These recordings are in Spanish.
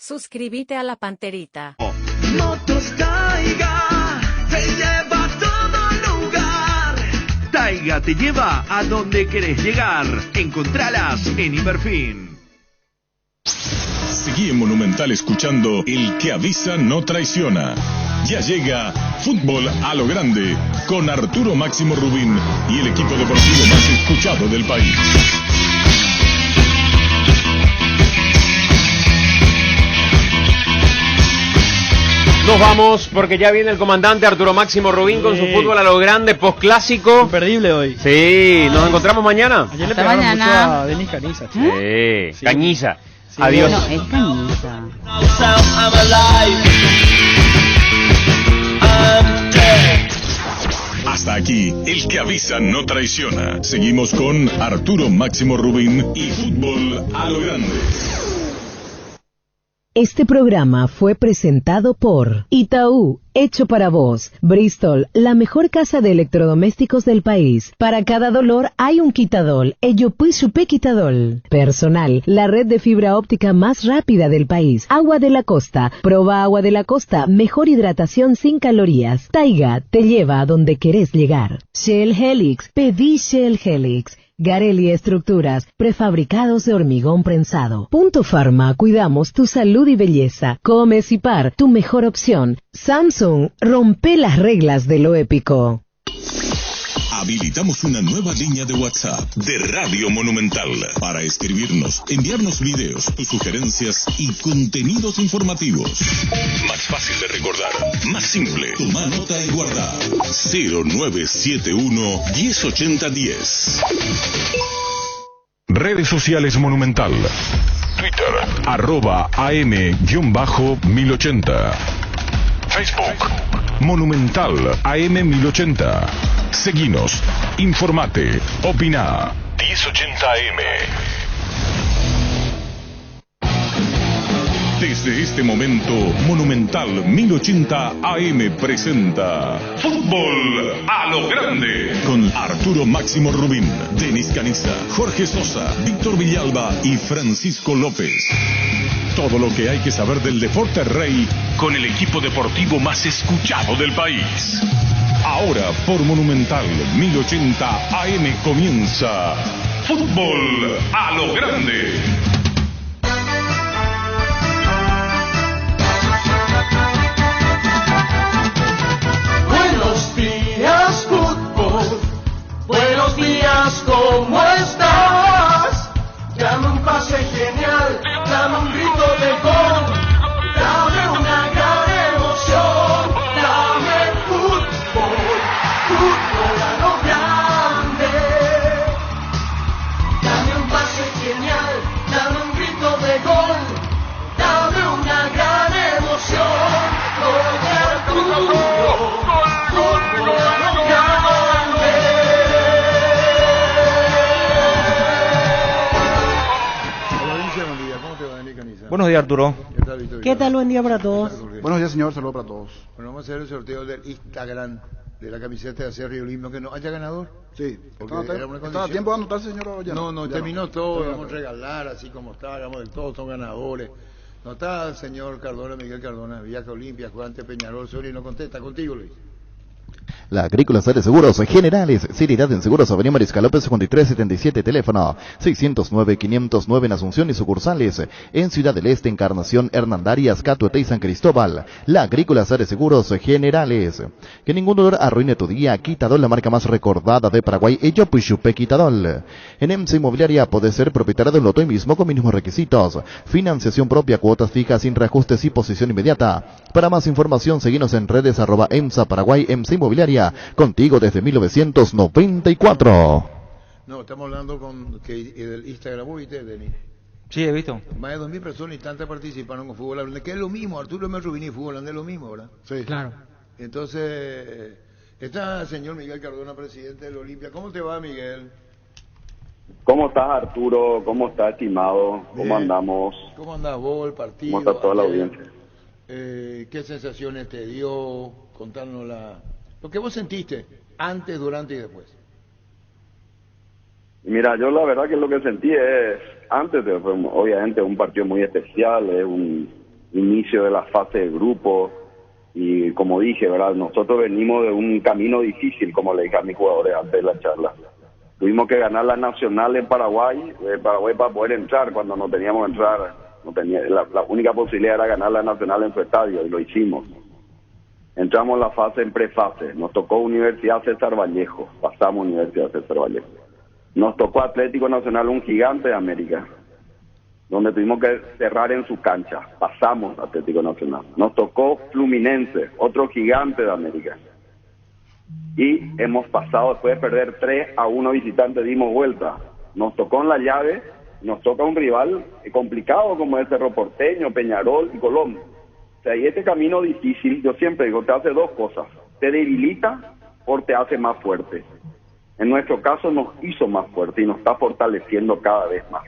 Suscríbete a la Panterita. Motos Taiga te lleva a todo lugar. Taiga te lleva a donde querés llegar. Encontralas en Inverfin. Seguí en Monumental escuchando El que avisa no traiciona. Ya llega Fútbol a lo Grande con Arturo Máximo Rubín y el equipo deportivo más escuchado del país. Nos vamos porque ya viene el comandante Arturo Máximo Rubín con su Fútbol a lo Grande postclásico. Imperdible hoy. Sí, nos encontramos mañana. Ayer le pegaron mucho a Denis Caniza. Sí, Cañiza. Sí, adiós. Bueno, es Cañiza. Hasta aquí, El que avisa no traiciona. Seguimos con Arturo Máximo Rubín y Fútbol a lo Grande. Este programa fue presentado por Itaú, hecho para vos. Bristol, la mejor casa de electrodomésticos del país. Para cada dolor hay un quitadol. Ellopuy Supé Quitadol. Personal, la red de fibra óptica más rápida del país. Agua de la Costa. Proba Agua de la Costa. Mejor hidratación sin calorías. Taiga, te lleva a donde querés llegar. Shell Helix. Pedí Shell Helix. Garelli Estructuras, prefabricados de hormigón prensado. Punto Pharma, cuidamos tu salud y belleza. Come Cipar, tu mejor opción. Samsung, rompe las reglas de lo épico. Habilitamos una nueva línea de WhatsApp de Radio Monumental para escribirnos, enviarnos videos, tus sugerencias y contenidos informativos. Más fácil de recordar, más simple. Toma nota y guarda. 0971 108010. Redes sociales Monumental. Twitter, @AM_1080. Facebook, Monumental AM1080. Seguinos, informate, opina. 1080 AM. Desde este momento, Monumental 1080 AM presenta Fútbol a lo Grande con Arturo Máximo Rubín, Denis Caniza, Jorge Sosa, Víctor Villalba y Francisco López. Todo lo que hay que saber del deporte rey con el equipo deportivo más escuchado del país. Ahora por Monumental 1080 AM comienza Fútbol a lo Grande. Buenos días, fútbol. Buenos días, ¿cómo estás? Dame un pase genial, dame un grito de gol, dame una gran emoción, dame fútbol, fútbol a lo grande. Dame un pase genial, dame un grito de gol, dame una gran emoción, gol de Arturo. Buenos días, Arturo. ¿Qué tal? Buen día para todos. Buenos días, señor. Saludos para todos. Bueno, vamos a hacer el sorteo del Instagram de la camiseta de Cerro y Olimpo. ¿Que no haya ganador? Sí. ¿Está a tiempo de anotarse, señor? No, terminó todo. Vamos a regalar así como está. Hagamos del todo, son ganadores. No está el señor Cardona, Miguel Cardona, Viaje Olimpia, jugante Peñarol, Sori, no contesta. Contigo, Luis. La Agrícola de Seguros Generales, seriedad en seguros, Avenida Mariscal López 5377, teléfono 609-509 en Asunción y sucursales en Ciudad del Este, Encarnación, Hernandarias, Catuete y San Cristóbal. La Agrícola de Seguros Generales. Que ningún dolor arruine tu día. Quitadol, la marca más recordada de Paraguay, Ellopuy Supé Quitadol. En EMSA Inmobiliaria puede ser propietario del lote mismo con mínimos requisitos. Financiación propia, cuotas fijas, sin reajustes y posición inmediata. Para más información, seguinos en redes @EMSA Paraguay, EMSA Inmobiliaria. Contigo desde 1994. No, estamos hablando del Instagram, ¿viste, Denis? Sí, he visto. Más de 2.000 personas y tantas participaron con Fútbol Hablando, que es lo mismo. Arturo Rubini y Fútbol Hablando es lo mismo, ¿verdad? Sí. Claro. Entonces, está el señor Miguel Cardona, presidente del Olimpia. ¿Cómo te va, Miguel? ¿Cómo estás, Arturo? ¿Cómo estás, estimado? Bien. ¿Cómo andamos? ¿Cómo andás vos, el partido? ¿Cómo está toda la audiencia? ¿Qué sensaciones te dio? Contarnos lo que vos sentiste antes, durante y después. Mira, yo la verdad que lo que sentí es, obviamente un partido muy especial, es inicio de la fase de grupo. Y como dije, ¿verdad? Nosotros venimos de un camino difícil, como le dije a mis jugadores antes de la charla. Tuvimos que ganar la Nacional en Paraguay para poder entrar. Cuando no teníamos entrar, la única posibilidad era ganar la Nacional en su estadio, y lo hicimos. Entramos en la fase en prefase. Nos tocó Universidad César Vallejo. Pasamos Universidad César Vallejo. Nos tocó Atlético Nacional, un gigante de América, donde tuvimos que cerrar en su cancha. Pasamos Atlético Nacional. Nos tocó Fluminense, otro gigante de América. Y hemos pasado, después de perder 3-1 visitantes, dimos vuelta. Nos tocó en la llave, nos toca un rival complicado como es Cerro Porteño, Peñarol y Colón. O sea, y este camino difícil, yo siempre digo, te hace dos cosas. Te debilita o te hace más fuerte. En nuestro caso nos hizo más fuerte y nos está fortaleciendo cada vez más.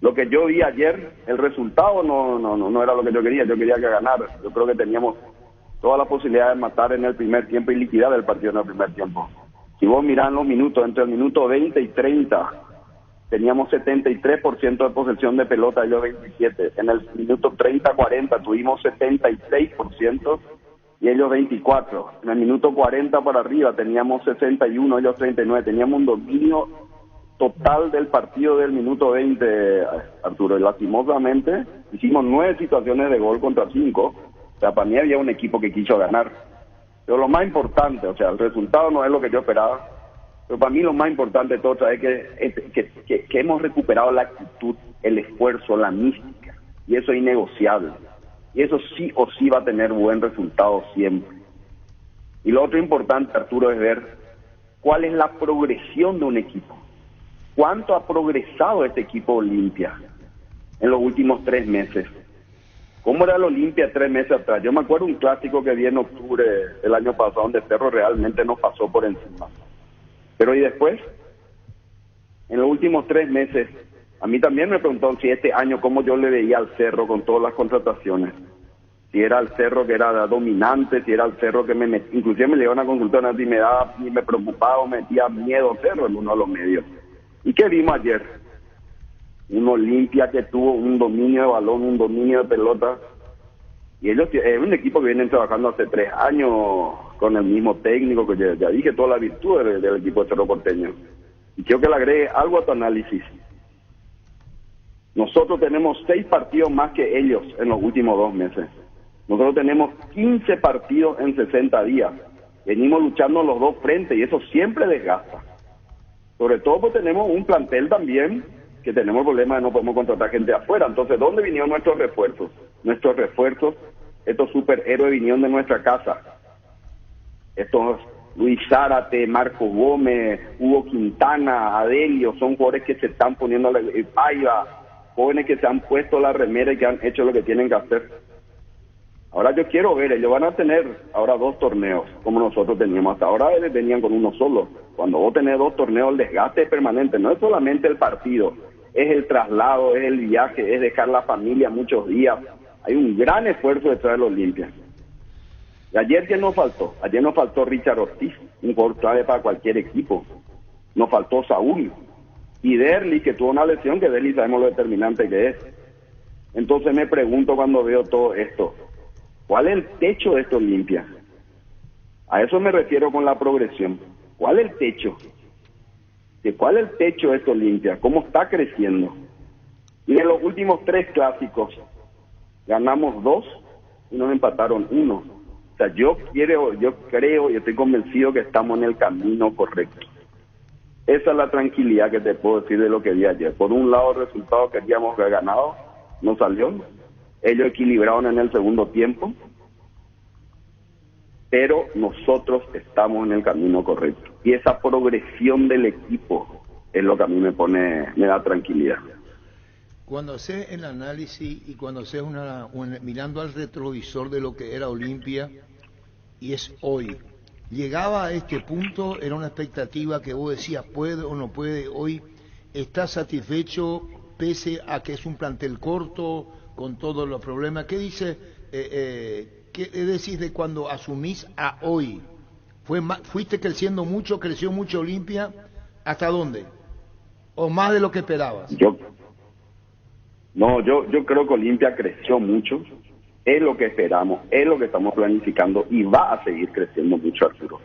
Lo que yo vi ayer, el resultado no era lo que yo quería que ganara. Yo creo que teníamos toda la posibilidad de matar en el primer tiempo y liquidar el partido en el primer tiempo. Si vos mirás los minutos, entre el minuto 20 y 30, teníamos 73% de posesión de pelota, ellos 27%. En el minuto 30-40 tuvimos 76% y ellos 24%. En el minuto 40 para arriba teníamos 61%, ellos 39%. Teníamos un dominio total del partido del minuto 20, Arturo, y lastimosamente hicimos 9 situaciones de gol contra 5. O sea, para mí había un equipo que quiso ganar. Pero lo más importante, o sea, el resultado no es lo que yo esperaba, pero para mí lo más importante de todo es que hemos recuperado la actitud, el esfuerzo, la mística, y eso es innegociable. Y eso sí o sí va a tener buen resultado siempre. Y lo otro importante, Arturo, es ver cuál es la progresión de un equipo. ¿Cuánto ha progresado este equipo Olimpia en los últimos 3 meses? ¿Cómo era el Olimpia 3 meses atrás? Yo me acuerdo un clásico que vi en octubre del año pasado, donde Cerro realmente nos pasó por encima. Pero ¿y después? En los últimos 3 meses, a mí también me preguntaron si este año cómo yo le veía al Cerro con todas las contrataciones. Si era el Cerro que era dominante, si era el Cerro que inclusive me llegó una consultora y me preocupaba o me metía miedo al Cerro en uno de los medios. ¿Y qué vimos ayer? Un Olimpia que tuvo un dominio de balón, un dominio de pelota. Y ellos es un equipo que vienen trabajando hace 3 años con el mismo técnico, que ya dije toda la virtud del equipo de Cerro Porteño. Y quiero que le agregue algo a tu análisis. Nosotros tenemos 6 partidos más que ellos en los últimos 2 meses. Nosotros tenemos 15 partidos en 60 días. Venimos luchando en los 2 frentes y eso siempre desgasta. Sobre todo porque tenemos un plantel también que tenemos el problema de no podemos contratar gente afuera. Entonces, ¿dónde vinieron nuestros refuerzos? Nuestros refuerzos, estos superhéroes vinieron de nuestra casa. Estos Luis Zárate, Marcos Gómez, Hugo Quintana, Adelio, son jugadores que se están poniendo Paiva, jóvenes que se han puesto la remera y que han hecho lo que tienen que hacer. Ahora yo quiero ver, ellos van a tener ahora 2 torneos, como nosotros teníamos hasta ahora, ellos venían con uno solo. Cuando vos tenés 2 torneos, el desgaste es permanente, no es solamente el partido, es el traslado, es el viaje, es dejar la familia muchos días. Hay un gran esfuerzo detrás de los Olimpia. Y ayer, ¿qué nos faltó? Ayer nos faltó Richard Ortiz, un jugador clave para cualquier equipo. Nos faltó Saúl. Y Derli, que tuvo una lesión, que Derli sabemos lo determinante que es. Entonces me pregunto cuando veo todo esto, ¿cuál es el techo de esto Olimpia? A eso me refiero con la progresión. ¿Cuál es el techo? ¿Cuál es el techo de esto Olimpia? ¿Cómo está creciendo? Y en los últimos 3 clásicos ganamos 2 y nos empataron 1. O sea, yo creo y estoy convencido que estamos en el camino correcto. Esa es la tranquilidad que te puedo decir de lo que vi ayer. Por un lado, el resultado que queríamos haber ganado no salió. Ellos equilibraron en el segundo tiempo, pero nosotros estamos en el camino correcto. Y esa progresión del equipo es lo que a mí me da tranquilidad. Cuando haces el análisis y cuando haces mirando al retrovisor de lo que era Olimpia y es hoy, llegaba a este punto, era una expectativa que vos decías, puede o no puede, hoy ¿estás satisfecho pese a que es un plantel corto, con todos los problemas? ¿Qué dice, qué decís de cuando asumís a hoy? ¿Fuiste creciendo mucho, creció mucho Olimpia? ¿Hasta dónde? ¿O más de lo que esperabas? No, yo creo que Olimpia creció mucho, es lo que esperamos, es lo que estamos planificando y va a seguir creciendo mucho, Arturo.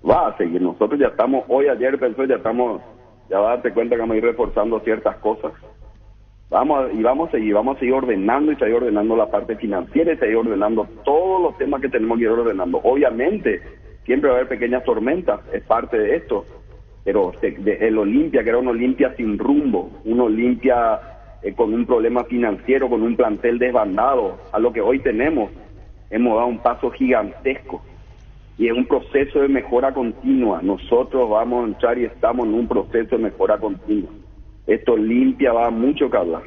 Va a seguir. Nosotros ya estamos, hoy, ayer, pensó, ya vas a darte cuenta que vamos a ir reforzando ciertas cosas. Vamos a seguir ordenando y seguir ordenando la parte financiera y seguir ordenando todos los temas que tenemos que ir ordenando. Obviamente, siempre va a haber pequeñas tormentas, es parte de esto, pero el Olimpia, que era un Olimpia sin rumbo, un Olimpia con un problema financiero, con un plantel desbandado, a lo que hoy tenemos, hemos dado un paso gigantesco y es un proceso de mejora continua. Nosotros vamos a entrar y estamos en un proceso de mejora continua. Esto Olimpia va mucho que hablar.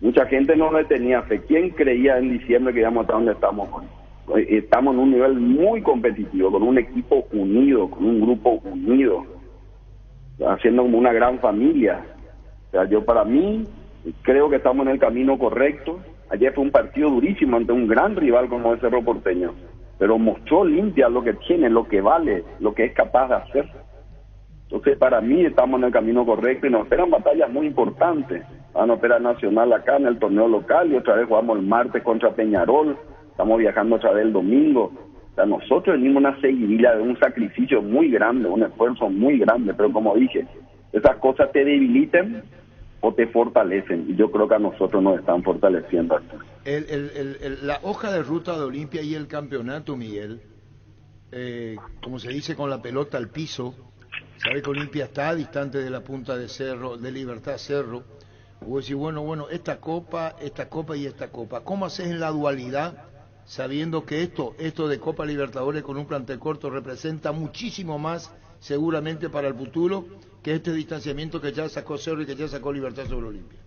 Mucha gente no le tenía fe. ¿Quién creía en diciembre que íbamos a estar donde estamos hoy? Estamos en un nivel muy competitivo, con un equipo unido, con un grupo unido, haciendo como una gran familia. O sea, yo para mí creo que estamos en el camino correcto. Ayer fue un partido durísimo ante un gran rival como el Cerro Porteño, pero mostró Olimpia lo que tiene, lo que vale, lo que es capaz de hacer. Entonces, para mí estamos en el camino correcto y nos esperan batallas muy importantes. Van a esperar Nacional acá en el torneo local y otra vez jugamos el martes contra Peñarol. Estamos viajando otra vez el domingo. O sea, nosotros venimos una seguidilla de un sacrificio muy grande, un esfuerzo muy grande, pero como dije, esas cosas te debilitan o te fortalecen, y yo creo que a nosotros nos están fortaleciendo. La hoja de ruta de Olimpia y el campeonato, Miguel, como se dice, con la pelota al piso. Sabe que Olimpia está distante de la punta de Cerro, de Libertad Cerro. Vos decís, bueno, esta copa y esta copa. ¿Cómo haces en la dualidad, sabiendo que esto de Copa Libertadores con un plantel corto representa muchísimo más, seguramente, para el futuro, que este distanciamiento que ya sacó Cerro y que ya sacó Libertad sobre Olimpia?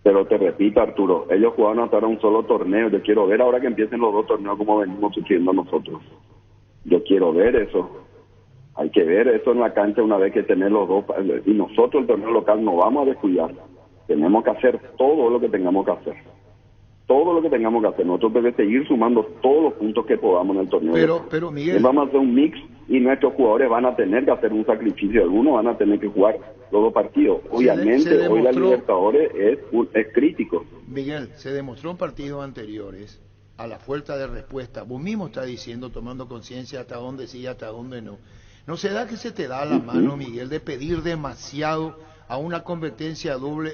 Pero te repito, Arturo, ellos jugaron hasta ahora un solo torneo. Yo quiero ver ahora que empiecen los dos torneos como venimos sufriendo nosotros. Yo quiero ver eso. Hay que ver eso en la cancha una vez que tenemos los dos. Y nosotros, el torneo local, no vamos a descuidar. Tenemos que hacer todo lo que tengamos que hacer. Todo lo que tengamos que hacer. Nosotros debemos seguir sumando todos los puntos que podamos en el torneo. Pero Miguel, vamos a hacer un mix y nuestros jugadores van a tener que hacer un sacrificio. Algunos van a tener que jugar los dos partidos. Obviamente, hoy la Libertadores es crítico. Miguel, se demostró en partidos anteriores, a la falta de respuesta. Vos mismo estás diciendo, tomando conciencia hasta dónde sí y hasta dónde no. ¿No se da que se te da la mano, Miguel, de pedir demasiado a una competencia doble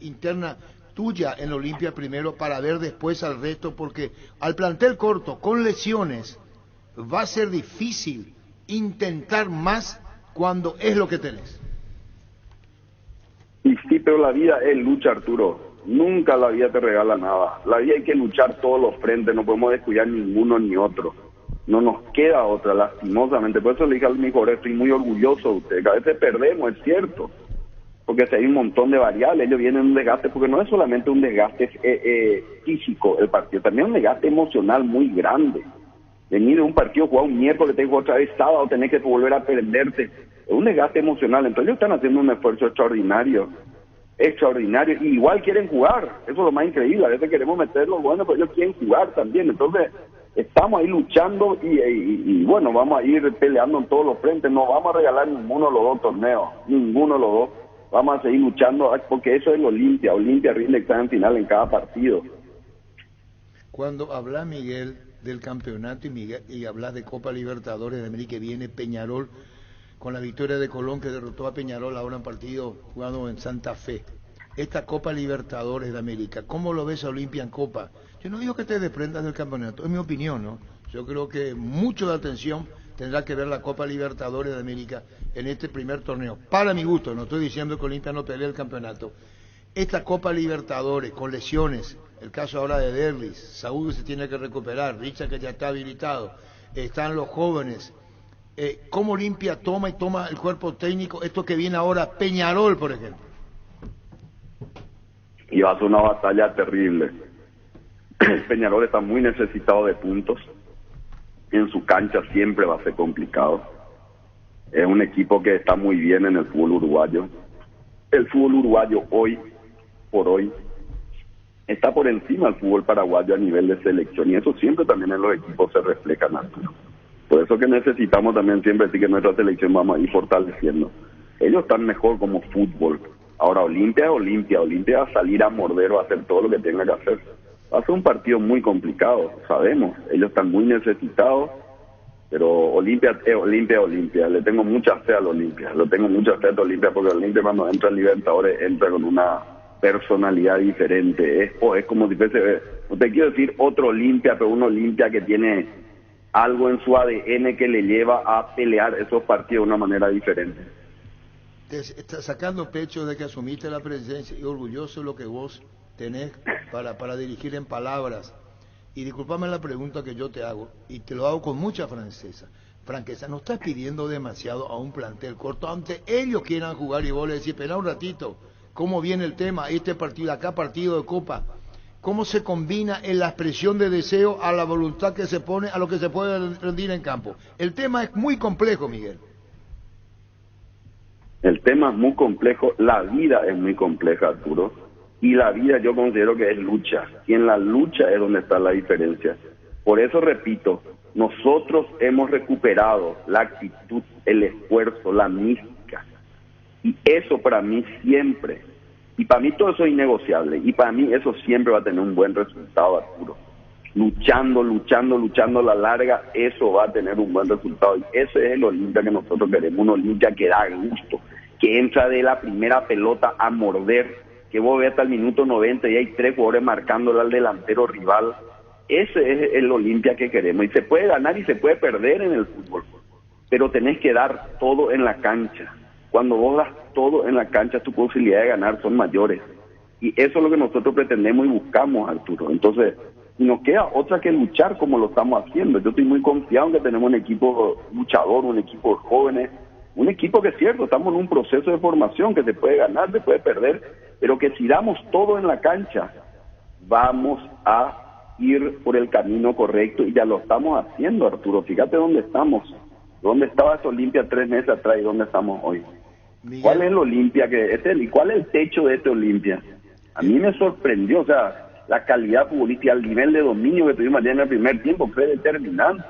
interna tuya en Olimpia primero para ver después al resto? Porque al plantel corto, con lesiones, va a ser difícil intentar más cuando es lo que tenés. Y sí, pero la vida es lucha, Arturo. Nunca la vida te regala nada. La vida hay que luchar todos los frentes, no podemos descuidar ninguno ni otro. No nos queda otra, lastimosamente. Por eso le dije a mi jugador, estoy muy orgulloso de usted, que a veces perdemos, es cierto, porque si hay un montón de variables, ellos vienen un desgaste, porque no es solamente un desgaste físico el partido, también es un desgaste emocional muy grande. Venir de un partido, jugar un miércoles, te otra vez sábado, tenés que volver a prenderte, es un desgaste emocional. Entonces ellos están haciendo un esfuerzo extraordinario, y igual quieren jugar, eso es lo más increíble. A veces queremos meterlos, bueno, pero ellos quieren jugar también. Entonces estamos ahí luchando y bueno, vamos a ir peleando en todos los frentes. No vamos a regalar ninguno de los dos torneos, ninguno de los dos. Vamos a seguir luchando, porque eso es el Olimpia. Olimpia rinde examen final en cada partido. Cuando habla Miguel del campeonato y hablas de Copa Libertadores de América, que viene Peñarol con la victoria de Colón, que derrotó a Peñarol ahora en partido jugado en Santa Fe. Esta Copa Libertadores de América, ¿cómo lo ves a Olimpia en Copa? Yo no digo que te desprendas del campeonato, es mi opinión, ¿no? Yo creo que mucho de atención tendrá que ver la Copa Libertadores de América en este primer torneo. Para mi gusto, no estoy diciendo que Olimpia no pelee el campeonato. Esta Copa Libertadores, con lesiones, el caso ahora de Derlis, Saúl se tiene que recuperar, Richard que ya está habilitado, están los jóvenes. ¿Cómo Olimpia toma el cuerpo técnico esto que viene ahora, Peñarol, por ejemplo? Y va a ser una batalla terrible. Peñarol está muy necesitado de puntos. En su cancha siempre va a ser complicado. Es un equipo que está muy bien en el fútbol uruguayo. El fútbol uruguayo hoy por hoy está por encima del fútbol paraguayo a nivel de selección, y eso siempre también en los equipos se refleja, Arturo. Por eso que necesitamos también siempre decir que nuestra selección vamos a ir fortaleciendo. Ellos están mejor como fútbol. Ahora Olimpia es Olimpia. Olimpia va a salir a morder, va a hacer todo lo que tenga que hacer. Va a ser un partido muy complicado, sabemos. Ellos están muy necesitados, pero Olimpia es Olimpia, Olimpia. Le tengo mucha fe al Olimpia. Le tengo mucha fe al Olimpia porque Olimpia cuando entra en Libertadores entra con una personalidad diferente. Es como si fuese, no te quiero decir otro Olimpia, pero un Olimpia que tiene algo en su ADN que le lleva a pelear esos partidos de una manera diferente. Te estás sacando pecho de que asumiste la presidencia y orgulloso de lo que vos tenés para dirigir en palabras. Y discúlpame la pregunta que yo te hago, y te lo hago con mucha franqueza. No estás pidiendo demasiado a un plantel corto, aunque ellos quieran jugar y vos le decís, espera un ratito, ¿cómo viene el tema? Este partido, acá partido de Copa. ¿Cómo se combina en la expresión de deseo a la voluntad que se pone, a lo que se puede rendir en campo? El tema es muy complejo, Miguel. El tema es muy complejo, la vida es muy compleja, Arturo. Y la vida yo considero que es lucha. Y en la lucha es donde está la diferencia. Por eso repito, nosotros hemos recuperado la actitud, el esfuerzo, la mística. Y eso para mí siempre, y para mí todo eso es innegociable, y para mí eso siempre va a tener un buen resultado, Arturo. Luchando a la larga, eso va a tener un buen resultado. Y ese es el Olimpia que nosotros queremos, un Olimpia que da gusto, que entra de la primera pelota a morder, que vos ves hasta el minuto 90 y hay 3 jugadores marcándole al delantero rival. Ese es el Olimpia que queremos. Y se puede ganar y se puede perder en el fútbol, pero tenés que dar todo en la cancha. Cuando vos das todo en la cancha, tus posibilidades de ganar son mayores. Y eso es lo que nosotros pretendemos y buscamos, Arturo. Entonces, nos queda otra que luchar como lo estamos haciendo. Yo estoy muy confiado en que tenemos un equipo luchador, un equipo de jóvenes, un equipo que es cierto, estamos en un proceso de formación que se puede ganar, se puede perder, pero que si damos todo en la cancha, vamos a ir por el camino correcto y ya lo estamos haciendo, Arturo. Fíjate dónde estamos, dónde estaba esta Olimpia 3 meses atrás y dónde estamos hoy. Miguel. ¿Cuál es el Olimpia y cuál es el techo de este Olimpia? A mí me sorprendió, o sea, la calidad futbolística, el nivel de dominio que tuvimos ayer en el primer tiempo fue determinante,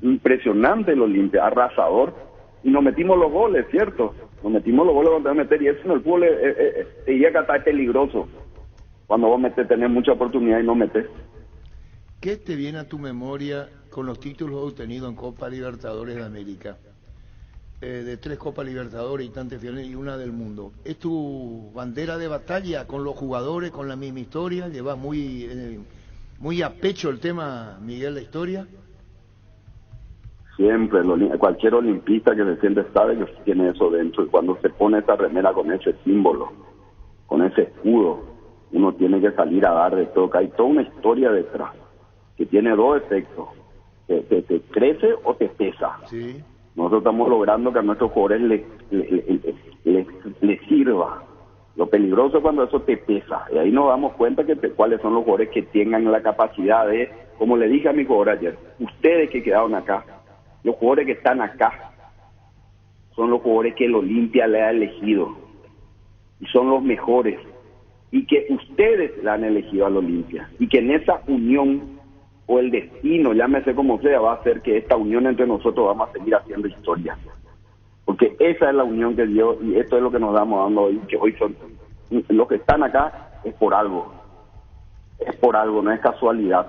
impresionante el Olimpia, arrasador. Y nos metimos los goles, ¿cierto? Nos metimos los goles donde meter, y eso en el fútbol te llega a estar peligroso. Cuando vos tenés mucha oportunidad y no metés. ¿Qué te viene a tu memoria con los títulos obtenidos en Copa Libertadores de América? De 3 Copas Libertadores y tantas finales y una del mundo. ¿Es tu bandera de batalla con los jugadores, con la misma historia? ¿Llevas muy a pecho el tema, Miguel, la historia? Siempre, cualquier olimpista que se siente sabe que tiene eso dentro, y cuando se pone esa remera con ese símbolo, con ese escudo, uno tiene que salir a dar de todo, que hay toda una historia detrás, que tiene 2 efectos, te crece o te pesa. Sí. Nosotros estamos logrando que a nuestros jugadores les sirva. Lo peligroso es cuando eso te pesa, y ahí nos damos cuenta cuáles son los jugadores que tengan la capacidad de, como le dije a mi jugador ayer, ustedes que quedaron acá, los jugadores que están acá son los jugadores que el Olimpia le ha elegido y son los mejores, y que ustedes le han elegido al Olimpia, y que en esa unión o el destino, llámese como sea, va a hacer que esta unión entre nosotros vamos a seguir haciendo historia, porque esa es la unión que dio, y esto es lo que nos damos dando hoy, que hoy son los que están acá es por algo, no es casualidad.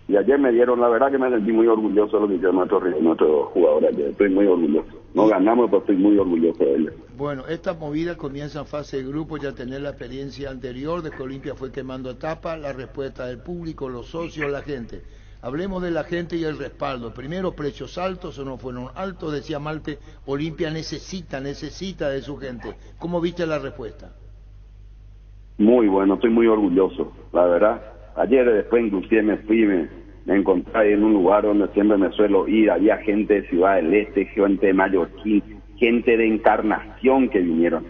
Y ayer me dieron, la verdad que me sentí muy orgulloso de lo que hicieron nuestros jugadores ayer. Estoy muy orgulloso. No ganamos, pero estoy muy orgulloso de ellos. Bueno, esta movida comienza en fase de grupo, ya tener la experiencia anterior de que Olimpia fue quemando etapas, la respuesta del público, los socios, la gente. Hablemos de la gente y el respaldo. Primero, precios altos o no fueron altos, decía Malte, Olimpia necesita de su gente. ¿Cómo viste la respuesta? Muy bueno, estoy muy orgulloso, la verdad. Ayer después inclusive me fui, me encontré en un lugar donde siempre me suelo ir, había gente de Ciudad del Este, gente de Mallorquín, gente de Encarnación que vinieron.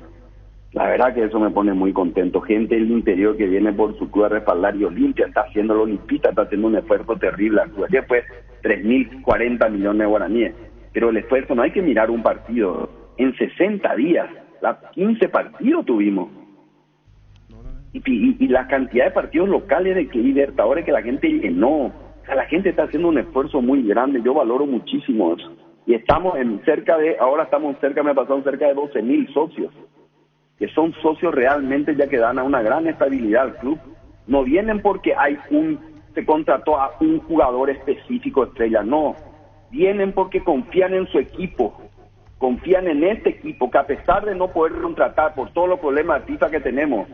La verdad que eso me pone muy contento, gente del interior que viene por su club a respaldar, y Olimpia está haciendo, la Olimpista está haciendo un esfuerzo terrible. Ayer fue 3.040 millones de guaraníes, pero el esfuerzo no hay que mirar un partido, en 60 días, 15 partidos tuvimos. Y la cantidad de partidos locales de Libertadores que la gente llenó, o sea, la gente está haciendo un esfuerzo muy grande, yo valoro muchísimo eso. Y estamos ahora estamos cerca, me pasaron cerca de 12.000 socios. que son socios realmente ya que dan a una gran estabilidad al club. No vienen porque se contrató a un jugador específico estrella, no. Vienen porque confían en su equipo, confían en este equipo que a pesar de no poder contratar por todos los problemas de FIFA que tenemos,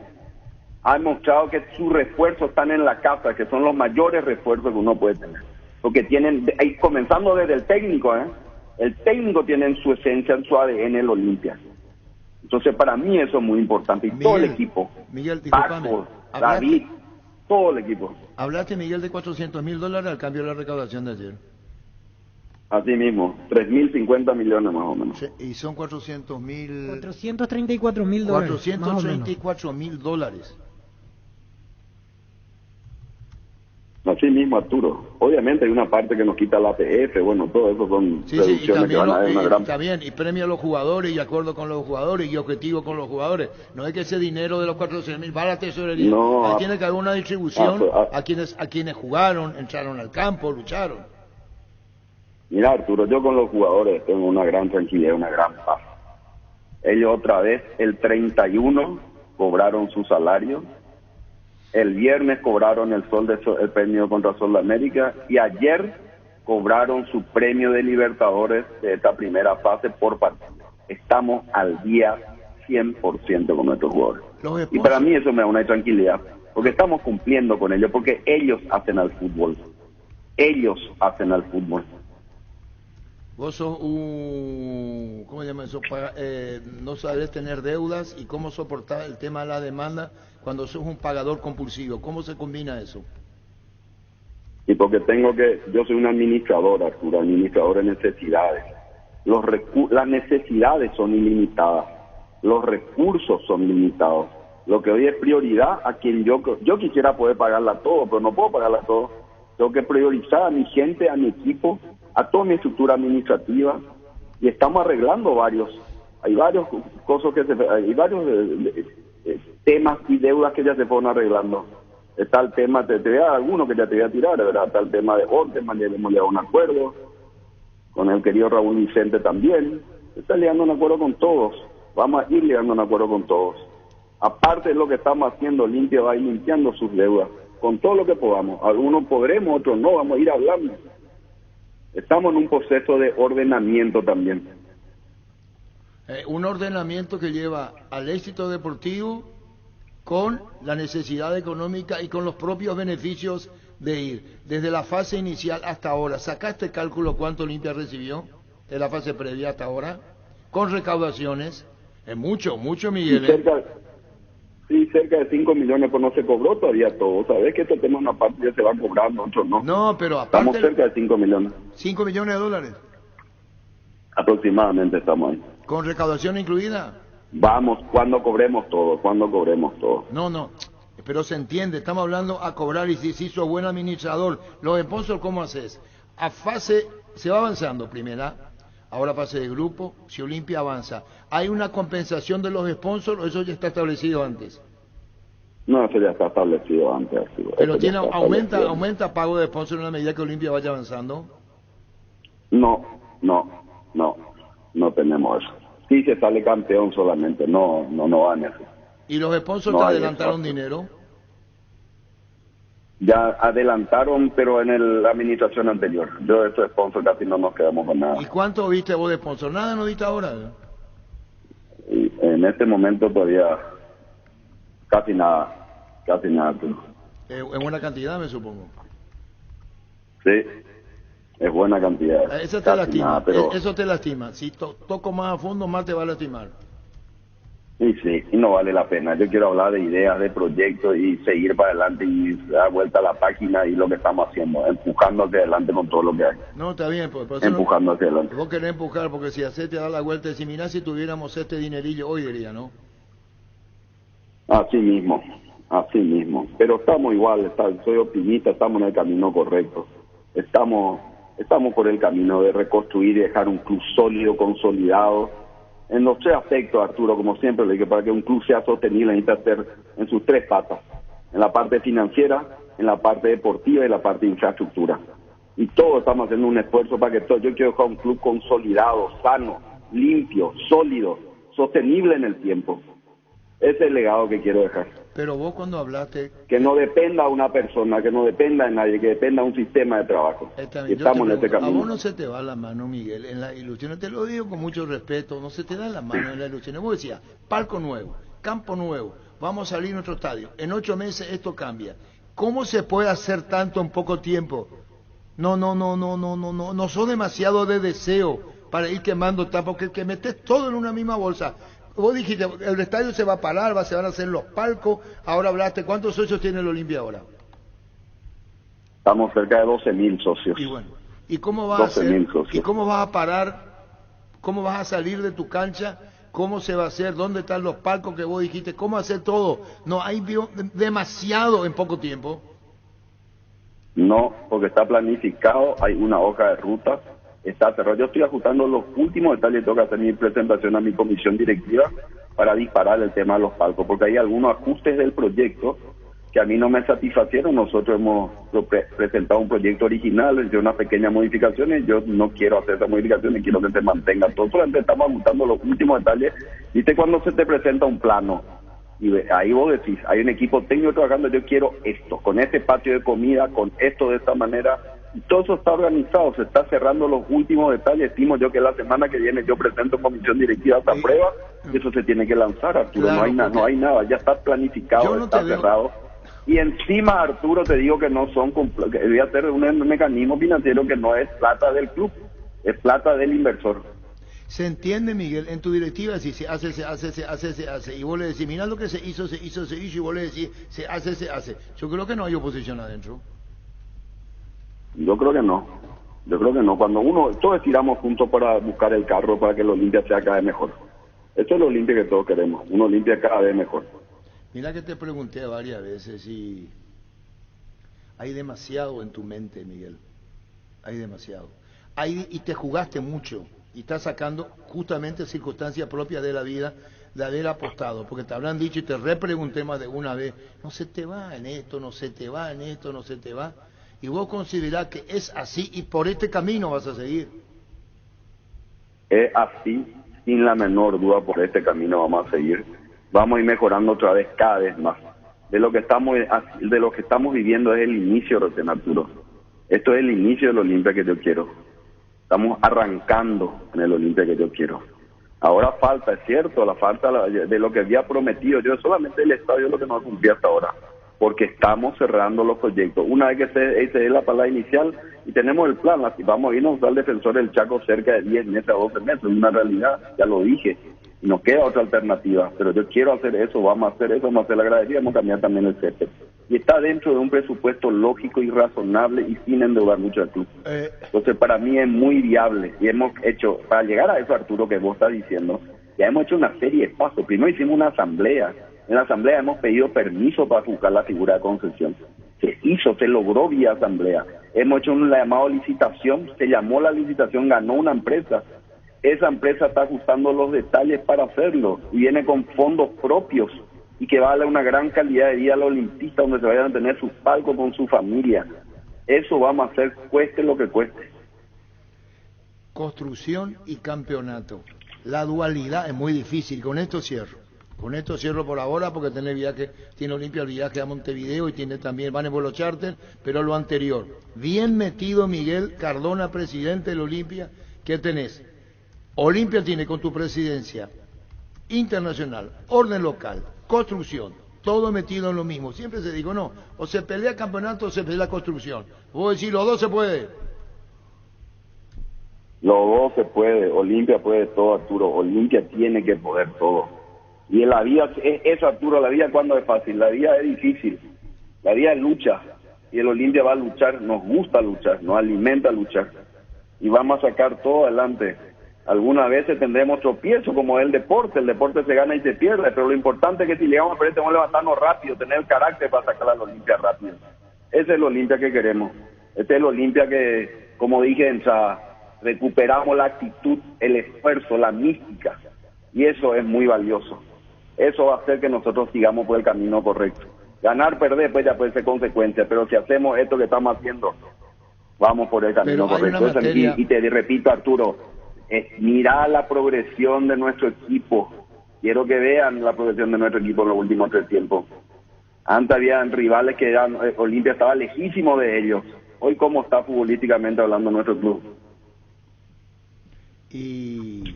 ha demostrado que sus refuerzos están en la casa, que son los mayores refuerzos que uno puede tener. Porque tienen, comenzando desde el técnico, el técnico tiene en su esencia, en su ADN el Olimpia. Entonces para mí eso es muy importante. Y Miguel, todo el equipo, Miguel, Paco, David, todo el equipo. Hablaste, Miguel, de $400,000 al cambio de la recaudación de ayer. Así mismo, 3.050 millones más o menos. Sí, y son 400.000... $434.000. $434.000. Así mismo, Arturo. Obviamente hay una parte que nos quita la APF, bueno, todo eso son reducciones que van a dar una gran... Está bien, y premia a los jugadores, y acuerdo con los jugadores, y objetivo con los jugadores. No es que ese dinero de los 400.000 va a la tesorería. No, ahí tiene que haber una distribución a quienes jugaron, entraron al campo, lucharon. Mira, Arturo, yo con los jugadores tengo una gran tranquilidad, una gran paz. Ellos otra vez, el 31, cobraron su salario. El viernes cobraron el premio contra Sol de América. Y ayer cobraron su premio de Libertadores de esta primera fase por partido. Estamos al día 100% con nuestros jugadores. Y para mí eso me da una tranquilidad. Porque estamos cumpliendo con ellos. Porque ellos hacen al fútbol. Ellos hacen al fútbol. Vos sos ¿cómo se llama eso? No sabés tener deudas y cómo soportar el tema de la demanda cuando sos un pagador compulsivo. ¿Cómo se combina eso? Y porque yo soy un administrador, Arturo, administrador de necesidades. Las necesidades son ilimitadas, los recursos son limitados. Lo que hoy es prioridad a quien yo quisiera poder pagarla todo, pero no puedo pagarla todo. Tengo que priorizar a mi gente, a mi equipo, a toda mi estructura administrativa, y estamos arreglando hay varios temas y deudas que ya se fueron arreglando. Está el tema, te voy a dar algunos que ya te voy a tirar, ¿verdad? Está el tema de Orteman, ya hemos llegado a un acuerdo, con el querido Raúl Vicente también, está llegando a un acuerdo con todos, vamos a ir llegando a un acuerdo con todos. Aparte de lo que estamos haciendo, Olimpia va a ir limpiando sus deudas, con todo lo que podamos. Algunos podremos, otros no, vamos a ir hablando. Estamos en un proceso de ordenamiento también. Un ordenamiento que lleva al éxito deportivo con la necesidad económica y con los propios beneficios de ir. Desde la fase inicial hasta ahora, ¿sacaste cálculo cuánto Olimpia recibió de la fase previa hasta ahora? Con recaudaciones, es mucho, Miguel. Cerca de 5 millones, pues no se cobró todavía todo. Sabes que este tema una parte ya se va cobrando, otros no. No, pero aparte... Estamos cerca de 5 millones. ¿5 millones de dólares? Aproximadamente estamos ahí. ¿Con recaudación incluida? Vamos, cuando cobremos todo. No, pero se entiende, estamos hablando a cobrar, y si sos buen administrador, los sponsors, ¿cómo haces? A fase, se va avanzando, primera, ahora fase de grupo, si Olimpia avanza, ¿hay una compensación de los sponsors o eso ya está establecido antes? No, eso ya está establecido antes. ¿Pero aumenta pago de sponsor en la medida que Olimpia vaya avanzando? No tenemos eso. Sí se sale campeón solamente, no van eso. ¿Y los sponsors te adelantaron dinero? Ya adelantaron, pero en la administración anterior. Yo de estos sponsors casi no nos quedamos con nada. ¿Y cuánto viste vos de sponsor? ¿Nada no viste ahora? Y en este momento todavía casi nada. Es buena cantidad, me supongo. Sí, es buena cantidad. Eso te lastima, nada, pero... eso te lastima. Si toco más a fondo, más te va a lastimar. Y sí, y no vale la pena. Yo quiero hablar de ideas, de proyectos y seguir para adelante y dar vuelta a la página y lo que estamos haciendo, empujando hacia adelante con todo lo que hay. No, está bien, pues empujando hacia adelante. Vos querés empujar, porque si hacés te da la vuelta, si mirá, si tuviéramos este dinerillo hoy, diría, ¿no? Así mismo. Pero estamos igual, soy optimista, estamos en el camino correcto. Estamos por el camino de reconstruir y dejar un club sólido, consolidado, en los tres aspectos, Arturo, como siempre le dije, para que un club sea sostenible necesita ser en sus tres patas, en la parte financiera, en la parte deportiva y en la parte de infraestructura. Y todos estamos haciendo un esfuerzo para que yo quiero dejar un club consolidado, sano, limpio, sólido, sostenible en el tiempo. Ese es el legado que quiero dejar. Pero vos cuando hablaste... Que no dependa de una persona, que no dependa de nadie, que dependa de un sistema de trabajo. Y estamos en este camino. A vos no se te va la mano, Miguel, en las ilusiones. Te lo digo con mucho respeto, no se te da la mano en las ilusiones. Vos decías, palco nuevo, campo nuevo, vamos a salir a nuestro estadio. En 8 meses esto cambia. ¿Cómo se puede hacer tanto en poco tiempo? No sos demasiado de deseo para ir quemando tapas, porque que metes todo en una misma bolsa. Vos dijiste, el estadio se va a parar, se van a hacer los palcos. Ahora hablaste, ¿cuántos socios tiene el Olimpia ahora? Estamos cerca de 12.000 socios. Y bueno, ¿y cómo vas a hacer? ¿Y cómo vas a parar? ¿Cómo vas a salir de tu cancha? ¿Cómo se va a hacer? ¿Dónde están los palcos que vos dijiste? ¿Cómo hacer todo? No, hay demasiado en poco tiempo. No, porque está planificado, hay una hoja de ruta, está cerrado. Yo estoy ajustando los últimos detalles, tengo que hacer mi presentación a mi comisión directiva para disparar el tema de los palcos, porque hay algunos ajustes del proyecto que a mí no me satisfacieron. Nosotros hemos presentado un proyecto original, hice unas pequeñas modificaciones, yo no quiero hacer esas modificaciones, quiero que se mantenga todo, solamente estamos ajustando los últimos detalles. ¿Viste cuando se te presenta un plano? Y ahí vos decís, hay un equipo técnico trabajando, yo quiero esto, con este patio de comida, con esto de esta manera, y todo eso está organizado, se está cerrando los últimos detalles. Estimo yo que la semana que viene yo presento comisión directiva esta prueba, y eso se tiene que lanzar, Arturo. Claro, no hay nada, ya está planificado, está cerrado. Y encima, Arturo, te digo que no son, que voy a hacer un mecanismo financiero que no es plata del club, es plata del inversor. ¿Se entiende, Miguel? En tu directiva si se hace, y vos le decís, mirá lo que se hizo, y vos le decís, se hace. Yo creo que no hay oposición adentro. Yo creo que no. Cuando todos estiramos juntos para buscar el carro para que el Olimpia sea cada vez mejor. Esto es el Olimpia que todos queremos, un Olimpia cada vez mejor. Mira que te pregunté varias veces si hay demasiado en tu mente, Miguel. Hay demasiado. Y te jugaste mucho. Y estás sacando justamente circunstancias propias de la vida de haber apostado, porque te habrán dicho y te repregunté más de una vez, no se te va en esto, no se te va, y vos considerás que es así y por este camino vas a seguir. Es así, sin la menor duda, por este camino vamos a seguir, vamos a ir mejorando otra vez, cada vez más. De lo que estamos viviendo es el inicio, recién, Arturo. Esto es el inicio del Olimpia que yo quiero. Estamos arrancando en el Olimpia que yo quiero. Ahora falta, es cierto, la falta de lo que había prometido. Yo solamente el estadio es lo que no cumplí hasta ahora, porque estamos cerrando los proyectos. Una vez que se dé la palabra inicial y tenemos el plan, así vamos a irnos al Defensor del Chaco cerca de 10 meses a 12 meses, es una realidad, ya lo dije. Y nos queda otra alternativa, pero yo quiero hacer eso, vamos a hacer eso, vamos a hacer la gradería, vamos a cambiar también el césped. Y está dentro de un presupuesto lógico y razonable y sin endeudar mucho al club. Entonces para mí es muy viable y hemos hecho, para llegar a eso, Arturo, que vos estás diciendo, ya hemos hecho una serie de pasos. Primero hicimos una asamblea, en la asamblea hemos pedido permiso para buscar la figura de concesión. Se logró vía asamblea. Hemos hecho un llamado licitación, se llamó la licitación, ganó una empresa. Esa empresa está ajustando los detalles para hacerlo y viene con fondos propios y que va a darle una gran calidad de vida a los olimpistas, donde se vayan a tener sus palcos con su familia. Eso vamos a hacer, cueste lo que cueste. Construcción y campeonato. La dualidad es muy difícil. Con esto cierro por ahora, porque tiene Olimpia el viaje a Montevideo y tiene también, van en vuelo charter, pero lo anterior. Bien metido, Miguel Cardona, presidente del Olimpia. ¿Qué tenés? Olimpia tiene con tu presidencia internacional, orden local, construcción, todo metido en lo mismo. Siempre se dijo, no, o se pelea campeonato o se pelea construcción. Vos decís, los dos se puede. Los dos se puede, Olimpia puede todo, Arturo, Olimpia tiene que poder todo. Y en la vida, eso, Arturo, la vida cuando es fácil, la vida es difícil, la vida es lucha, y el Olimpia va a luchar, nos gusta luchar, nos alimenta luchar, y vamos a sacar todo adelante. Algunas veces tendremos tropiezo como el deporte se gana y se pierde, pero lo importante es que si llegamos a perder tenemos que levantarnos rápido, tener el carácter para sacar a la Olimpia rápido. Ese es el Olimpia que queremos, este es el Olimpia que, como dije, recuperamos la actitud, el esfuerzo, la mística, y eso es muy valioso. Eso va a hacer que nosotros sigamos por el camino correcto. Ganar, perder, pues ya puede ser consecuencia, pero si hacemos esto que estamos haciendo, vamos por el camino correcto. Y te repito, Arturo, mira la progresión de nuestro equipo, Quiero que vean la progresión de nuestro equipo en los últimos 3 tiempos. Antes habían rivales que eran, Olimpia estaba lejísimo de ellos. Hoy, ¿cómo está futbolísticamente hablando nuestro club? Y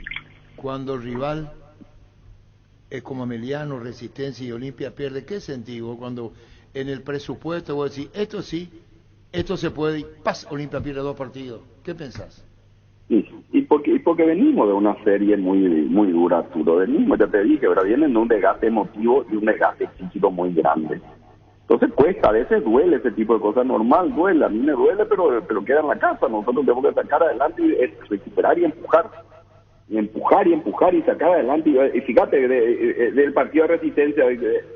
cuando el rival es como Emiliano, Resistencia y Olimpia pierde, ¿qué sentido? Cuando en el presupuesto vos decís, esto sí, esto se puede, y ¡paz! Olimpia pierde 2 partidos. ¿Qué pensás? Sí, y porque venimos de una serie muy dura, Arturo. Venimos, ya te dije, ahora vienen de un desgaste emotivo y un desgaste físico muy grande. Entonces cuesta, a veces duele ese tipo de cosas, normal, duele, a mí me duele, pero queda en la casa. Nosotros tenemos que sacar adelante y recuperar y empujar. Y empujar y sacar adelante. Y fíjate, del partido de Resistencia,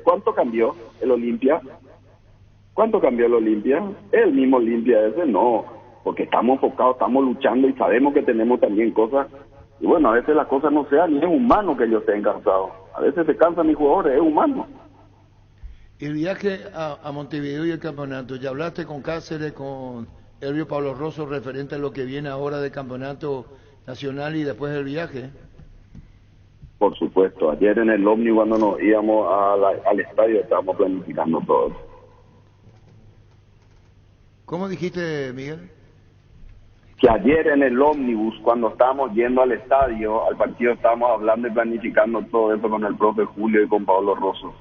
¿cuánto cambió el Olimpia? ¿Cuánto cambió el Olimpia? El mismo Olimpia ese, no. Porque estamos enfocados, estamos luchando y sabemos que tenemos también cosas. Y bueno, a veces las cosas no se dan y es humano que ellos estén cansados. A veces se cansan mis jugadores, es humano. El viaje a Montevideo y el campeonato, ¿ya hablaste con Cáceres, con Elvio Pablo Rosso referente a lo que viene ahora del campeonato nacional y después del viaje? Por supuesto, ayer en el Omni cuando nos íbamos al estadio estábamos planificando todo. ¿Cómo dijiste, Miguel? Que ayer en el ómnibus, cuando estábamos yendo al estadio, al partido, estábamos hablando y planificando todo eso con el profe Julio y con Pablo Rosso.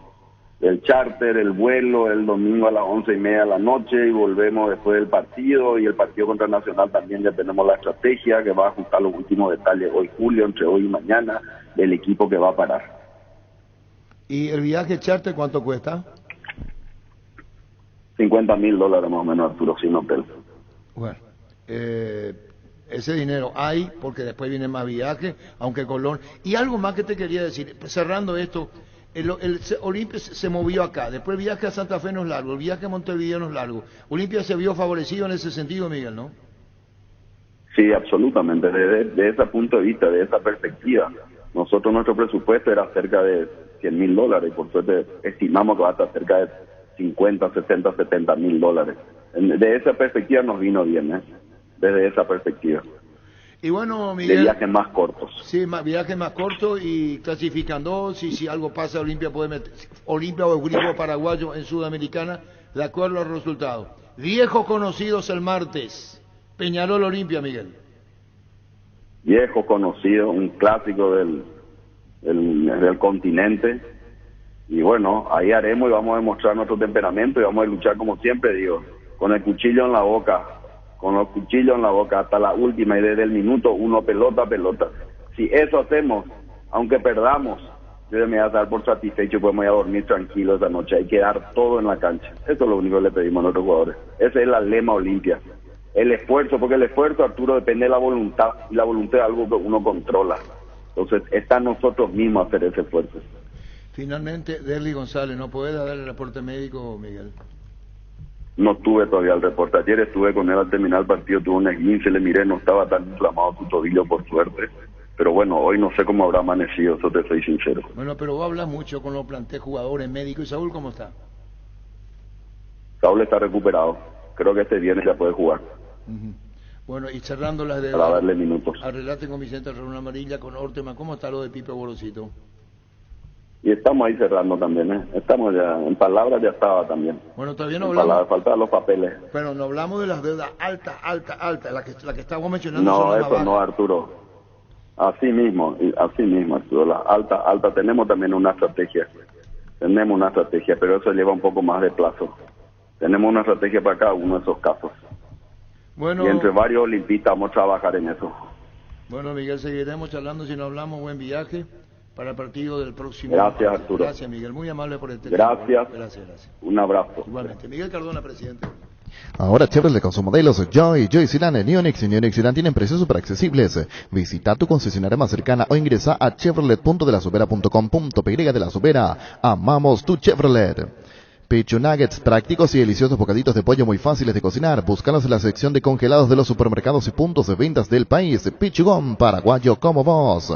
El charter, el vuelo, el domingo a las 11:30 de la noche y volvemos después del partido, y el partido contra Nacional también ya tenemos la estrategia que va a ajustar los últimos detalles hoy Julio, entre hoy y mañana, del equipo que va a parar. ¿Y el viaje charter cuánto cuesta? $50,000 más o menos, Arturo, sin hotel. Bueno, ese dinero hay porque después viene más viajes, aunque Colón. Y algo más que te quería decir, cerrando esto, el Olimpia se movió acá, después el viaje a Santa Fe no es largo, el viaje a Montevideo no es largo. Olimpia se vio favorecido en ese sentido, Miguel, ¿no? Sí, absolutamente, desde ese punto de vista, de esa perspectiva. Nosotros, nuestro presupuesto era cerca de $100,000 y por suerte estimamos que va a estar cerca de 50, 60, $70,000. De esa perspectiva nos vino bien, desde esa perspectiva. Y bueno, Miguel, de viajes más cortos. Sí, viajes más cortos y clasifican 2, y si algo pasa, Olimpia puede meter, Olimpia o el grupo paraguayo en Sudamericana, de acuerdo al resultado. Viejos conocidos el martes, Peñarol Olimpia, Miguel. Viejos conocidos, un clásico del continente. Y bueno, ahí haremos y vamos a demostrar nuestro temperamento y vamos a luchar como siempre, digo, con el cuchillo en la boca, hasta la última, y desde el minuto 1, pelota a pelota. Si eso hacemos, aunque perdamos, yo me voy a dar por satisfecho, podemos ir a dormir tranquilos esa noche. Hay que dar todo en la cancha. Eso es lo único que le pedimos a nuestros jugadores. Ese es el lema Olimpia. El esfuerzo, porque el esfuerzo, Arturo, depende de la voluntad, y la voluntad es algo que uno controla. Entonces, está en nosotros mismos hacer ese esfuerzo. Finalmente, Derly González, ¿no puede dar el reporte médico, Miguel? No tuve todavía el reporte. Ayer estuve con él al terminar el partido, tuve un esguince, le miré, no estaba tan inflamado su tobillo, por suerte. Pero bueno, hoy no sé cómo habrá amanecido, eso te soy sincero. Bueno, pero vos hablas mucho con los planteles jugadores, médicos. ¿Y Saúl cómo está? Saúl está recuperado. Creo que este viernes ya puede jugar. Bueno, y cerrando las de... Para darle minutos. Arreglate con Vicente Reunión Amarilla, con Orteman. ¿Cómo está lo de Pipe Gorosito? Y estamos ahí cerrando también, Estamos ya, en palabras ya estaba también. Bueno, todavía no en hablamos. Palabras, faltan los papeles. Pero no hablamos de las deudas alta, la que estábamos mencionando. No, eso no, Arturo. Así mismo, Arturo. La alta, tenemos también una estrategia. Pero eso lleva un poco más de plazo. Tenemos una estrategia para cada uno de esos casos. Bueno, y entre varios olimpistas vamos a trabajar en eso. Bueno, Miguel, seguiremos charlando si no hablamos. Buen viaje para el partido del próximo. Gracias, Arturo. Gracias, Miguel. Muy amable por el teléfono. Gracias. Un abrazo. Igualmente. Miguel Cardona, presidente. Ahora Chevrolet con sus modelos Joy Sedan, Neonix y Neonix Sedan tienen precios super accesibles. Visita tu concesionaria más cercana o ingresa a chevrolet.delasubera.com.py de La Subera. Amamos tu Chevrolet. Pecho nuggets prácticos y deliciosos bocaditos de pollo muy fáciles de cocinar. Búscalos en la sección de congelados de los supermercados y puntos de ventas del país. Pichugón, paraguayo como vos.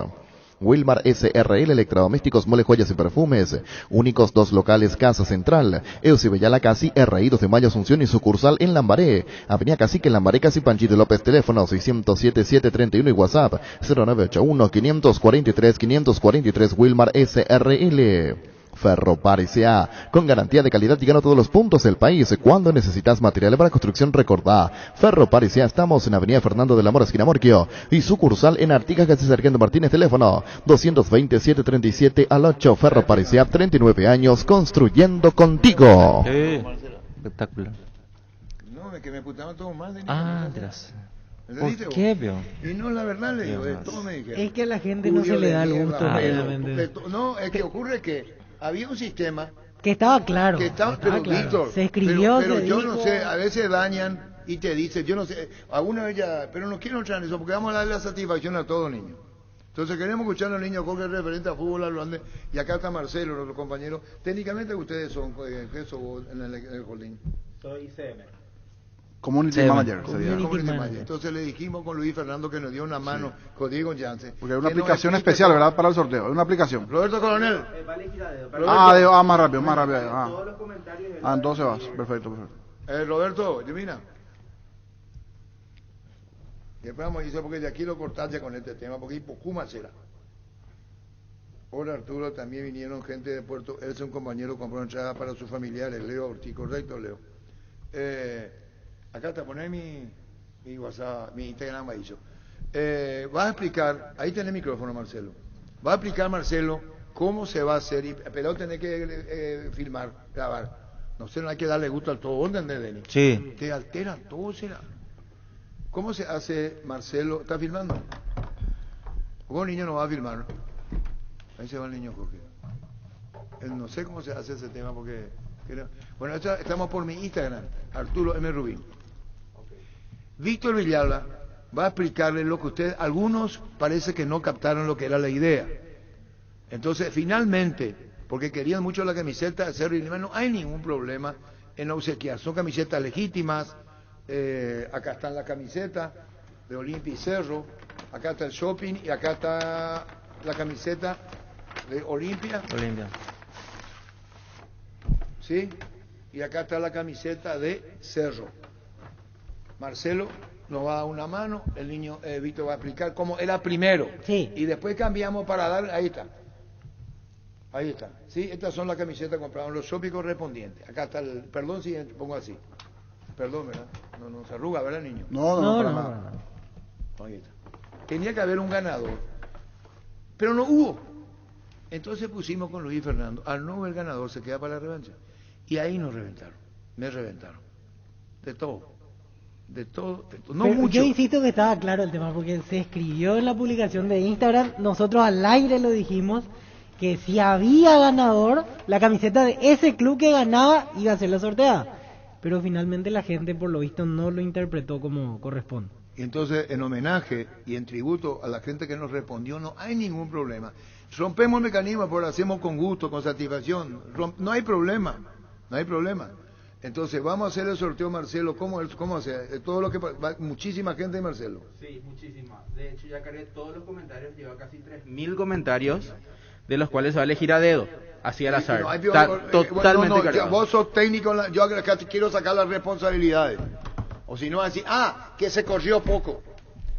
Wilmar SRL, electrodomésticos, mole, joyas y perfumes. Únicos 2 locales, Casa Central, Eusebella Casi, RI 2 de Mayo, Asunción y sucursal en Lambaré. Avenida Cacique, Lambaré, Casi Panchito López, teléfono 607-731 y WhatsApp 0981-543-543, Wilmar SRL. Ferropar S.A. con garantía de calidad llegando a todos los puntos del país. Cuando necesitas material para construcción, recordá Ferropar S.A. Estamos en Avenida Fernando de la Mora, esquina Morquio, y sucursal en Artigas, casi Sargento Martínez, teléfono 220-737-8. Ferropar S.A. 39 años construyendo contigo. Espectacular. No, es que me putaban todo mal. Gracias. ¿Por qué, veo? Y no, la verdad le digo, todo me dijeron. Es que a la gente no se le da el gusto. No, es que ocurre que había un sistema que estaba claro. Pero claro. Víctor, se escribió, pero se yo dijo... no sé, a veces dañan y te dicen, yo no sé, alguna vez ya, pero no quiero entrar en eso porque vamos a darle la satisfacción a todos los niños. Entonces queremos escuchar a los niños Jorge referente a fútbol holandés, y acá está Marcelo, nuestro compañero. Técnicamente ustedes son, ¿qué son en el holding? Soy CM. Community Manager. Community Manager. Entonces le dijimos con Luis Fernando que nos dio una mano con Diego Jansen. Porque hay una aplicación especial, ¿verdad? Para el sorteo. Es una aplicación. Roberto Coronel. Más rápido. Entonces vas. Perfecto. Roberto, Divina. Después vamos a decir porque de aquí lo cortaste con este tema, porque Pocuma será. Hola Arturo, también vinieron gente de Puerto. Él es un compañero, compró entrada para sus familiares. Leo Ortiz, correcto, Leo. Acá te pones mi WhatsApp, mi Instagram ahí. Va a explicar, ahí tenés el micrófono, Marcelo. Va a explicar, Marcelo, cómo se va a hacer. Y pero tenés que filmar, grabar. No sé, no hay que darle gusto al todo, ¿entendés, Denis? Sí. Te altera todo, será. ¿Cómo se hace, Marcelo? ¿Está filmando? ¿O un niño no va a filmar? ¿No? Ahí se va el niño, Jorge. No sé cómo se hace ese tema porque... Bueno, estamos por mi Instagram, Arturo M. Rubín. Víctor Villalba va a explicarle lo que ustedes, algunos parece que no captaron lo que era la idea. Entonces, finalmente, porque querían mucho la camiseta de Cerro y Lima, no hay ningún problema en obsequiar. Son camisetas legítimas. Acá están las camisetas de Olimpia y Cerro. Acá está el shopping y acá está la camiseta de Olimpia. ¿Sí? Y acá está la camiseta de Cerro. Marcelo nos va a dar una mano, el niño Víctor va a explicar cómo era primero. Sí. Y después cambiamos para dar, ahí está. Ahí está. ¿Sí? Estas son las camisetas que compraron los shopping correspondientes. Acá está el, perdón si pongo así. Perdón, ¿verdad? No se arruga, ¿verdad, niño? No, para nada. Ahí está. Tenía que haber un ganador, pero no hubo. Entonces pusimos con Luis Fernando, al no haber ganador se queda para la revancha. Y ahí nos reventaron, me reventaron. De todo. No pero mucho. Yo insisto que estaba claro el tema, porque se escribió en la publicación de Instagram, nosotros al aire lo dijimos, que si había ganador, la camiseta de ese club que ganaba iba a ser la sorteada. Pero finalmente la gente, por lo visto, no lo interpretó como corresponde. Y entonces, en homenaje y en tributo a la gente que nos respondió, no hay ningún problema. Rompemos el mecanismo, pero lo hacemos con gusto, con satisfacción. No hay problema. Entonces, vamos a hacer el sorteo, Marcelo. ¿Cómo hace? Todo lo que muchísima gente, Marcelo. Sí, muchísima. De hecho, ya cargué todos los comentarios, lleva casi 3.000 comentarios, de los cuales se va a elegir a dedo, así al azar. Totalmente cargado. Vos sos técnico, yo acá quiero sacar las responsabilidades. O si no, así, que se corrió poco,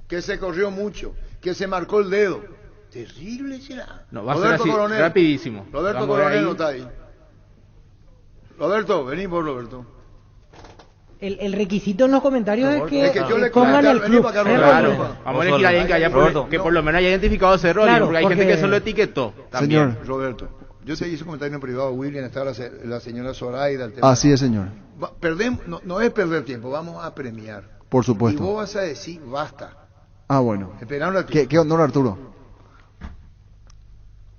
que se corrió mucho, que se marcó el dedo. Terrible será. No, va a ser así, rapidísimo. Roberto Coronel no está ahí. Roberto, vení vos, Roberto. El requisito en los comentarios es que yo le pongan el club. Claro, vamos a elegir a alguien que haya que por lo menos haya identificado Cerro, claro, porque hay gente que solo etiquetó. También. Señor. Roberto, yo te hice un comentario en privado, William, está la señora Zoraida. El tema. Así es, señor. No es perder tiempo, vamos a premiar. Por supuesto. Y vos vas a decir, basta. Bueno. Espera un ratito. ¿Qué honor, Arturo?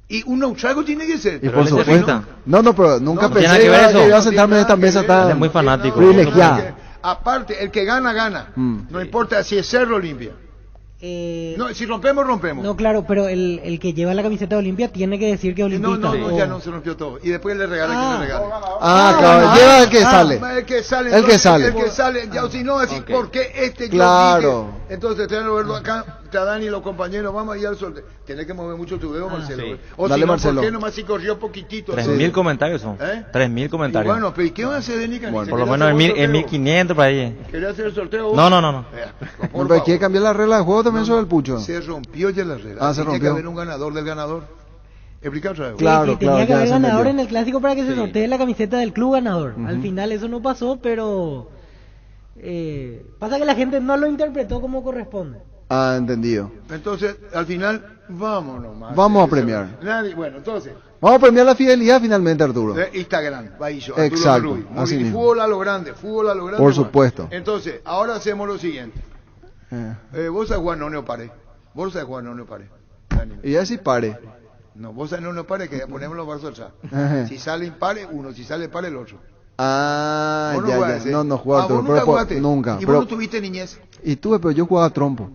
Y un neutrago tiene que ser. Y por supuesto. No, pero nunca pensé que iba a sentarme en esta mesa tan es muy fanático. Privilegiada. Aparte, el que gana. No importa si es Cerro Olimpia. No, si rompemos. No, claro, pero el que lleva la camiseta de Olimpia tiene que decir que Olimpia. No, ya no se rompió todo. Y después le regalan que le regalen. Claro, lleva el que sale. El que sale. Ya, si no, así, ¿por qué este? Claro. Entonces, te van a verlo acá. está Dani y los compañeros, vamos a ir al sorteo. Tenés que mover mucho tu dedo, Marcelo. sí. O Dale, si no, Marcelo. ¿por qué nomás si corrió poquitito? 3.000 comentarios son. 3.000 Y comentarios. bueno, pero ¿y qué van a hacer de Nica? Por lo menos en 1.500 para ahí. ¿Querés hacer el sorteo? No. No, pero hay que cambiar la regla del juego también sobre el pucho. Se rompió ya la regla. Ah, se Tenía rompió. que haber un ganador del ganador. Explica otra vez. Claro, Sí, tenía que ya haber se ganador metió. en el clásico para que se Sí. sortee la camiseta del club ganador. Al Ujú. final eso no pasó, pero pasa que la gente no lo interpretó como corresponde. Ah, entendido. Entonces, al final, vámonos más. Vamos a premiar. Bueno, entonces, Vamos a premiar la fidelidad finalmente, Arturo. de Instagram, Baillo, Exacto, Arturo Rubí. Muy así bien. mismo. Fútbol a lo grande, fútbol a lo grande. Por bueno. supuesto. Entonces, ahora hacemos lo siguiente. Eh. Vos sabés jugar no neopare. Vos sabés jugar no neopare. Dani. Y ya sí pare. No, vos sabés no neopare que ya ponemos los brazos atrás. Ajá. Si sale impare, uno. Si sale pare, el otro. Ah, Vos ya, jugás ya. ese. No jugaba Ah, Arturo. vos nunca jugaste. Nunca. ¿Y Pero- vos no tuviste niñez? Y tuve, pero yo jugaba trompo.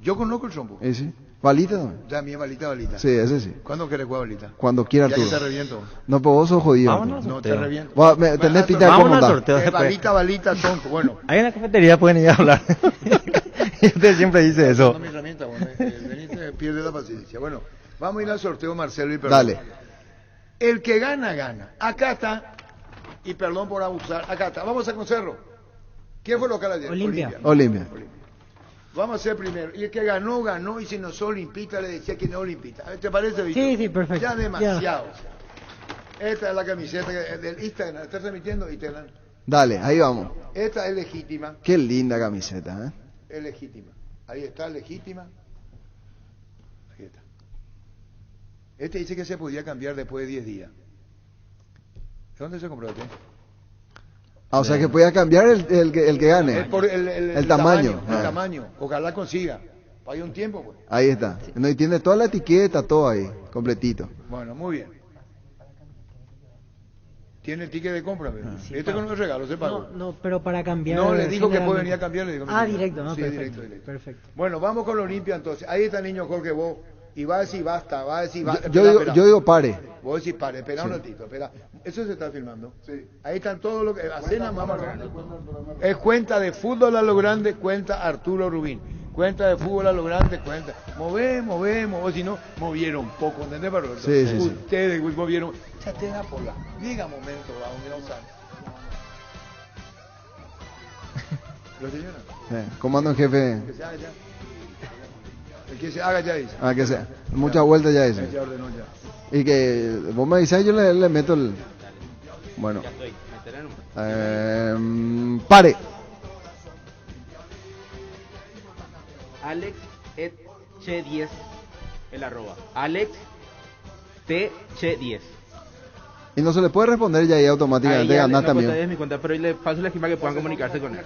Yo conozco el trompo. Sí. ¿Balita también? Ya, mi balita. Sí, ese sí. ¿Cuándo querés jugar balita? Cuando quiera, Ya que Arturo. te reviento. No, pero vos sos jodido. Vámonos. Arturo. No, te Sorteo. reviento. Vos, tenés pinta de Vámonos al cómoda. sorteo después. Balita, tonto. Bueno. Ahí en la cafetería pueden ir a hablar. Y usted siempre dice eso. No, mi herramienta, bueno, veniste, pierde la paciencia. Bueno, vamos a ir al sorteo, Marcelo, y perdón. Dale. El que gana, gana. Acá está, y perdón por abusar, acá está. Vamos a conocerlo. ¿Quién fue local ayer? Olimpia. Olimpia. Vamos a hacer primero. Y el que ganó, ganó, y si no soy olimpita, le decía que no olimpita. ¿Te parece, Víctor? Sí, sí, perfecto. Ya demasiado. Esta es la camiseta del Instagram. ¿Estás transmitiendo Instagram? Dale, ahí vamos. Esta es legítima. Qué linda camiseta, ¿eh? Es legítima. Ahí está, legítima. Ahí está. Este dice que se podía cambiar después de 10 días. ¿De dónde se compró este? Ah, o sea que podía cambiar el que gane. Es por el tamaño. El Ah. tamaño. Ojalá consiga. Hay un tiempo, pues. Ahí está. No, y tiene toda la etiqueta, todo ahí, completito. Bueno, muy bien. Tiene el ticket de compra, ¿verdad? Sí, Este con los regalos se pagó. No, pero para cambiar. No, le dijo que puede generalmente- venir a cambiar. Le digo, Ah, no, directo, no, sí, perfecto. directo. Perfecto. Bueno, vamos con la Olimpia entonces. Ahí está el niño Jorge Vos. Y va a decir basta, va a decir basta. Yo digo pare. Vos decís pare, espera un ratito, espera. Eso se está filmando. Sí. Ahí están todos los que. La cena, mamá. Es cuenta de fútbol a lo grande, cuenta Arturo Rubín. Cuenta de fútbol a lo grande, cuenta. Movemos, si no, movieron poco, ¿entendés, Roberto? Sí, sí, sí. Ustedes movieron. Ya te da por la. Diga momento, va, donde no sabe. ¿Lo señora? Comando en jefe. Que se haga ya. El que se haga ya dice. Ah, que sea. Muchas vueltas ya eso. Ya ordenó ya. Y que vos me dices, yo le meto el. Bueno. Pare. Alex et che 10 el arroba. Alex T che 10. Y no se le puede responder ya ahí automáticamente, ganas también. Es mi cuenta, pero le paso la esquema que puedan comunicarse con él.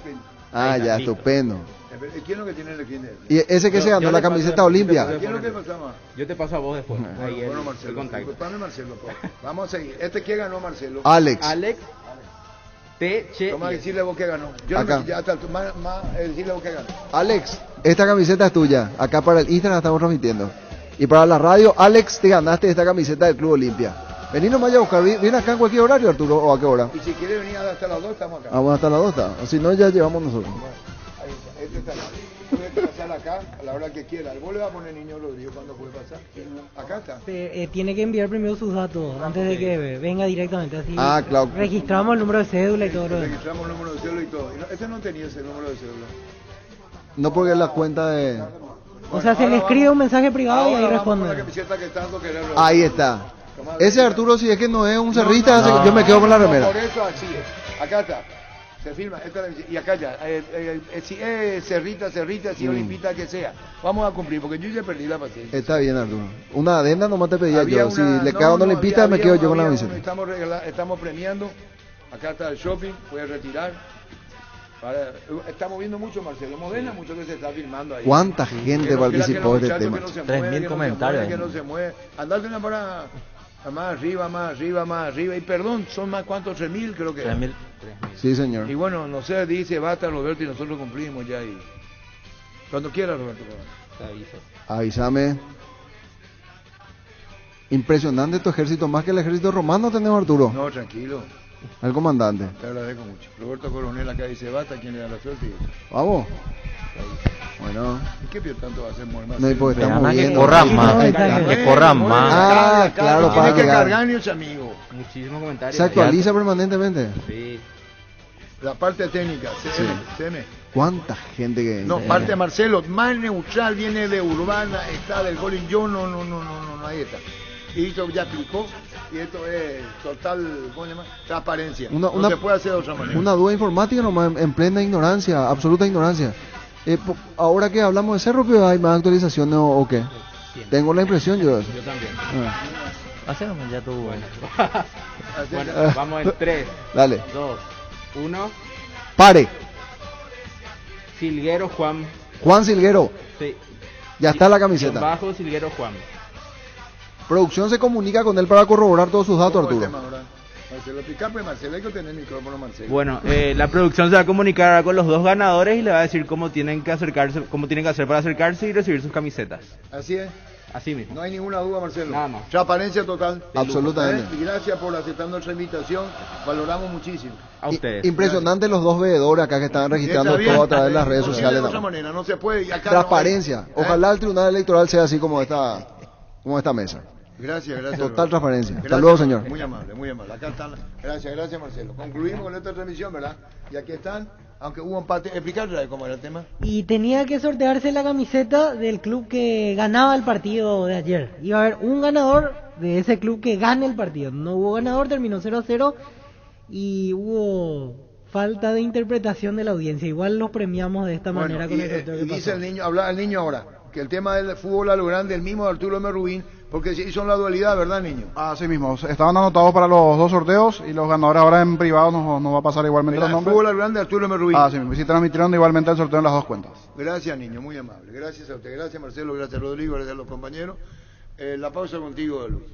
Ah, ya, listo. estupendo. ¿Quién es lo que tiene el kinder? Y ese que se ganó la camiseta Olimpia. ¿Quién es lo que pasamos? Yo te paso a vos después. Ahí el, Bueno, Marcelo, el contacto. disculpame, Marcelo, por favor. Vamos a seguir. ¿Quién ganó, Marcelo? Alex. Alex T che Toma, 10. decirle vos que ganó. Yo Acá. no me, ya hasta decirle vos que ganó. Alex, esta camiseta es tuya. Acá para el Instagram estamos transmitiendo. Y para la radio, Alex, te ganaste esta camiseta del Club Olimpia. Vení nomás a buscar. ¿Viene acá en cualquier horario, Arturo? ¿O a qué hora? Y si quiere venir hasta las 2, estamos acá. Ah, bueno, hasta las 2 está. O si no, ya llevamos nosotros. Ahí está. Este está acá. Puede pasar acá a la hora que quiera. Vos le vas a poner niño Rodrigo cuando puede pasar. Acá está. Tiene que enviar primero sus datos antes de que venga directamente. Así Ah, claro. registramos el número de cédula y todo lo demás. Registramos el número de cédula y todo. Y no, este no tenía ese número de cédula. No porque es la cuenta de... O sea, se le escribe un mensaje privado y ahí Ahora vamos responde. con la camiseta que tanto queremos. Ahí está. Ese Arturo, si es que no es un cerrista, yo me quedo con la remera. Por eso así es. Acá está. Se firma. Y acá ya. Si es cerrita, si olimpita, que sea. Vamos a cumplir, porque yo ya perdí la paciencia. Está bien, Arturo. Una adenda nomás te pedía Había yo. Si una- le no, cago una no, olimpista, me había- quedo yo con la había camiseta. uno, estamos premiando. Acá está el shopping. Voy a retirar. Estamos viendo mucho, Marcelo Modena, mucho que se está filmando ahí. ¿Cuánta gente Que no- que participó los de este muchachos tema? que no se 3.000 mueven, que no se comentarios. mueven, que no se mueve. Andate una para más arriba. Y perdón, son más cuántos, 3.000 creo que. 3.000. Sí, señor. Y bueno, no sé, dice basta Roberto y nosotros cumplimos ya. Y cuando quiera, Roberto. Te aviso. Avísame. Impresionante tu ejército, más que el ejército romano tenemos, Arturo. No, tranquilo. El comandante. Te agradezco mucho. Roberto Coronel acá dice basta, quien le da la suerte. Y... Vamos. Bueno. ¿Y qué pio tanto va a hacer Marcelo? No, y porque estamos Que viendo. corran más, que corran más. Ah, claro, para Tiene que llegar. cargar ni ese amigo. Muchísimos comentarios. Se actualiza permanentemente. Sí. La parte técnica, CM, CM. ¿Cuánta gente que...? No, parte de Marcelo, más neutral, viene de Urbana, está del Golin, yo no, ahí está. Y esto ya clicó, y esto es total, ¿cómo se llama? Transparencia. No se puede hacer de otra manera. Una duda informática nomás, en plena ignorancia, absoluta ignorancia. Ahora que hablamos de Cerro, pero ¿hay más actualizaciones o qué? Tengo la impresión yo de eso. Yo también. Hacemos ya tuvo. Bueno, vamos en 3, Dale. 2, 1. Pare. Silguero Juan. Juan Silguero. Sí. Ya está la camiseta. Bajo Silguero Juan. Producción se comunica con él para corroborar todos sus datos, Arturo. Marcelo, explicarme, Marcelo, hay que tener micrófono, Marcelo. Bueno, la producción se va a comunicar con los dos ganadores y le va a decir cómo tienen que acercarse, cómo tienen que hacer para acercarse y recibir sus camisetas. Así es. Así mismo. No hay ninguna duda, Marcelo. Nada más. Transparencia total. Absolutamente. Y gracias por aceptar nuestra invitación. Valoramos muchísimo. A ustedes. Impresionante los dos veedores acá que están registrando todo a través de las redes sociales. De otra manera, no se puede. Y acá Transparencia. No hay, Ojalá el Tribunal Electoral sea así como esta mesa. Gracias. Total transparencia. Gracias, Hasta luego, señor. Muy amable, muy amable. Acá están. Gracias, Marcelo. Concluimos con esta transmisión, ¿verdad? Y aquí están, aunque hubo empate. Explicarle cómo era el tema. Y tenía que sortearse la camiseta del club que ganaba el partido de ayer. Iba a haber un ganador de ese club que gane el partido. No hubo ganador, terminó 0-0 y hubo falta de interpretación de la audiencia. Igual los premiamos de esta manera con el sorteo que dice pasó. el niño, habla el niño ahora, que el tema del fútbol a lo grande, el mismo de Arturo M. Rubín, porque se hizo la dualidad, ¿verdad, niño? Así mismo, estaban anotados para los dos sorteos y los ganadores ahora en privado nos va a pasar igualmente los nombres. Fútbol a lo grande, Arturo M. Rubín. Así mismo, y sí transmitieron igualmente el sorteo en las dos cuentas. Gracias, niño, muy amable. Gracias a usted, gracias Marcelo, gracias Rodrigo, gracias a los compañeros. La pausa contigo, Luis.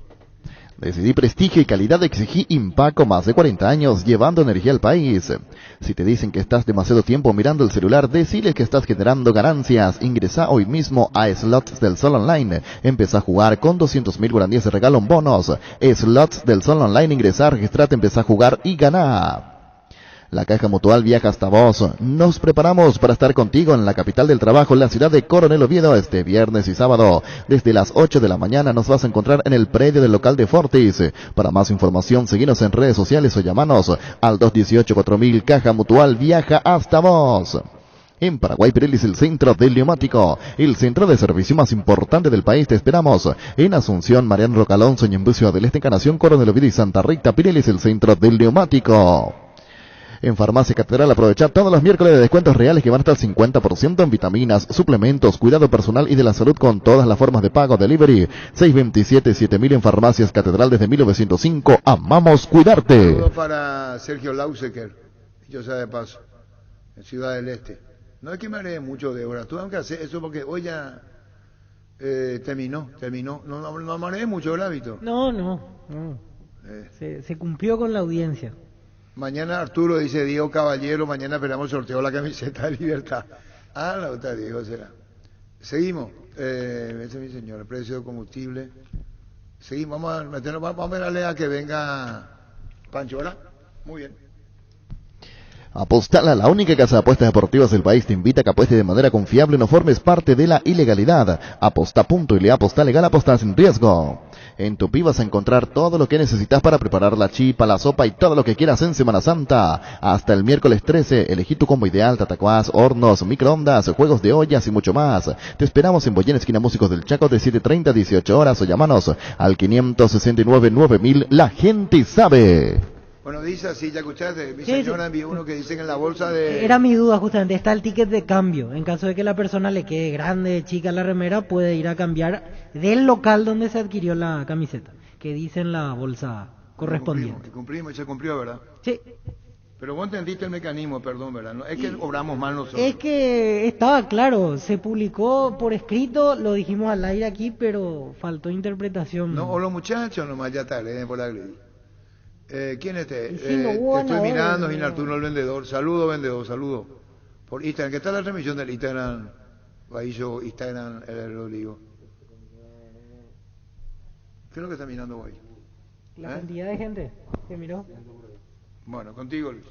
Decidí prestigio y calidad, exigí Impaco, más de 40 años llevando energía al país. Si te dicen que estás demasiado tiempo mirando el celular, decile que estás generando ganancias. Ingresa hoy mismo a Slots del Sol Online. Empezá a jugar con 200.000 guaraníes de regalo en bonos. Slots del Sol Online, ingresá, registrate, empezá a jugar y ganá. La Caja Mutual viaja hasta vos. Nos preparamos para estar contigo en la capital del trabajo, en la ciudad de Coronel Oviedo, este viernes y sábado. Desde las 8 de la mañana nos vas a encontrar en el predio del local de Fortis. Para más información, seguinos en redes sociales o llamanos al 218-4000. Caja Mutual viaja hasta vos. En Paraguay, Pirelli es el centro del neumático, el centro de servicio más importante del país. Te esperamos en Asunción, Mariano Rocalonso, y en Bucio del Este, Encarnación, Coronel Oviedo y Santa Rita. Pirelli es el centro del neumático. En Farmacia Catedral, aprovecha todos los miércoles de descuentos reales que van hasta el 50% en vitaminas, suplementos, cuidado personal y de la salud con todas las formas de pago. Delivery 627-7000 en Farmacias Catedral desde 1905. Amamos cuidarte. Saludos para Sergio Lausecker, yo sé de paso, en Ciudad del Este. No es que me haré mucho de horas, tuve que hacer eso porque hoy ya terminó. No me haré mucho el hábito. No. Se cumplió con la audiencia. Mañana Arturo dice Diego Caballero, mañana esperamos sorteo la camiseta de Libertad. La otra Diego será. Seguimos. Ese es mi señor, el precio de combustible. Seguimos, vamos a verle a que venga Pancho, ¿verdad? Muy bien. Apostala, la única casa de apuestas deportivas del país, te invita a que apuestes de manera confiable y no formes parte de la ilegalidad. Aposta.ile, aposta legal, aposta sin riesgo. En Tupi vas a encontrar todo lo que necesitas para preparar la chipa, la sopa y todo lo que quieras en Semana Santa. Hasta el miércoles 13, elegí tu combo ideal, tatacuás, hornos, microondas, juegos de ollas y mucho más. Te esperamos en Boyén, esquina Músicos del Chaco, de 7:30 a 18 horas, o llamanos al 569-9000. La gente sabe. Bueno, dice así, ya escuchaste, mi señora envió uno que dice que en la bolsa de... Era mi duda justamente, está el ticket de cambio. En caso de que la persona le quede grande, chica la remera, puede ir a cambiar del local donde se adquirió la camiseta, que dice en la bolsa correspondiente. Cumplimos y se cumplió, ¿verdad? Sí. Pero vos entendiste el mecanismo, perdón, ¿verdad? No, es que obramos mal nosotros. Es que estaba claro, se publicó por escrito, lo dijimos al aire aquí, pero faltó interpretación. No, o los muchachos nomás ya tarde por la grilla. ¿Quién es este? Estoy mirando, Gil Arturo, el vendedor. Saludo. Por Instagram, ¿qué tal la transmisión del Instagram? Baillo, Instagram, el Rodrigo. ¿Qué es lo que está mirando hoy? La cantidad de gente que miró. Bueno, contigo, Luis.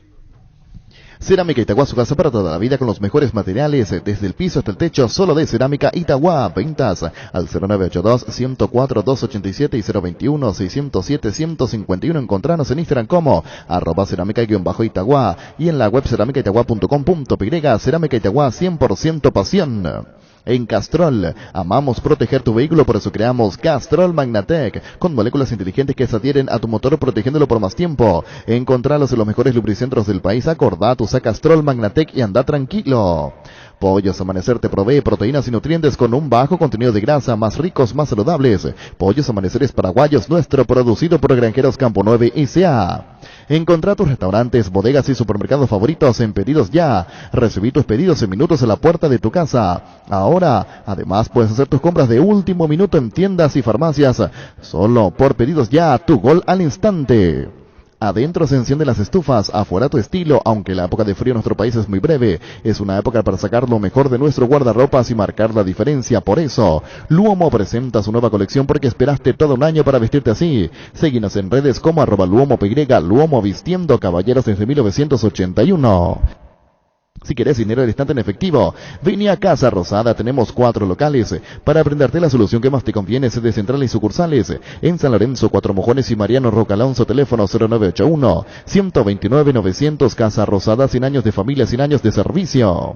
Cerámica Itagua, su casa para toda la vida con los mejores materiales, desde el piso hasta el techo, solo de Cerámica Itagua. Ventas al 0982-104-287 y 021-607-151. Encontranos en Instagram como @cerámica_Itagua y en la web cerámicaitagua.com.py. Cerámica Itagua, 100% pasión. En Castrol, amamos proteger tu vehículo, por eso creamos Castrol Magnatec, con moléculas inteligentes que se adhieren a tu motor protegiéndolo por más tiempo. Encontralos en los mejores lubricentros del país. Acordate, usa Castrol Magnatec y anda tranquilo. Pollos Amanecer te provee proteínas y nutrientes con un bajo contenido de grasa, más ricos, más saludables. Pollos Amaneceres Paraguayos, nuestro, producido por Granjeros Campo 9 S.A. Encontrá tus restaurantes, bodegas y supermercados favoritos en Pedidos Ya. Recibí tus pedidos en minutos en la puerta de tu casa. Ahora, además, puedes hacer tus compras de último minuto en tiendas y farmacias. Solo por Pedidos Ya, tu gol al instante. Adentro se encienden las estufas, afuera tu estilo, aunque la época de frío en nuestro país es muy breve. Es una época para sacar lo mejor de nuestro guardarropas y marcar la diferencia. Por eso, Luomo presenta su nueva colección porque esperaste todo un año para vestirte así. Síguenos en redes como @LuomoPY, Luomo vistiendo caballeros desde 1981. Si querés dinero al instante en efectivo, vení a Casa Rosada, tenemos 4 locales. Para brindarte la solución que más te conviene, sede central y sucursales. En San Lorenzo, Cuatro Mojones y Mariano Roca Alonso, teléfono 0981-129-900. Casa Rosada, 100 años de familia, 100 años de servicio.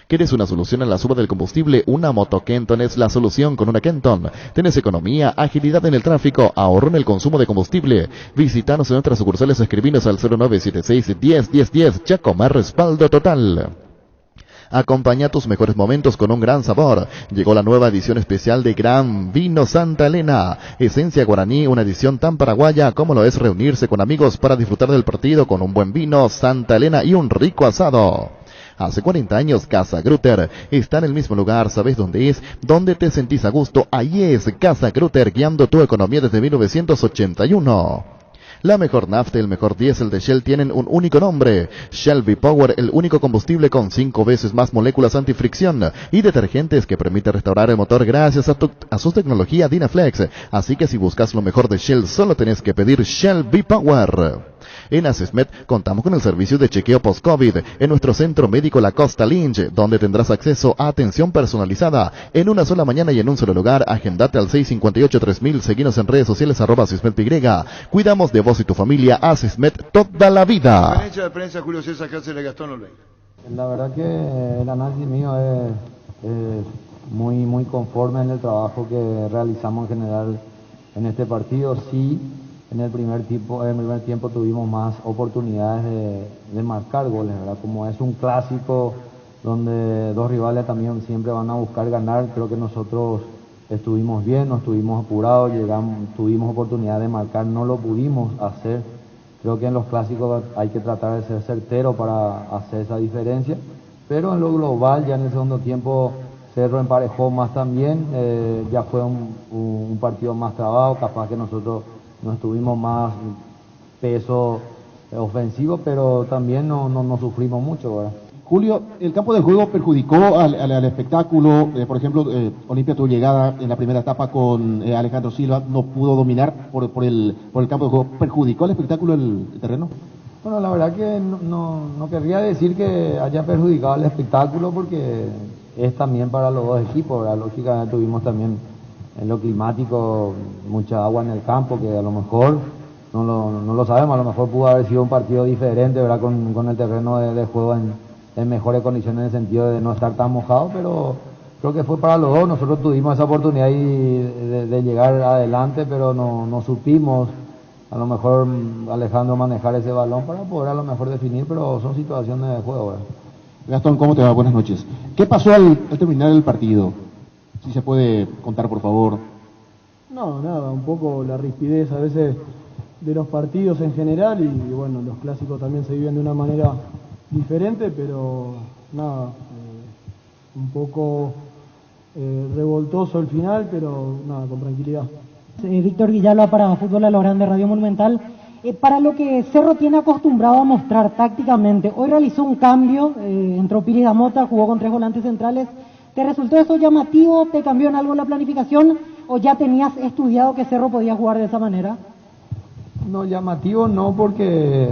¿Quieres una solución a la suba del combustible? Una moto Kenton es la solución. Con una Kenton tenés economía, agilidad en el tráfico, ahorro en el consumo de combustible. Visítanos en nuestras sucursales, escribinos al 0976-10-10-10. Chacomar, respaldo total. Acompaña tus mejores momentos con un gran sabor. Llegó la nueva edición especial de Gran Vino Santa Elena. Esencia guaraní, una edición tan paraguaya como lo es reunirse con amigos para disfrutar del partido con un buen vino Santa Elena y un rico asado. Hace 40 años, Casa Grutter está en el mismo lugar. ¿Sabes dónde es? ¿Dónde te sentís a gusto? Ahí es Casa Grutter, guiando tu economía desde 1981. La mejor nafta y el mejor diésel de Shell tienen un único nombre. Shell V-Power, el único combustible con 5 veces más moléculas antifricción y detergentes que permite restaurar el motor gracias a su tecnología Dynaflex. Así que si buscas lo mejor de Shell, solo tenés que pedir Shell V-Power. En Asesmed contamos con el servicio de chequeo post-COVID en nuestro centro médico La Costa Lynch, donde tendrás acceso a atención personalizada en una sola mañana y en un solo lugar. Agendate al 658-3000, seguinos en redes sociales @AsesmedPY. Cuidamos de vos y tu familia. Asesmed, toda la vida. Conferencia de prensa, Julio César Cáceres, Gastón Olvey. La verdad que el análisis mío es muy conforme en el trabajo que realizamos en general en este partido. Sí, en el primer tiempo tuvimos más oportunidades de marcar goles, ¿verdad? Como es un clásico donde dos rivales también siempre van a buscar ganar, creo que nosotros estuvimos bien, no estuvimos apurados, tuvimos oportunidad de marcar, no lo pudimos hacer. Creo que en los clásicos hay que tratar de ser certero para hacer esa diferencia, pero en lo global ya en el segundo tiempo Cerro emparejó más también, ya fue un partido más trabado, capaz que nosotros no estuvimos más peso ofensivo, pero también no sufrimos mucho, ¿verdad? Julio, el campo del juego perjudicó al espectáculo. Por ejemplo, Olimpia, tu llegada en la primera etapa con Alejandro Silva no pudo dominar por el campo de juego. ¿Perjudicó al espectáculo el terreno? Bueno, la verdad que no querría decir que haya perjudicado al espectáculo, porque es también para los dos equipos, ¿verdad? Lógicamente tuvimos también en lo climático mucha agua en el campo, que a lo mejor no lo sabemos, a lo mejor pudo haber sido un partido diferente, ¿verdad? Con el terreno de juego en mejores condiciones en el sentido de no estar tan mojado, pero creo que fue para los dos. Nosotros tuvimos esa oportunidad de llegar adelante, pero no supimos a lo mejor Alejandro manejar ese balón para poder a lo mejor definir, pero son situaciones de juego, ¿verdad? Gastón, ¿cómo te va? Buenas noches. ¿Qué pasó al terminar el partido? Si se puede contar, por favor. No, nada, un poco la rispidez a veces de los partidos en general, y bueno, los clásicos también se viven de una manera diferente, pero nada, un poco revoltoso el final, pero nada, con tranquilidad. Víctor Villalba para Fútbol a lo Grande, Radio Monumental. Para lo que Cerro tiene acostumbrado a mostrar tácticamente, hoy realizó un cambio, entró Piri Damota, jugó con 3 volantes centrales. ¿Te resultó eso llamativo? ¿Te cambió en algo la planificación? ¿O ya tenías estudiado que Cerro podía jugar de esa manera? No, llamativo no, porque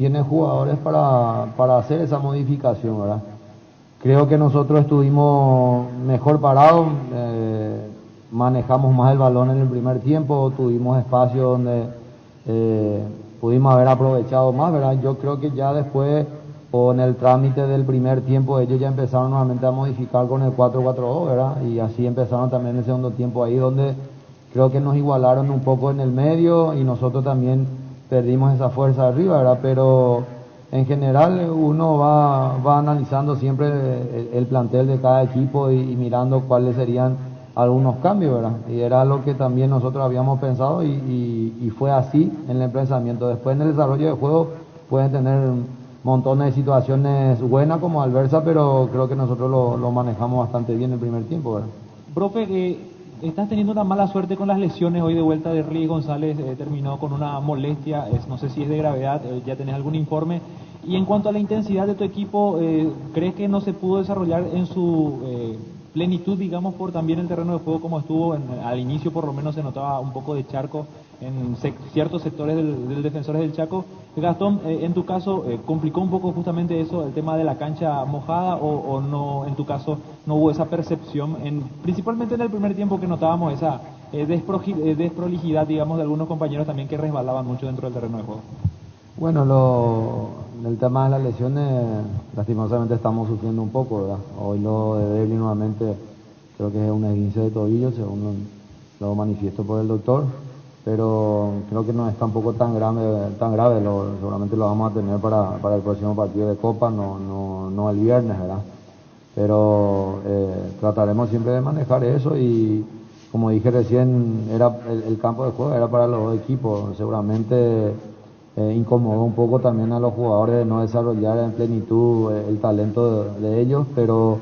tiene jugadores para hacer esa modificación, ¿verdad? Creo que nosotros estuvimos mejor parados, manejamos más el balón en el primer tiempo, tuvimos espacio donde pudimos haber aprovechado más, ¿verdad? Yo creo que ya después, o en el trámite del primer tiempo, ellos ya empezaron nuevamente a modificar con el 4-4-2, ¿verdad? Y así empezaron también el segundo tiempo ahí, donde creo que nos igualaron un poco en el medio y nosotros también perdimos esa fuerza arriba, ¿verdad? Pero en general uno va analizando siempre el plantel de cada equipo y mirando cuáles serían algunos cambios, ¿verdad? Y era lo que también nosotros habíamos pensado y fue así en el pensamiento. Después en el desarrollo de juego pueden tener montones de situaciones buenas como adversas, pero creo que nosotros lo manejamos bastante bien el primer tiempo, ¿verdad? Profe, estás teniendo una mala suerte con las lesiones. Hoy de vuelta de Ricky González terminó con una molestia, no sé si es de gravedad, ya tenés algún informe. Y en cuanto a la intensidad de tu equipo, ¿crees que no se pudo desarrollar en su plenitud, digamos, por también el terreno de juego como estuvo al inicio? Por lo menos se notaba un poco de charco en ciertos sectores del Defensores del Chaco. Gastón, en tu caso, ¿complicó un poco justamente eso, el tema de la cancha mojada, o no, en tu caso no hubo esa percepción, principalmente en el primer tiempo, que notábamos esa desprolijidad, digamos, de algunos compañeros también que resbalaban mucho dentro del terreno de juego? Bueno, el tema de las lesiones, lastimosamente estamos sufriendo un poco, ¿verdad? Hoy lo de Deli nuevamente creo que es un esguince de tobillo, según lo manifiesto por el doctor, pero creo que no es tampoco tan grave, seguramente lo vamos a tener para el próximo partido de Copa, no el viernes, ¿verdad? Pero trataremos siempre de manejar eso y, como dije recién, el campo de juego era para los dos equipos, seguramente incomodó un poco también a los jugadores de no desarrollar en plenitud el talento de ellos, pero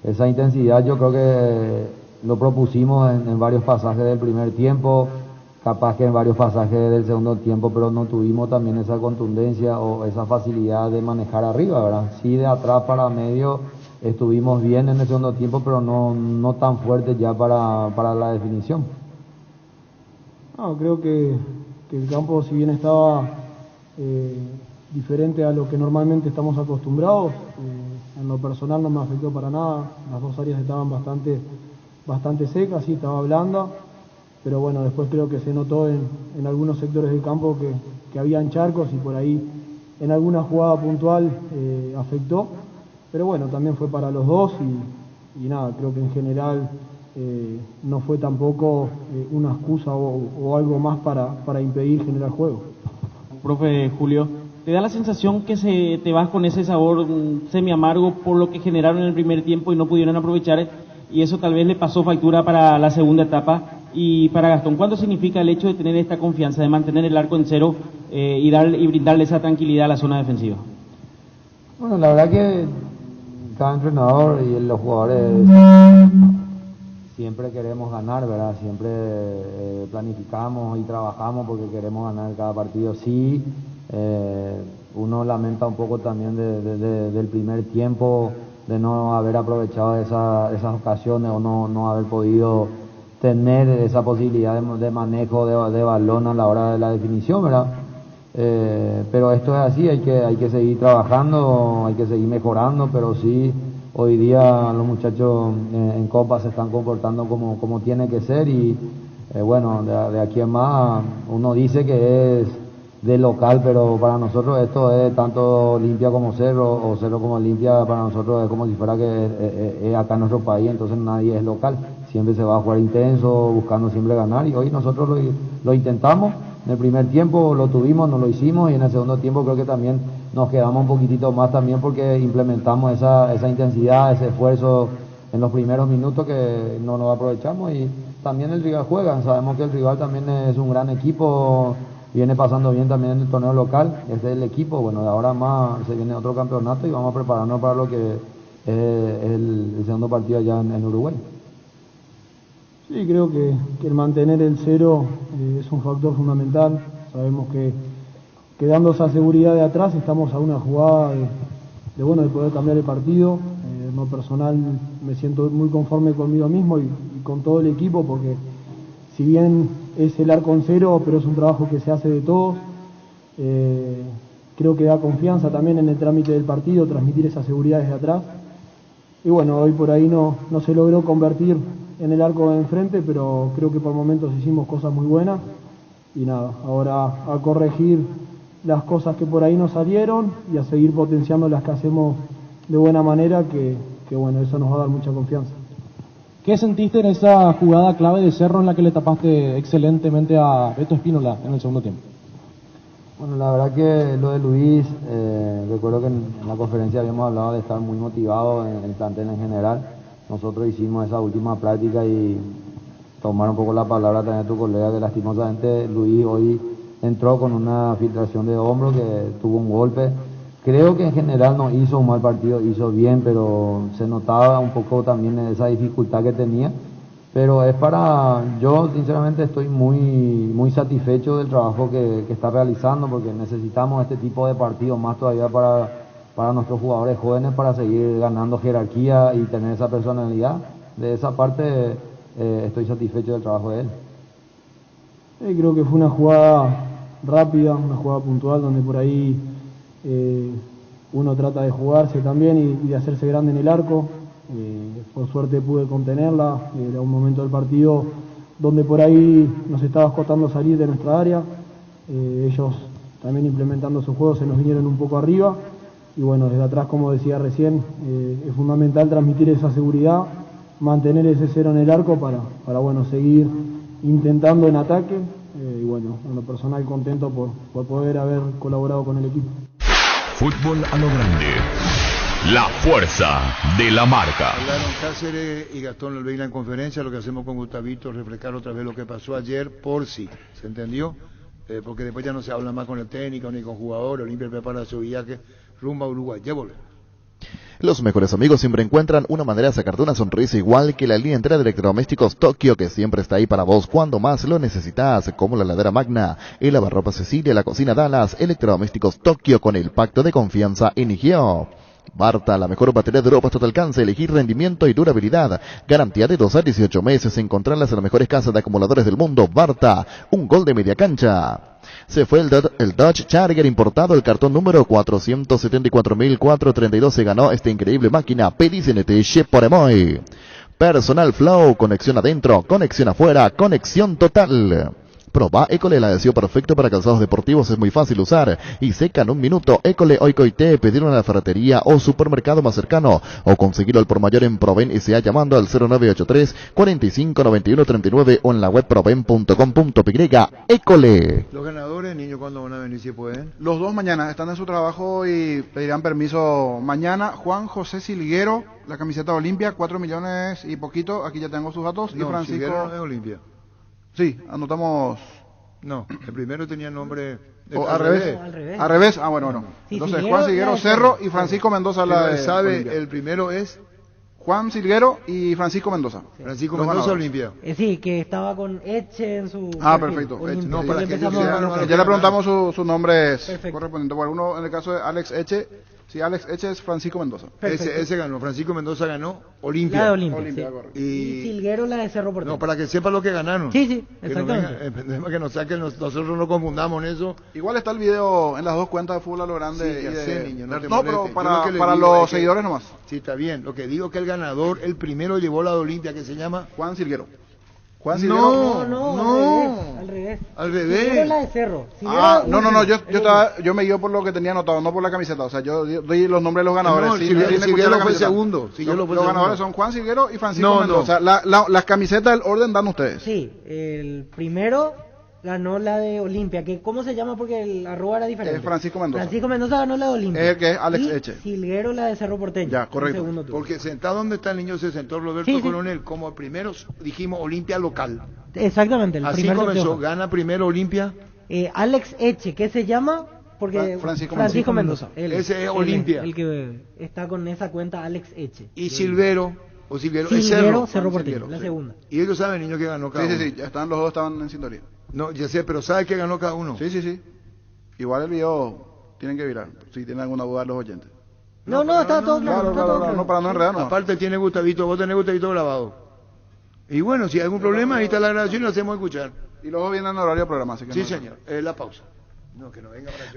esa intensidad yo creo que lo propusimos en varios pasajes del primer tiempo, capaz que en varios pasajes del segundo tiempo, pero no tuvimos también esa contundencia o esa facilidad de manejar arriba, ¿verdad? Sí, de atrás para medio estuvimos bien en el segundo tiempo, pero no tan fuertes ya para la definición. No, creo que el campo, si bien estaba diferente a lo que normalmente estamos acostumbrados, en lo personal no me afectó para nada. Las dos áreas estaban bastante secas, sí, estaba blanda, pero bueno, después creo que se notó en algunos sectores del campo que habían charcos y por ahí en alguna jugada puntual afectó, pero bueno, también fue para los dos y nada, creo que en general no fue tampoco una excusa o algo más para impedir generar juego. Profe Julio, ¿te da la sensación que te vas con ese sabor semi amargo por lo que generaron en el primer tiempo y no pudieron aprovechar, y eso tal vez le pasó factura para la segunda etapa? Y para Gastón, ¿cuánto significa el hecho de tener esta confianza, de mantener el arco en cero y brindarle esa tranquilidad a la zona defensiva? Bueno, la verdad que cada entrenador y los jugadores siempre queremos ganar, ¿verdad? Siempre planificamos y trabajamos porque queremos ganar cada partido. Sí, uno lamenta un poco también del primer tiempo, de no haber aprovechado esas ocasiones o no haber podido tener esa posibilidad de manejo de balón a la hora de la definición, ¿verdad? Pero esto es así, hay que seguir trabajando, hay que seguir mejorando, pero sí, hoy día los muchachos en Copa se están comportando como tiene que ser y bueno, de aquí en más uno dice que es de local, pero para nosotros esto es tanto Olimpia como Cerro, o Cerro como Olimpia, para nosotros es como si fuera que es acá en nuestro país, entonces nadie es local, siempre se va a jugar intenso, buscando siempre ganar, y hoy nosotros lo intentamos. En el primer tiempo lo tuvimos, no lo hicimos, y en el segundo tiempo creo que también nos quedamos un poquitito más también porque implementamos esa intensidad, ese esfuerzo en los primeros minutos que no lo aprovechamos. Y también el rival juega, sabemos que el rival también es un gran equipo, viene pasando bien también en el torneo local, este es el equipo, bueno, de ahora más se viene otro campeonato y vamos a prepararnos para lo que es el segundo partido allá en Uruguay. Sí, creo que el mantener el cero es un factor fundamental. Sabemos que dando esa seguridad de atrás estamos a una jugada de poder cambiar el partido. En lo personal me siento muy conforme conmigo mismo y con todo el equipo, porque si bien es el arco en cero, pero es un trabajo que se hace de todos. creo que da confianza también en el trámite del partido, transmitir esa seguridad desde atrás. Y bueno, hoy por ahí no se logró convertir en el arco de enfrente, pero creo que por momentos hicimos cosas muy buenas. Y nada, ahora a corregir las cosas que por ahí no salieron y a seguir potenciando las que hacemos de buena manera, que bueno, eso nos va a dar mucha confianza. ¿Qué sentiste en esa jugada clave de Cerro en la que le tapaste excelentemente a Beto Espínola en el segundo tiempo? Bueno, la verdad que lo de Luis, recuerdo que en la conferencia habíamos hablado de estar muy motivado en el plantel en general. Nosotros hicimos esa última práctica y tomar un poco la palabra también de tu colega, que lastimosamente Luis hoy entró con una filtración de hombro, que tuvo un golpe. Creo que en general no hizo un mal partido, hizo bien, pero se notaba un poco también esa dificultad que tenía. Pero yo sinceramente estoy muy satisfecho del trabajo que está realizando, porque necesitamos este tipo de partidos más todavía para nuestros jugadores jóvenes, para seguir ganando jerarquía y tener esa personalidad. De esa parte estoy satisfecho del trabajo de él. Creo que fue una jugada rápida, una jugada puntual, donde por ahí uno trata de jugarse también y de hacerse grande en el arco. Por suerte pude contenerla. Era un momento del partido donde por ahí nos estaba costando salir de nuestra área. Ellos también implementando su juego se nos vinieron un poco arriba. Y bueno, desde atrás, como decía recién, es fundamental transmitir esa seguridad, mantener ese cero en el arco para bueno, seguir intentando en ataque. Y bueno, en lo personal contento por poder haber colaborado con el equipo. Fútbol a lo grande. La fuerza de la marca. Hablaron Cáceres y Gastón Olveira en conferencia. Lo que hacemos con Gustavito, refrescar otra vez lo que pasó ayer, por si, ¿se entendió? Porque después ya no se habla más con el técnico ni con jugadores. Olimpia prepara su viaje rumbo a Uruguay. Ya volvemos. Los mejores amigos siempre encuentran una manera de sacarte una sonrisa, igual que la línea entera de electrodomésticos Tokio, que siempre está ahí para vos cuando más lo necesitas, como la heladera Magna, el lavarropa Cecilia, la cocina Dallas. Electrodomésticos Tokio, con el pacto de confianza inició. Barta, la mejor batería de Europa hasta tu alcance. Elegir rendimiento y durabilidad. Garantía de 2 a 18 meses. Encontrarlas en las mejores casas de acumuladores del mundo. Barta, un gol de media cancha. Se fue el Dodge Charger importado, el cartón número 474.432. Se ganó esta increíble máquina. Pedí CNT por Emoy. Personal Flow, conexión adentro, conexión afuera, conexión total. Proba École, el adhesivo perfecto para calzados deportivos, es muy fácil usar y seca en un minuto. École Oikoite, pedirlo en la ferretería o supermercado más cercano o conseguirlo al por mayor en Proven S.A. llamando al 0983 459139 o en la web proven.com.py. École. Los ganadores, niños, ¿cuándo van a venir si pueden? Los dos mañana están en su trabajo y pedirán permiso mañana. Juan José Silguero, la camiseta de Olimpia, 4 millones y poquito, aquí ya tengo sus datos. No, y Francisco Silguero no es Olimpia. Sí, anotamos. No, el primero tenía nombre. Al revés. Ah, bueno. Sí, entonces Juan Silguero Cerro y Francisco Mendoza. El primero es Juan Silguero y Francisco Mendoza. Sí. Francisco Mendoza Olimpia. Sí, que estaba con Eche en su. Perfecto. No, para que ya le preguntamos sus nombres correspondientes. Bueno, uno en el caso de Alex Eche. Sí, Alex Eche es Francisco Mendoza. Ese ganó. Francisco Mendoza ganó Olimpia. La de Olimpia, sí. Y Silguero la de Cerro Porteño. No, para que sepa lo que ganaron. Sí, exactamente. Que nos saquen, nosotros no confundamos en eso. Igual está el video en las dos cuentas de Fútbol a lo Grande. Sí, ya sé, niño, no pero para los seguidores nomás. Sí, está bien. Lo que digo es que el ganador, el primero llevó la de Olimpia, que se llama Juan Silguero. No, al revés. Silguero la de Cerro. Yo me guío por lo que tenía anotado, no por la camiseta. O sea, yo doy los nombres de los ganadores. Silguero fue segundo. Los ganadores son Juan Silguero y Francisco Mendoza. Las camisetas del orden dan ustedes. Sí, el primero ganó la de Olimpia, que ¿cómo se llama? Porque el arroba era diferente. Es Francisco Mendoza. Francisco Mendoza ganó la de Olimpia. Es el que es Alex Eche. Silguero la de Cerro Porteño. Ya, correcto. Porque sentado donde está el niño se sentó Roberto Coronel. Como primero dijimos Olimpia local. Exactamente. Así comenzó. Gana primero Olimpia. Alex Eche, ¿qué se llama? Porque Francisco Mendoza. Ese es Olimpia. El que está con esa cuenta, Alex Eche. Y Silguero es Cerro Porteño, la segunda. Y ellos saben, niño, que ganó cada uno. Sí, ya están, los dos estaban en sintonía. No, ya sé, pero ¿sabe que ganó cada uno? Sí. Igual el video tienen que virar, si tienen alguna duda los oyentes. No, está todo claro. No, para no enredarnos. Aparte tiene Gustavito, vos tenés Gustavito grabado. Y bueno, si hay algún problema, ahí está la grabación y lo hacemos escuchar. Y luego viene en horario de programa, así que sí, señor. La pausa.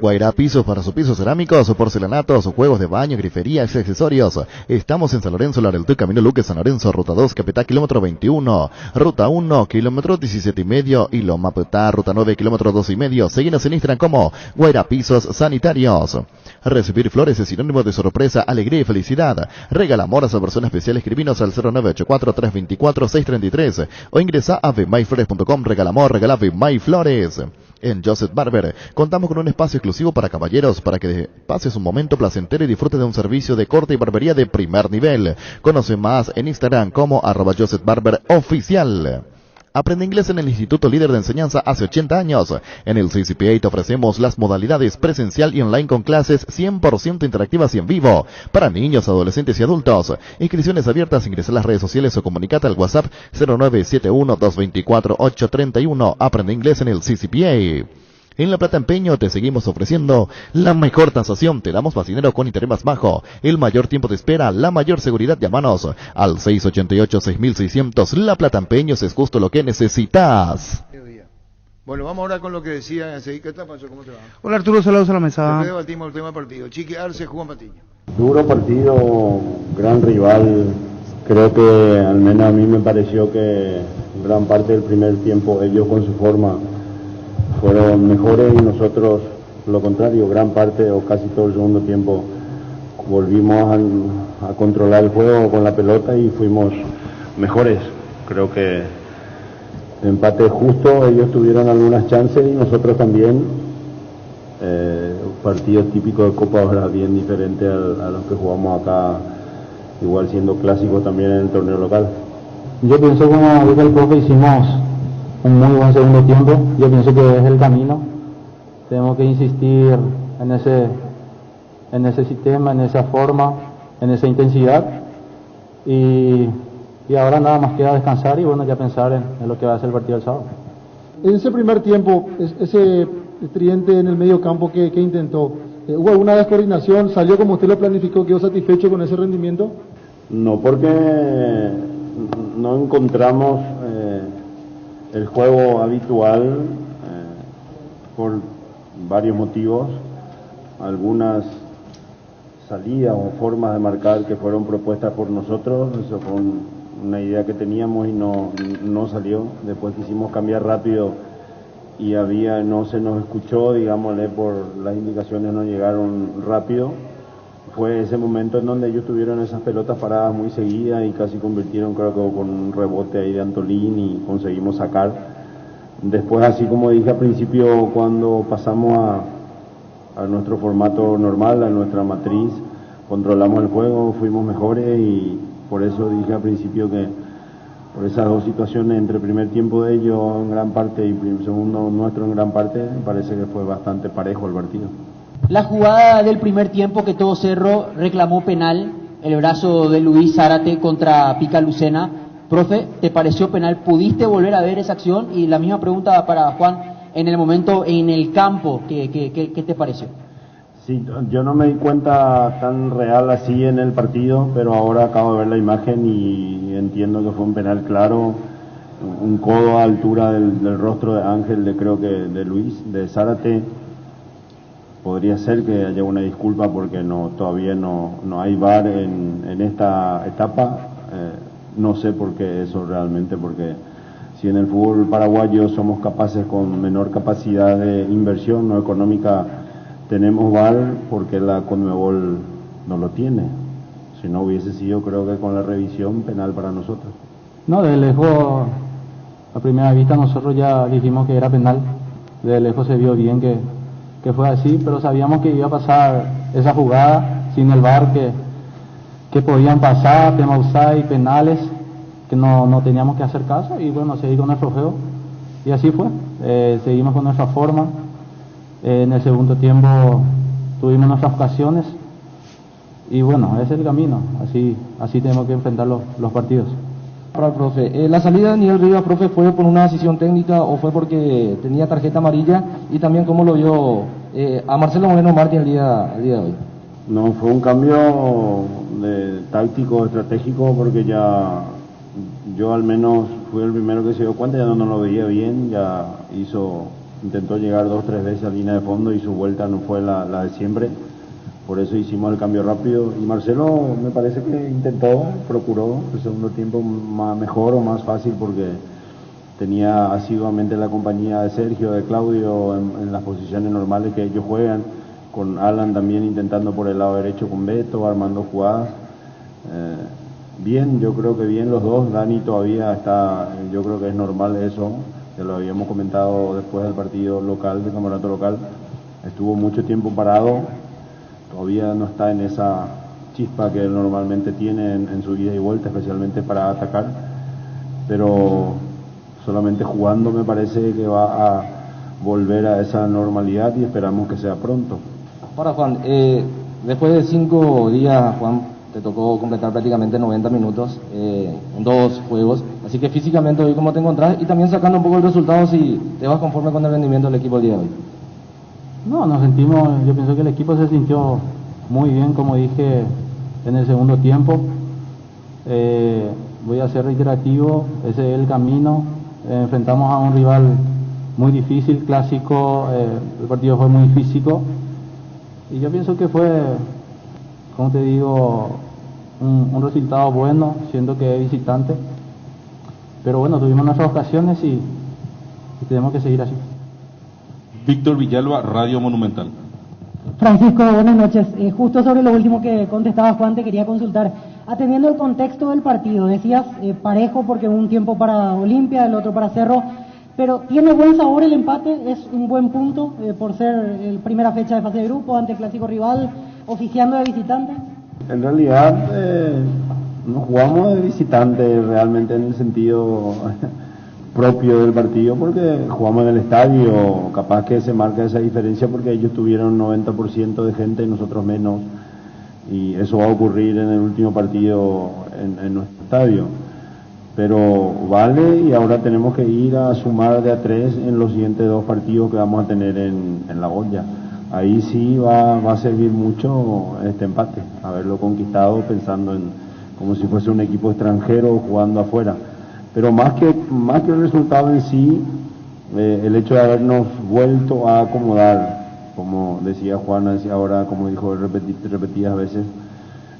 Guairá Pisos para sus pisos cerámicos, porcelanatos, juegos de baño, griferías, accesorios. Estamos en San Lorenzo, Lareltú, Camino Luque, San Lorenzo, Ruta 2, Capital, kilómetro 21, Ruta 1, kilómetro 17,5 y Loma Petá, Ruta 9, kilómetro 2,5. Seguinos en Instagram como Guairá Pisos Sanitarios. Recibir flores es sinónimo de sorpresa, alegría y felicidad. Regala amor a esa persona especial. Escribinos al 0984-324-633 o ingresa a vmayflores.com. Regala amor, regala Vmayflores. En Joseph Barber contamos con un espacio exclusivo para caballeros para que pases un momento placentero y disfrutes de un servicio de corte y barbería de primer nivel. Conoce más en Instagram como @JosephBarberOficial. Aprende inglés en el Instituto Líder de Enseñanza hace 80 años. En el CCPA te ofrecemos las modalidades presencial y online con clases 100% interactivas y en vivo para niños, adolescentes y adultos. Inscripciones abiertas, ingresa a las redes sociales o comunicate al WhatsApp 0971-224-831. Aprende inglés en el CCPA. En La Plata Empeño te seguimos ofreciendo la mejor tasación. Te damos más dinero con interés más bajo, el mayor tiempo de espera, la mayor seguridad. Llámanos al 688-6600. La Plata Empeños es justo lo que necesitas. Bueno, vamos ahora con lo que decía. ¿Qué tal, Pancho? ¿Cómo te va? Hola Arturo, saludos a la mesa. Después debatimos el tema partido. Chiqui Arce, Juan Patiño. Duro partido, gran rival. Creo que al menos a mí me pareció que gran parte del primer tiempo ellos con su forma fueron mejores y nosotros lo contrario, gran parte o casi todo el segundo tiempo volvimos a controlar el juego con la pelota y fuimos mejores. Creo que empate justo, ellos tuvieron algunas chances y nosotros también. Partido típico de Copa, ahora bien diferente a los que jugamos acá, igual siendo clásicos también en el torneo local. Yo pienso, como dijo el profe, hicimos un muy buen segundo tiempo. Yo pienso que es el camino. Tenemos que insistir en ese sistema, en esa forma, en esa intensidad. Y ahora nada más queda descansar y bueno, ya pensar en lo que va a ser el partido del sábado. En ese primer tiempo, ese tridente en el medio campo que intentó, ¿hubo alguna descoordinación? ¿Salió como usted lo planificó? ¿Quedó satisfecho con ese rendimiento? No, porque no encontramos el juego habitual por varios motivos, algunas salidas o formas de marcar que fueron propuestas por nosotros. Eso fue una idea que teníamos y no salió. Después quisimos cambiar rápido y no se nos escuchó, digámosle, por las indicaciones no llegaron rápido. Fue ese momento en donde ellos tuvieron esas pelotas paradas muy seguidas y casi convirtieron, creo que con un rebote ahí de Antolín, y conseguimos sacar. Después, así como dije al principio, cuando pasamos a nuestro formato normal, a nuestra matriz, controlamos el juego, fuimos mejores y por eso dije al principio que por esas dos situaciones, entre el primer tiempo de ellos en gran parte y el segundo nuestro en gran parte, me parece que fue bastante parejo el partido. La jugada del primer tiempo que todo Cerro reclamó penal, el brazo de Luis Zárate contra Pica Lucena. Profe, ¿te pareció penal? ¿Pudiste volver a ver esa acción? Y la misma pregunta para Juan, en el momento en el campo, ¿qué te pareció? Sí, yo no me di cuenta tan real así en el partido, pero ahora acabo de ver la imagen y entiendo que fue un penal claro, un codo a altura del rostro de Ángel, creo que de Luis, de Zárate. Podría ser que haya una disculpa porque todavía no hay VAR en esta etapa. No sé por qué eso realmente, porque si en el fútbol paraguayo somos capaces con menor capacidad de inversión no económica, tenemos VAR, porque la Conmebol no lo tiene. Si no hubiese sido, creo que con la revisión, penal para nosotros. No, de lejos, a primera vista nosotros ya dijimos que era penal. De lejos se vio bien que fue así, pero sabíamos que iba a pasar esa jugada sin el VAR, que podían pasar, tema offside, penales, que no teníamos que hacer caso, y bueno, seguir con nuestro juego, y así fue. Seguimos con nuestra forma. En el segundo tiempo tuvimos nuestras ocasiones, y bueno, ese es el camino, así tenemos que enfrentar los partidos. Para el profe, ¿la salida de Daniel Rivas, profe, fue por una decisión técnica o fue porque tenía tarjeta amarilla? Y también, ¿cómo lo vio a Marcelo Moreno Martín el día de hoy? No, fue un cambio táctico, estratégico, porque yo al menos fui el primero que se dio cuenta, ya no lo veía bien, ya hizo intentó llegar 2-3 veces a línea de fondo y su vuelta no fue la de siempre. Por eso hicimos el cambio rápido y Marcelo me parece que intentó, procuró el segundo tiempo mejor o más fácil porque tenía asiduamente la compañía de Sergio, de Claudio en las posiciones normales que ellos juegan, con Alan también intentando por el lado derecho con Beto, armando jugadas. Bien, yo creo que bien los dos. Dani todavía está, yo creo que es normal eso, que lo habíamos comentado después del partido local, del campeonato local. Estuvo mucho tiempo parado, todavía no está en esa chispa que él normalmente tiene en su ida y vuelta, especialmente para atacar, pero solamente jugando me parece que va a volver a esa normalidad y esperamos que sea pronto. Ahora Juan, después de 5 días, Juan, te tocó completar prácticamente 90 minutos en 2 juegos, así que físicamente hoy cómo te encontrás y también sacando un poco el resultado, si te vas conforme con el rendimiento del equipo el día de hoy. No, nos sentimos, yo pienso que el equipo se sintió muy bien, como dije, en el segundo tiempo. Voy a ser reiterativo, ese es el camino. Enfrentamos a un rival muy difícil, clásico, el partido fue muy físico y yo pienso que fue, como te digo, un resultado bueno, siendo que es visitante, pero bueno, tuvimos nuestras ocasiones y tenemos que seguir así. Víctor Villalba, Radio Monumental. Francisco, buenas noches. Justo sobre lo último que contestaba Juan, te quería consultar. Atendiendo el contexto del partido, decías parejo porque un tiempo para Olimpia, el otro para Cerro, pero ¿tiene buen sabor el empate? ¿Es un buen punto por ser primera fecha de fase de grupo ante el clásico rival, oficiando de visitante? En realidad no jugamos de visitante realmente en el sentido propio del partido, porque jugamos en el estadio, capaz que se marca esa diferencia porque ellos tuvieron 90% de gente y nosotros menos, y eso va a ocurrir en el último partido en nuestro estadio, pero vale, y ahora tenemos que ir a sumar de a 3 en los siguientes 2 partidos que vamos a tener en la olla. Ahí sí va a servir mucho este empate, haberlo conquistado pensando en como si fuese un equipo extranjero jugando afuera. Pero más que el resultado en sí, el hecho de habernos vuelto a acomodar, como decía Juana, decía ahora, como dijo repetidas veces,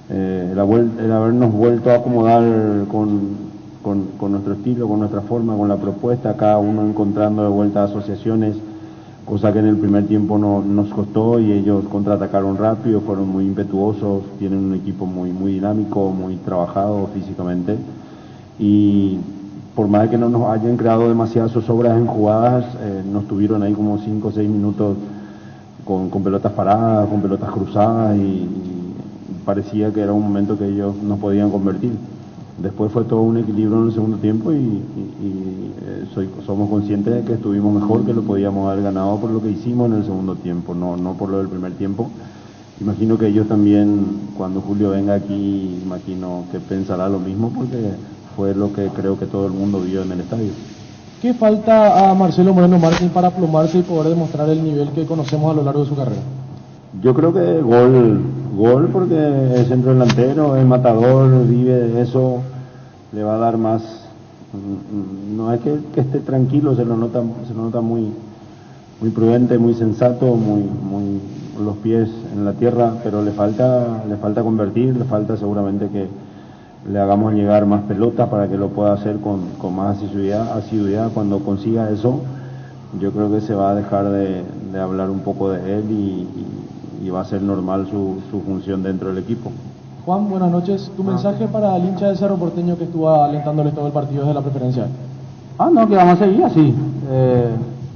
el habernos vuelto a acomodar con nuestro estilo, con nuestra forma, con la propuesta, cada uno encontrando de vuelta asociaciones, cosa que en el primer tiempo nos costó y ellos contraatacaron rápido, fueron muy impetuosos, tienen un equipo muy dinámico, muy trabajado físicamente, y por más de que no nos hayan creado demasiadas zozobras en jugadas, nos tuvieron ahí como 5 o 6 minutos con pelotas paradas, con pelotas cruzadas y parecía que era un momento que ellos nos podían convertir. Después fue todo un equilibrio en el segundo tiempo y somos conscientes de que estuvimos mejor, que lo podíamos haber ganado por lo que hicimos en el segundo tiempo, no por lo del primer tiempo. Imagino que ellos también, cuando Julio venga aquí, imagino que pensará lo mismo porque fue lo que creo que todo el mundo vio en el estadio. ¿Qué falta a Marcelo Moreno Martín para plomarse y poder demostrar el nivel que conocemos a lo largo de su carrera? Yo creo que gol porque es centro delantero, es matador, vive de eso, le va a dar más. No es que esté tranquilo, se lo nota muy prudente, muy sensato, muy los pies en la tierra, pero le falta convertir, le falta seguramente que le hagamos llegar más pelotas para que lo pueda hacer con más asiduidad. Cuando consiga eso, yo creo que se va a dejar de hablar un poco de él y va a ser normal su función dentro del equipo. Juan, buenas noches. Tu mensaje para el hincha de Cerro Porteño que estuvo alentándole todo el partido desde la preferencia. No, que vamos a seguir así,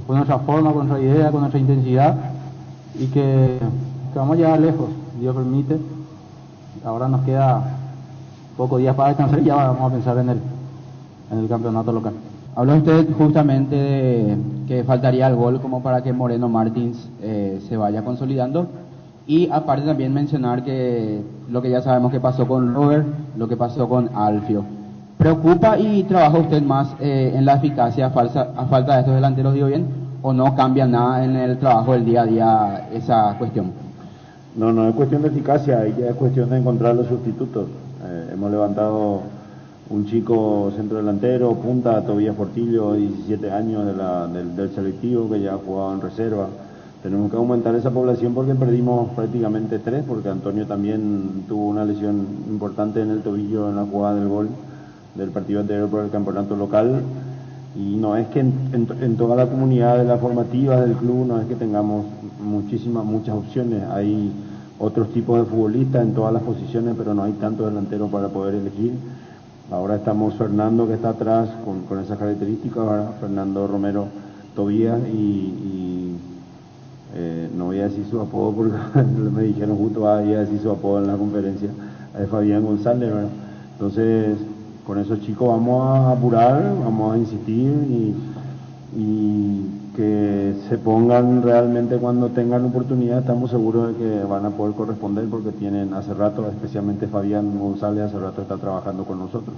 con nuestra forma, con nuestra idea, con nuestra intensidad, y que vamos a llegar lejos, Dios permite. Ahora nos queda pocos días para descansar y ya vamos a pensar en el campeonato local. Habló usted justamente de que faltaría el gol como para que Moreno Martins se vaya consolidando, y aparte también mencionar que lo que ya sabemos que pasó con Robert, lo que pasó con Alfio. ¿Preocupa y trabaja usted más en la eficacia a falta de estos delanteros, digo bien, o no cambia nada en el trabajo del día a día esa cuestión? No es cuestión de eficacia, ya es cuestión de encontrar los sustitutos. Hemos levantado un chico centro delantero, punta, Tobías Portillo, 17 años del selectivo, que ya ha jugado en reserva. Tenemos que aumentar esa población porque perdimos prácticamente 3, porque Antonio también tuvo una lesión importante en el tobillo en la jugada del gol del partido anterior por el campeonato local. Y no es que en toda la comunidad de las formativas del club no es que tengamos muchas opciones. Hay otros tipos de futbolistas en todas las posiciones, pero no hay tantos delanteros para poder elegir. Ahora estamos Fernando, que está atrás con esas características, ahora Fernando Romero Tobías no voy a decir su apodo porque me dijeron justo iba a decir su apodo en la conferencia, es Fabián González, ¿verdad? Entonces con esos chicos vamos a apurar, vamos a insistir y que se pongan realmente cuando tengan la oportunidad. Estamos seguros de que van a poder corresponder porque tienen hace rato, especialmente Fabián González, hace rato está trabajando con nosotros.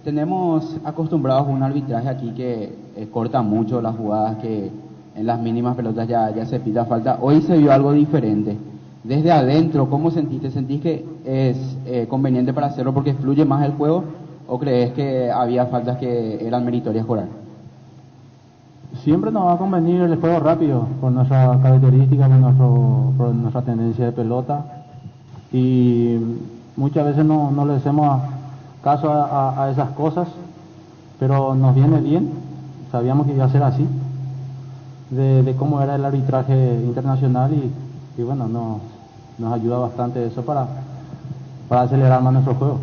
Tenemos acostumbrados a un arbitraje aquí que corta mucho las jugadas, que en las mínimas pelotas ya se pita falta. Hoy se vio algo diferente. Desde adentro, ¿cómo sentiste? ¿Sentís que es conveniente para hacerlo porque fluye más el juego? ¿O crees que había faltas que eran meritorias cobrar? Siempre nos va a convenir el juego rápido, por nuestra característica, por nuestra tendencia de pelota. Y muchas veces no le hacemos caso a esas cosas, pero nos viene bien. Sabíamos que iba a ser así, de cómo era el arbitraje internacional y bueno, nos ayuda bastante eso para acelerar más nuestro juego.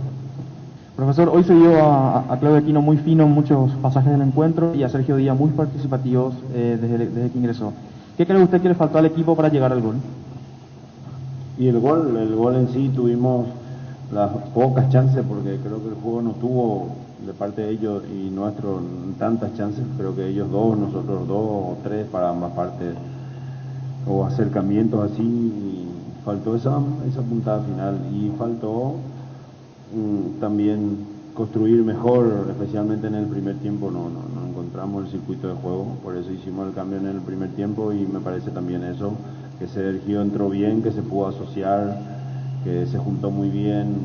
Profesor, hoy se vio a Claudio Aquino muy fino en muchos pasajes del encuentro y a Sergio Díaz muy participativos desde que ingresó. ¿Qué cree usted que le faltó al equipo para llegar al gol? Y el gol en sí tuvimos las pocas chances porque creo que el juego no tuvo de parte de ellos y nuestro tantas chances. Creo que ellos dos, nosotros 2 o 3 para ambas partes o acercamientos así. Y faltó esa puntada final y faltó también construir mejor, especialmente en el primer tiempo. No encontramos el circuito de juego, por eso hicimos el cambio en el primer tiempo y me parece también eso, que Sergio entró bien, que se pudo asociar, que se juntó muy bien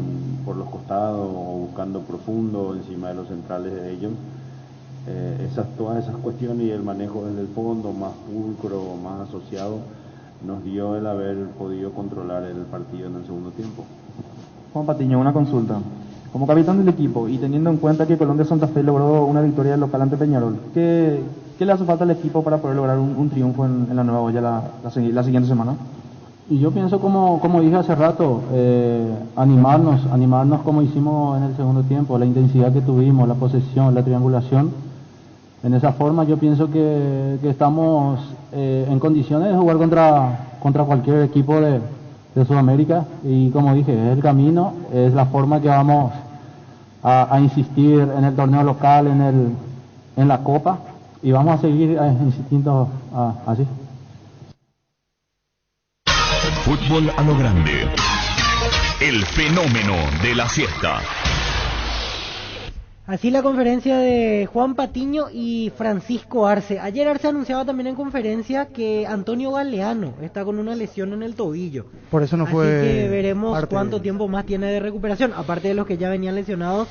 por los costados o buscando profundo encima de los centrales de ellos. Todas esas cuestiones y el manejo desde el fondo más pulcro, más asociado, nos dio el haber podido controlar el partido en el segundo tiempo. Juan Patiño, una consulta. Como capitán del equipo y teniendo en cuenta que Colón de Santa Fe logró una victoria local ante Peñarol, ¿qué le hace falta al equipo para poder lograr un triunfo en la Nueva Olla la siguiente semana? Y yo pienso, como dije hace rato, animarnos como hicimos en el segundo tiempo, la intensidad que tuvimos, la posesión, la triangulación. En esa forma yo pienso que estamos en condiciones de jugar contra cualquier equipo de Sudamérica, y como dije, es el camino, es la forma que vamos a insistir en el torneo local, en la Copa, y vamos a seguir insistiendo así. Fútbol a lo grande, el fenómeno de la siesta. Así la conferencia de Juan Patiño y Francisco Arce. Ayer Arce anunciaba también en conferencia que Antonio Galeano está con una lesión en el tobillo. Por eso no fue. Así que veremos cuánto tiempo más tiene de recuperación, aparte de los que ya venían lesionados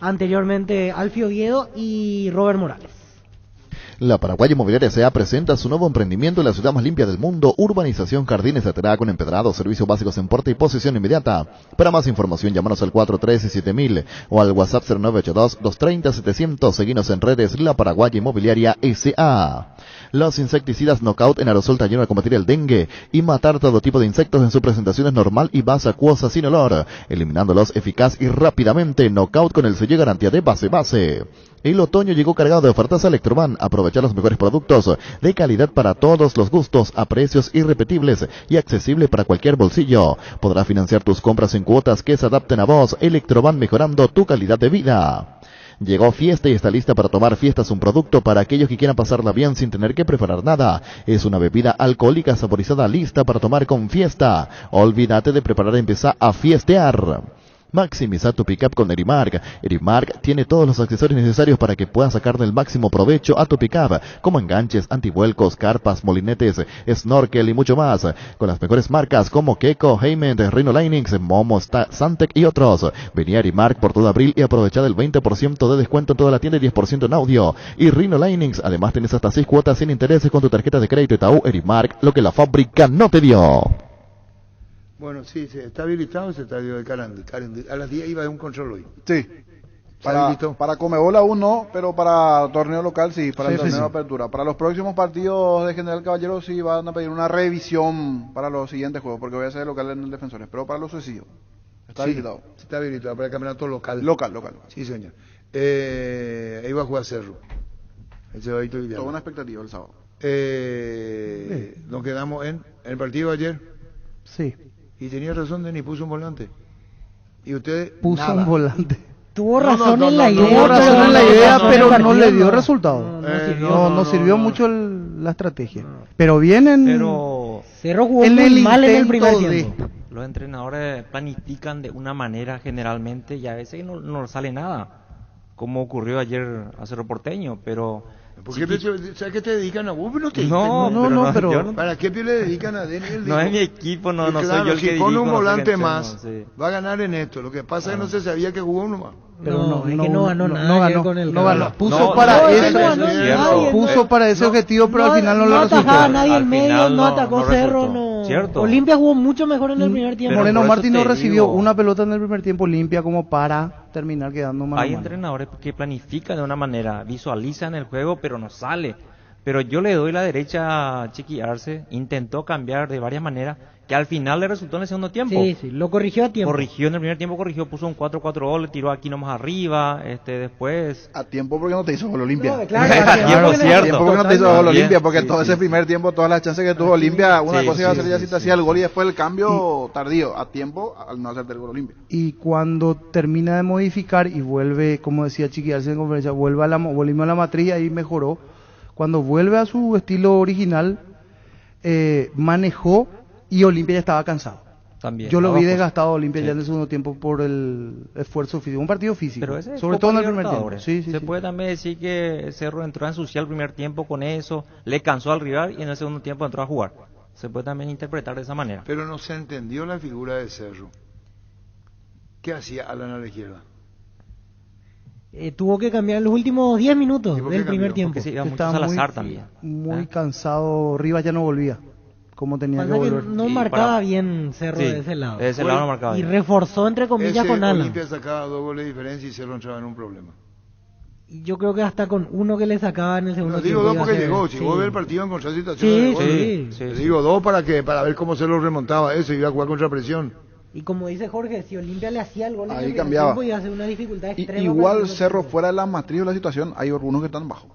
anteriormente, Alfio Oviedo y Robert Morales. La Paraguay Inmobiliaria S.A. presenta su nuevo emprendimiento en la ciudad más limpia del mundo, Urbanización Jardines Aterá, con empedrados, servicios básicos en porte y posesión inmediata. Para más información, llámanos al 413-7000 o al WhatsApp 0982-230-700. Seguinos en redes La Paraguay Inmobiliaria S.A. Los insecticidas Knockout en aerosol te ayudan a combatir el dengue y matar todo tipo de insectos en sus presentaciones normal y base acuosa sin olor, eliminándolos eficaz y rápidamente. Knockout con el sello y garantía de base. El otoño llegó cargado de ofertas a Electroban. Aprovecha los mejores productos de calidad para todos los gustos, a precios irrepetibles y accesible para cualquier bolsillo. Podrás financiar tus compras en cuotas que se adapten a vos. Electroban, mejorando tu calidad de vida. Llegó Fiesta y está lista para tomar. Fiesta es un producto para aquellos que quieran pasarla bien sin tener que preparar nada. Es una bebida alcohólica saborizada lista para tomar con Fiesta. Olvídate de preparar, empezá a fiestear. Maximiza tu pickup con Erimark. Erimark tiene todos los accesorios necesarios para que puedas sacarle el máximo provecho a tu pickup, como enganches, antivuelcos, carpas, molinetes, snorkel y mucho más, con las mejores marcas como Keko, Heyman, Rhino Linux, Momo, Santec y otros. Vení a Erimark por todo abril y aprovecha del 20% de descuento en toda la tienda y 10% en audio. Y Rhino Linux, además tenés hasta 6 cuotas sin intereses con tu tarjeta de crédito Itaú. Erimark, lo que la fábrica no te dio. Bueno, sí, está habilitado ese estadio de Carandí. A las 10 iba a un control hoy. Sí. Para Comebol aún no, pero para torneo local sí, para el torneo de apertura. Para los próximos partidos de General Caballero sí van a pedir una revisión para los siguientes juegos, porque voy a ser local en el Defensores, pero para los sucesivos. Está habilitado. Está habilitado para el campeonato local. Local. Sí, señor. Ahí va a jugar Cerro. Toda una expectativa el sábado. Nos quedamos en el partido de ayer. Sí. Y tenía razón, Denis, puso un volante. Y usted puso nada. Un volante. Tuvo razón en la idea. Tuvo razón en la idea, pero no le dio no. resultado. No sirvió mucho la estrategia. Pero vienen. Cerro jugó muy mal en el primer tiempo. Los entrenadores planifican de una manera generalmente y a veces no sale nada, como ocurrió ayer a Cerro Porteño, pero... ¿Por qué ¿sabes que te dedican a vos? No, ¿Para qué le dedican a Daniel? No es mi equipo, no claro, soy yo el que si pone dirijo, un volante más, sí. va a ganar en esto. Lo que pasa es que no se sabía que jugó uno más. Pero no ganó nada con el puso para ese objetivo, pero al final no le resultó. No atajaba a nadie en medio, no atacó Cerro, ¿Cierto? Olimpia jugó mucho mejor en el primer tiempo. Moreno Martín no recibió una pelota en el primer tiempo limpia como para terminar quedando mal. Hay entrenadores que planifican de una manera, visualizan el juego, pero no sale. Pero yo le doy la derecha a Chiqui Arce, intentó cambiar de varias maneras, que al final le resultó en el segundo tiempo. Sí, lo corrigió a tiempo. Corrigió en el primer tiempo, puso un 4-4-2, le tiró aquí nomás arriba, después... A tiempo porque no te hizo gol Olimpia. No, claro, a tiempo porque no te hizo gol Olimpia, porque todo ese primer tiempo, todas las chances que tuvo Olimpia, una cosa iba a ser ya si te hacía el gol y después el cambio tardío, a tiempo, al no hacerte el gol Olimpia. Y cuando termina de modificar y vuelve, como decía Chiqui Arce en conferencia, volvimos a la matriz y ahí mejoró. Cuando vuelve a su estilo original, manejó y Olimpia ya estaba cansado. También, yo lo vi desgastado Olimpia ya en el segundo tiempo por el esfuerzo físico, un partido físico, pero ese sobre todo en el primer tiempo. Se puede también decir que Cerro entró a ensuciar el primer tiempo con eso, le cansó al rival y en el segundo tiempo entró a jugar. Se puede también interpretar de esa manera. Pero no se entendió la figura de Cerro. ¿Qué hacía Alan a la izquierda? Tuvo que cambiar en los últimos 10 minutos del primer tiempo. Sí, estaba Salazar también. Muy cansado, Rivas ya no volvía como tenía que volver. No marcaba bien Cerro de ese lado. De ese lado no marcaba bien. Y reforzó entre comillas con Alan. Olimpia sacaba 2 goles de diferencia y Cerro entraba en un problema. Y yo creo que hasta con uno que le sacaba en el segundo tiempo. Digo 2 porque llegó. Si vos ves el partido encontrás situaciones de gol. Digo 2 para ver cómo se lo remontaba eso, iba a jugar contra presión. Y como dice Jorge, si Olimpia le hacía el gol ahí en el cambiaba. tiempo iba a ser una dificultad extrema. Igual Cerro fuera de la matriz de la situación, hay algunos que están bajo.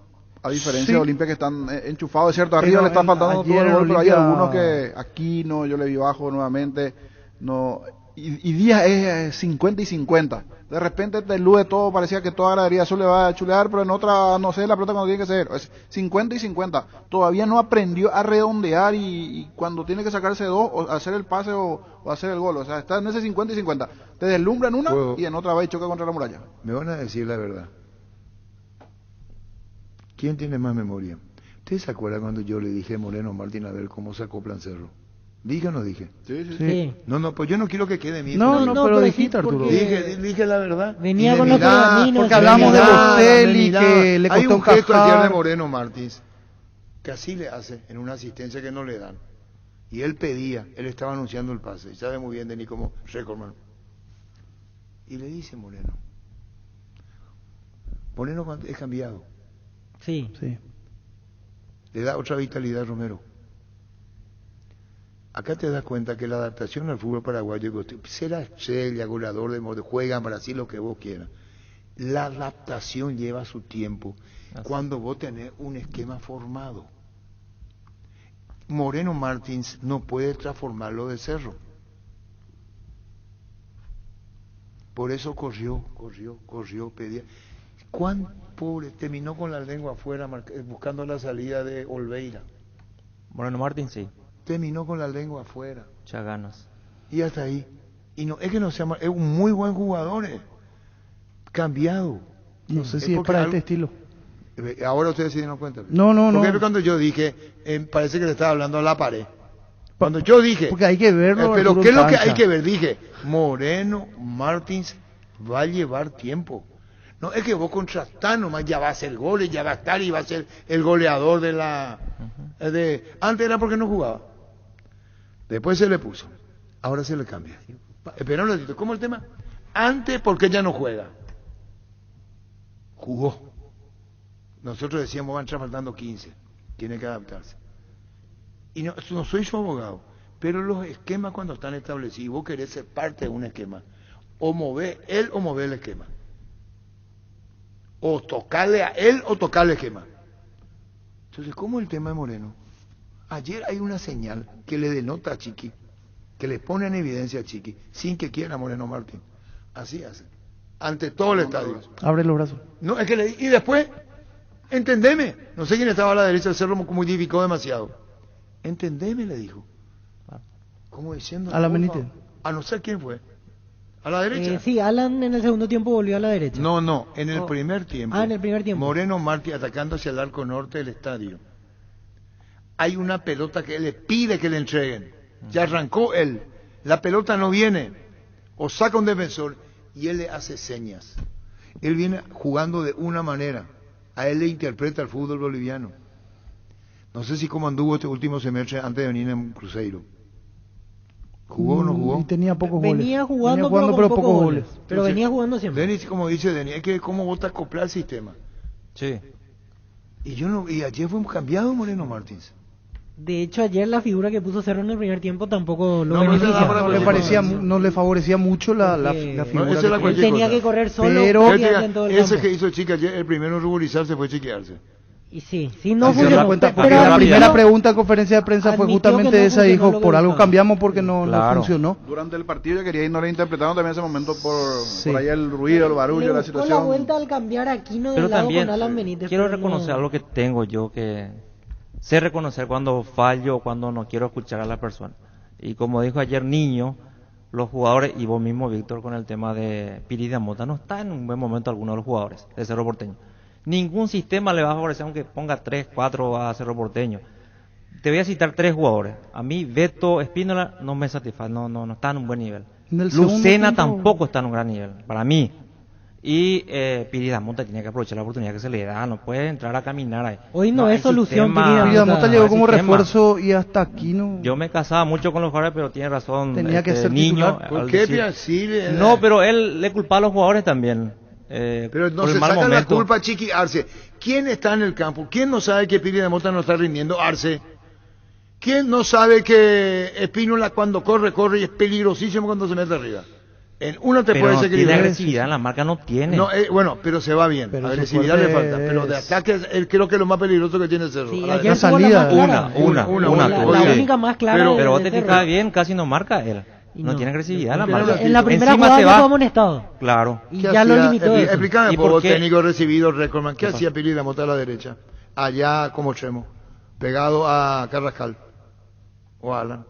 A diferencia de Olimpia que están enchufados, es cierto, arriba le está faltando todo el gol, pero hay algunos que aquí no, yo le vi bajo nuevamente, no, y Díaz es 50 y 50. De repente te elude todo, parecía que toda gradería eso le va a chulear, pero en otra, no sé, la pelota cuando tiene que ser. Es 50 y 50. Todavía no aprendió a redondear y cuando tiene que sacarse 2, o hacer el pase o hacer el gol. O sea, está en ese 50 y 50. Te deslumbra en una y en otra va y choca contra la muralla. Me van a decir la verdad. ¿Quién tiene más memoria? ¿Ustedes se acuerdan cuando yo le dije a Moreno Martín a ver cómo se acoplan Cerro? ¿Dije o no dije? Sí. No, pues yo no quiero que quede bien. Pero dijiste, Arturo. Dije la verdad. Venía con los pergaminos. Porque hablamos de Bocelli, que le costó hay un gesto ayer de encajar. Moreno Martins que así le hace en una asistencia que no le dan. Y él pedía, él estaba anunciando el pase. Y sabe muy bien Denis como recordman. Y le dice Moreno es cambiado. Sí. Le da otra vitalidad a Romero. Acá te das cuenta que la adaptación al fútbol paraguayo, será estrella, goleador de modo, juega en Brasil lo que vos quieras. La adaptación lleva su tiempo cuando vos tenés un esquema formado. Moreno Martins no puede transformarlo de Cerro. Por eso corrió, pedía. ¿Cuán pobre? Terminó con la lengua afuera buscando la salida de Olveira. Moreno Martins, sí. Terminó con la lengua afuera. Muchas ganas. Y hasta ahí. Y no es que no sea mal, es un muy buen jugador, cambiado. No sé si es para este estilo. Ahora ustedes se dieron cuenta. No. Porque cuando yo dije, parece que le estaba hablando a la pared. Cuando yo dije... Porque hay que verlo. Pero ¿qué es lo que hay que ver? Dije, Moreno Martins va a llevar tiempo. No es que vos contrastás nomás, ya va a hacer goles, ya va a estar y va a ser el goleador de la... Antes era porque no jugaba. Después se le puso. Ahora se le cambia. Espera un ratito, ¿cómo el tema? Antes porque ya no juega. Jugó. Nosotros decíamos, van a entrar faltando 15. Tiene que adaptarse. Y no soy su abogado, pero los esquemas cuando están establecidos, vos querés ser parte de un esquema, o mover él o mover el esquema. O tocarle a él o tocarle el esquema. Entonces, ¿cómo el tema de Moreno? Ayer hay una señal que le denota a Chiqui, que le pone en evidencia a Chiqui, sin que quiera Moreno Martín. Así hace. Ante todo el estadio. Abre los brazos. No, es que y después, entendeme. No sé quién estaba a la derecha del cerro, modificó demasiado. Entendeme, le dijo. ¿Cómo diciendo? Alan Benítez. A no sé quién fue. ¿A la derecha? Sí, Alan en el segundo tiempo volvió a la derecha. No, en el primer tiempo. En el primer tiempo. Moreno Martí atacando hacia el arco norte del estadio. Hay una pelota que él le pide que le entreguen. Ya arrancó él. La pelota no viene. O saca un defensor y él le hace señas. Él viene jugando de una manera. A él le interpreta el fútbol boliviano. No sé si cómo anduvo este último semestre antes de venir en Cruzeiro. ¿Jugó o no jugó? Y tenía pocos goles. Venía jugando pero pocos goles. Pero venía jugando siempre. Denis, como dice Denis, es que cómo vos te acoplas al sistema. Sí. Y ayer fue cambiado Moreno Martins. De hecho, ayer la figura que puso Cerro en el primer tiempo tampoco lo beneficia. No le favorecía mucho la figura. Él tenía que correr solo. Pero ese que hizo Chiqui ayer, el primero en ruborizarse fue chiquearse. Y sí, no funcionó. Pero la primera pregunta en conferencia de prensa fue justamente esa, dijo, por algo cambiamos porque no funcionó. Durante el partido yo quería ir, no le interpretaron también ese momento por ahí el ruido, el barullo, la situación. La vuelta al cambiar a Aquino del lado con Alan Benítez. Quiero reconocer algo que tengo yo, que sé reconocer cuando fallo o cuando no quiero escuchar a la persona. Y como dijo ayer Niño, los jugadores, y vos mismo Víctor con el tema de Piri de Mota, no está en un buen momento alguno de los jugadores de Cerro Porteño. Ningún sistema le va a favorecer aunque ponga 3, 4 a Cerro Porteño. Te voy a citar 3 jugadores. A mí Beto Espínola no me satisface, no está en un buen nivel. Lucena tampoco está en un gran nivel, para mí. Y Piri Mota tiene que aprovechar la oportunidad que se le da, no puede entrar a caminar ahí. Hoy no es solución. Piri Mota llegó como refuerzo y hasta aquí no. Yo me casaba mucho con los jugadores, pero tiene razón. Tenía que ser Niño. ¿Por qué decir... No, pero él le culpa a los jugadores también. Pero no se saca la culpa a Chiqui Arce. ¿Quién está en el campo? ¿Quién no sabe que Piri de Mota no está rindiendo? Arce. ¿Quién no sabe que Espínola cuando corre y es peligrosísimo cuando se mete arriba? En uno te puede ser que tiene agresividad, la marca no tiene. No, bueno, pero se va bien. Pero agresividad le falta, pero de ataque creo que es lo más peligroso que tiene Cerro. Sí, la salida, una. La única más clara. Pero vos te fijas bien, casi no marca él. No tiene agresividad la marca. En la primera jugada ya fue amonestado. Claro. Y ya lo limitó. Explícame por vos, técnico recibido, Recordman. ¿Qué hacía Piri de Mota a la derecha? Allá como Chemo, pegado a Carrascal o a Alan.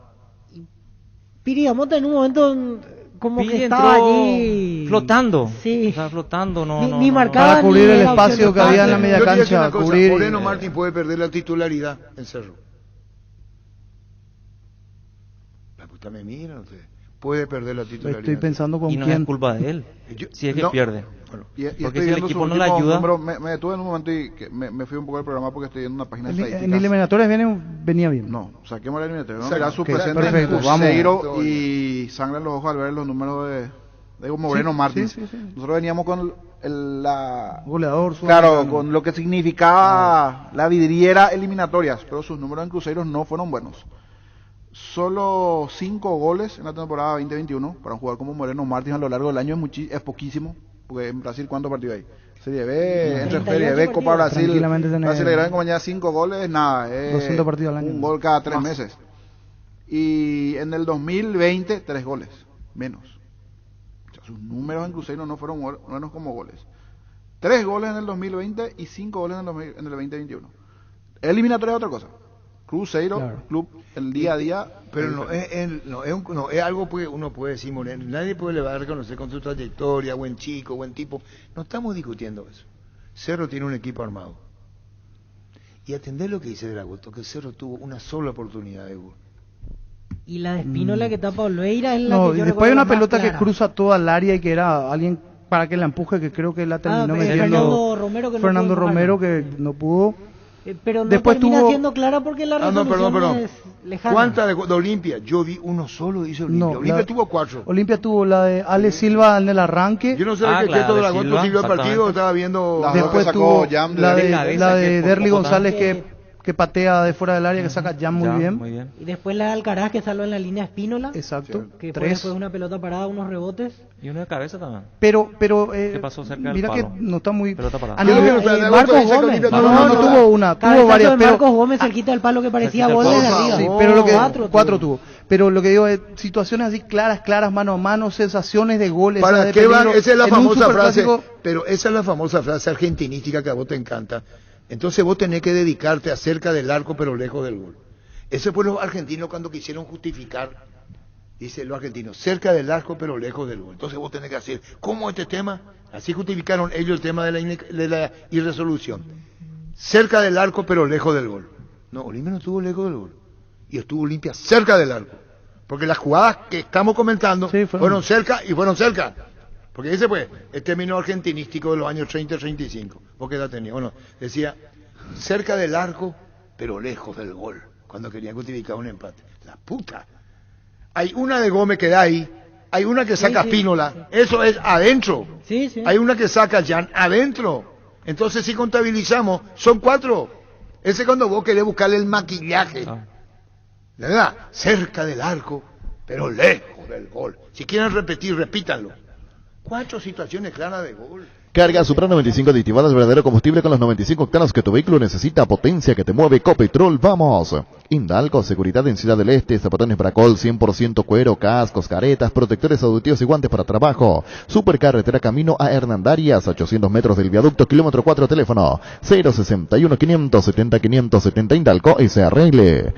Piri de Mota en un momento como que estaba allí flotando. Sí. Estaba flotando, ni marcaba para cubrir el espacio que había en la media cancha. Moreno Martín puede perder la titularidad en Cerro. La puta me mira, usted. Puede perder la titularidad. Estoy pensando con quién. Y no es culpa de él. Si es que pierde. Bueno, porque si el equipo no le ayuda. Me detuve en un momento y me fui un poco del programa porque estoy viendo una página estadística. ¿En eliminatorias venía bien? No, saquemos la eliminatoria. ¿No? Será su presente perfecto, en Cruzeiro y sangran los ojos al ver los números de Moreno Martins. Sí. Nosotros veníamos con goleador. Claro, con lo que significaba la vidriera eliminatorias, pero sus números en Cruzeiro no fueron buenos. Solo 5 goles en la temporada 2021 para un jugador como Moreno Martins a lo largo del año es poquísimo, porque en Brasil ¿cuántos partidos hay? Serie B, entre Serie B, Copa Brasil, Brasil le en compañía 5 goles, nada, 200 partidos al año. Un gol cada 3 meses. Y en el 2020 3 goles, menos. O sea, sus números en Cruzeiro no fueron buenos como goles. 3 goles en el 2020 y 5 goles en el 2021. Eliminatoria es otra cosa. Cruzeiro, Claro. club, el día a día. Pero no es algo que uno puede decir, Moreno. Nadie le va a reconocer con su trayectoria, buen chico, buen tipo. No estamos discutiendo eso. Cerro tiene un equipo armado. Y atender lo que dice Dragoto, que Cerro tuvo una sola oportunidad de gol. Y la de Espínola que tapa Olveira es la No, que y yo después hay recuerdo una más pelota que clara. cruza toda el área y que era alguien para que la empuje, que creo que la terminó metiendo Fernando Romero, que no Fernando pudo Romero, empujar. que no pudo. Pero no Después termina tuvo- siendo clara porque la resolución perdón. es lejana. ¿Cuántas de Olimpia? Yo vi uno solo, dice Olimpia. No, Olimpia la- tuvo 4. Olimpia tuvo la de Ale Silva en el arranque. Yo no sé qué todo Dragoto siguió el partido, estaba viendo. Después tuvo la de Derly González que patea de fuera del área, que saca ya muy bien. Y después la de Alcaraz que salva en la línea Espínola. Exacto. Que fue 3. después una pelota parada, unos rebotes. Y uno de cabeza también. Pero ¿Qué pasó cerca del mira que palo? no está muy Pelota parada. a nivel- Marcos Gómez. no tuvo una, tuvo Cabezazo varias, de pero Marcos Gómez cerquita del palo que parecía gol desde arriba. sí, pero lo que Cuatro tuvo. Pero lo que digo es situaciones así claras, mano a mano, sensaciones de goles. ¿Para de qué van? peligro. Esa es la En un famosa frase. superclásico- Pero esa es la famosa frase argentinística que a vos te encanta. Entonces vos tenés que dedicarte a cerca del arco pero lejos del gol. Ese fue los argentinos cuando quisieron justificar, dice los argentinos, cerca del arco pero lejos del gol. Entonces vos tenés que hacer, ¿cómo este tema? Así justificaron ellos el tema de la irresolución. Cerca del arco pero lejos del gol. No, Olimpia no estuvo lejos del gol. Y estuvo Olimpia cerca del arco. Porque las jugadas que estamos comentando fueron cerca y fueron cerca. Porque ese fue el término argentinístico de los años 30-35. ¿Vos qué edad tenía? Bueno, decía, cerca del arco, pero lejos del gol. Cuando querían justificar un empate. La puta. Hay una de Gómez que da ahí. Hay una que saca Espínola. Eso es adentro. Hay una que saca Jan adentro. Entonces si contabilizamos, son 4. Ese es cuando vos querés buscarle el maquillaje. ¿Verdad? Cerca del arco, pero lejos del gol. Si quieren repetir, repítanlo. 4 situaciones claras de gol. Carga Supra 95 aditivadas, verdadero combustible con los 95 octanos que tu vehículo necesita, potencia que te mueve, Copetrol, vamos. Indalco, seguridad en Ciudad del Este, zapatones Bracol, 100% cuero, cascos, caretas, protectores auditivos y guantes para trabajo. Supercarretera camino a Hernandarias, 800 metros del viaducto, kilómetro 4, teléfono 061 570 570 Indalco SRL.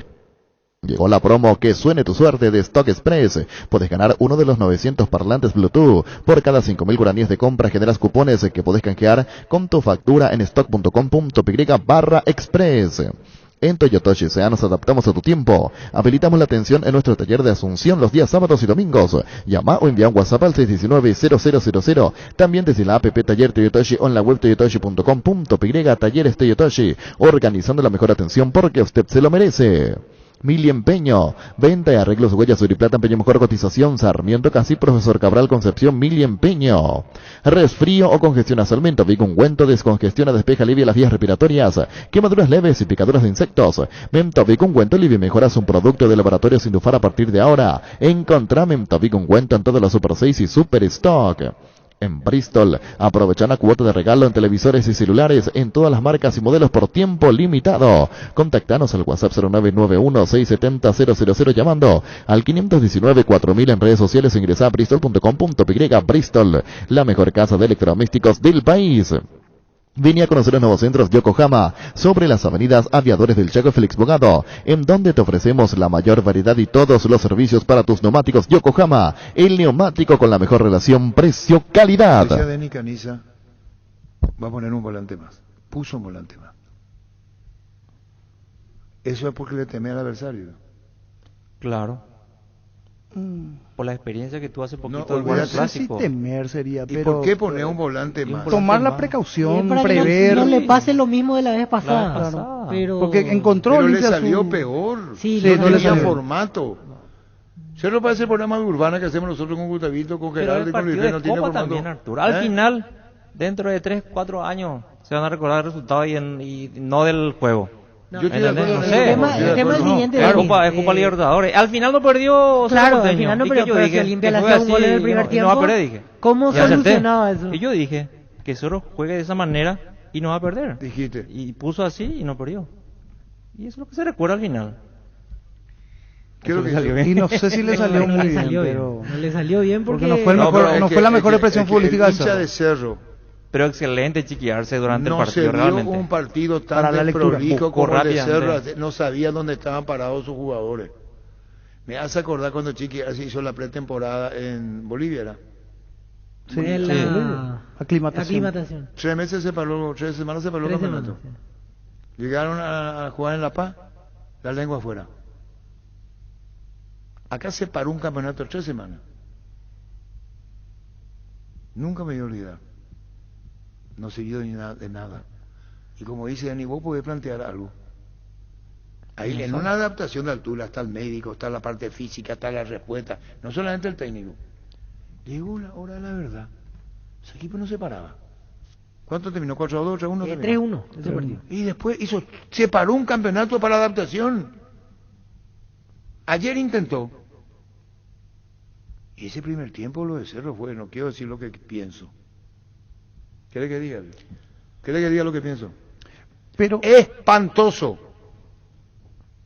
Llegó la promo Que Suene Tu Suerte de Stock Express. Puedes ganar uno de los 900 parlantes Bluetooth. Por cada 5.000 guaraníes de compra generas cupones que podés canjear con tu factura en stock.com.py/express. En Toyotoshi SEA nos adaptamos a tu tiempo. Habilitamos la atención en nuestro taller de Asunción los días sábados y domingos. Llama o envía un WhatsApp al 619-0000. También desde la app Taller Toyotoshi o en la web toyotoshi.com.py. Talleres Toyotoshi. Organizando la mejor atención porque usted se lo merece. Mili Empeño, venta y arreglos huellas Suriplata, Empeño, mejor cotización, Sarmiento, Casi, Profesor Cabral, Concepción, Mili Empeño. Resfrío o congestión nasal, Mentovic, ungüento, descongestiona, despeja, alivia las vías respiratorias, quemaduras leves y picaduras de insectos. Mentovic, ungüento, alivia y mejoras un producto de laboratorio Sindufar a partir de ahora. Encontrá Mentovic, ungüento en todas las Super 6 y Super Stock. En Bristol, aprovecha una cuota de regalo en televisores y celulares en todas las marcas y modelos por tiempo limitado. Contactanos al WhatsApp 0991-670-000 llamando al 519-4000 en redes sociales. Ingresa a bristol.com.py. Bristol, la mejor casa de electrodomésticos del país. Vine a conocer los nuevos centros Yokohama, sobre las avenidas Aviadores del Chaco y Félix Bogado, en donde te ofrecemos la mayor variedad y todos los servicios para tus neumáticos. Yokohama, el neumático con la mejor relación precio-calidad. Decía Denis Caniza, va a poner un volante más. Puso un volante más. Eso es porque le teme al adversario. Claro. Por la experiencia que tú hace poquito No, del World olvídate. Clásico. Sí, temer sería, ¿Y pero por qué poner un volante más? tomar la precaución, para que prever. no le pase lo mismo de la vez pasada. Claro. Pero Porque encontró Pero le Olimpia salió su- peor. Sí, no le tenía salió. formato. Cerro parece el programa de Urbana que hacemos nosotros con Gustavito, con Pero Gerardo el y con Luis partido no de tiene Copa formato. también, Arturo. Al final, dentro de 3-4 años, se van a recordar el resultado y no del juego. No. Yo estoy de ¿Entendés? acuerdo No en sé. eso, El tema es el siguiente, Es Denis. Copa Libertadores. Al final no perdió. Claro, Cerro al final no Porteño. ¿Y perdió, qué yo pero dije? si Olimpia Que le juegue hacía un gol en el así, primer y no tiempo, va a perder, dije. ¿cómo Y acerté. solucionaba eso? Y yo dije que Cerro juegue de esa manera y no va a perder. Dijiste. Y puso así y no perdió. Y eso es lo que se recuerda al final. Creo Eso que le salió bien. Y no sé si le salió No muy le bien, salió bien. pero... No le salió bien porque no fue el No, mejor- pero es no que- fue la es mejor que- expresión es que futbolística el de hincha Cerro. de Cerro Pero excelente Chiqui Arce durante el No partido, se vio realmente. un partido Para tan la lectura. desprolijo Buscó como el de rápidamente. Cerro. No sabía dónde estaban parados sus jugadores. Me hace acordar cuando Chiqui Arce hizo la pretemporada en Bolivia, ¿era? Sí, En sí. la Aclimatación. 3 meses se paró, 3 semanas se paró el 3 campeonato. semanas, Llegaron a jugar en La Paz, la lengua afuera. Acá se paró un campeonato 3 semanas. Nunca me voy a olvidar. No sirvió de nada. Y como dice Dani, vos podés plantear algo. Ahí en una adaptación de altura está el médico, está la parte física, está la respuesta, no solamente el técnico. Llegó la hora de la verdad. Ese equipo no se paraba. ¿Cuánto terminó? ¿4-2, 3-1? 3-1 ese partido. Y después se paró un campeonato para adaptación. Ayer intentó. Y ese primer tiempo lo de Cerro fue, no quiero decir lo que pienso. ¿Quiere que diga? ¿Quiere que diga lo que pienso? Pero espantoso.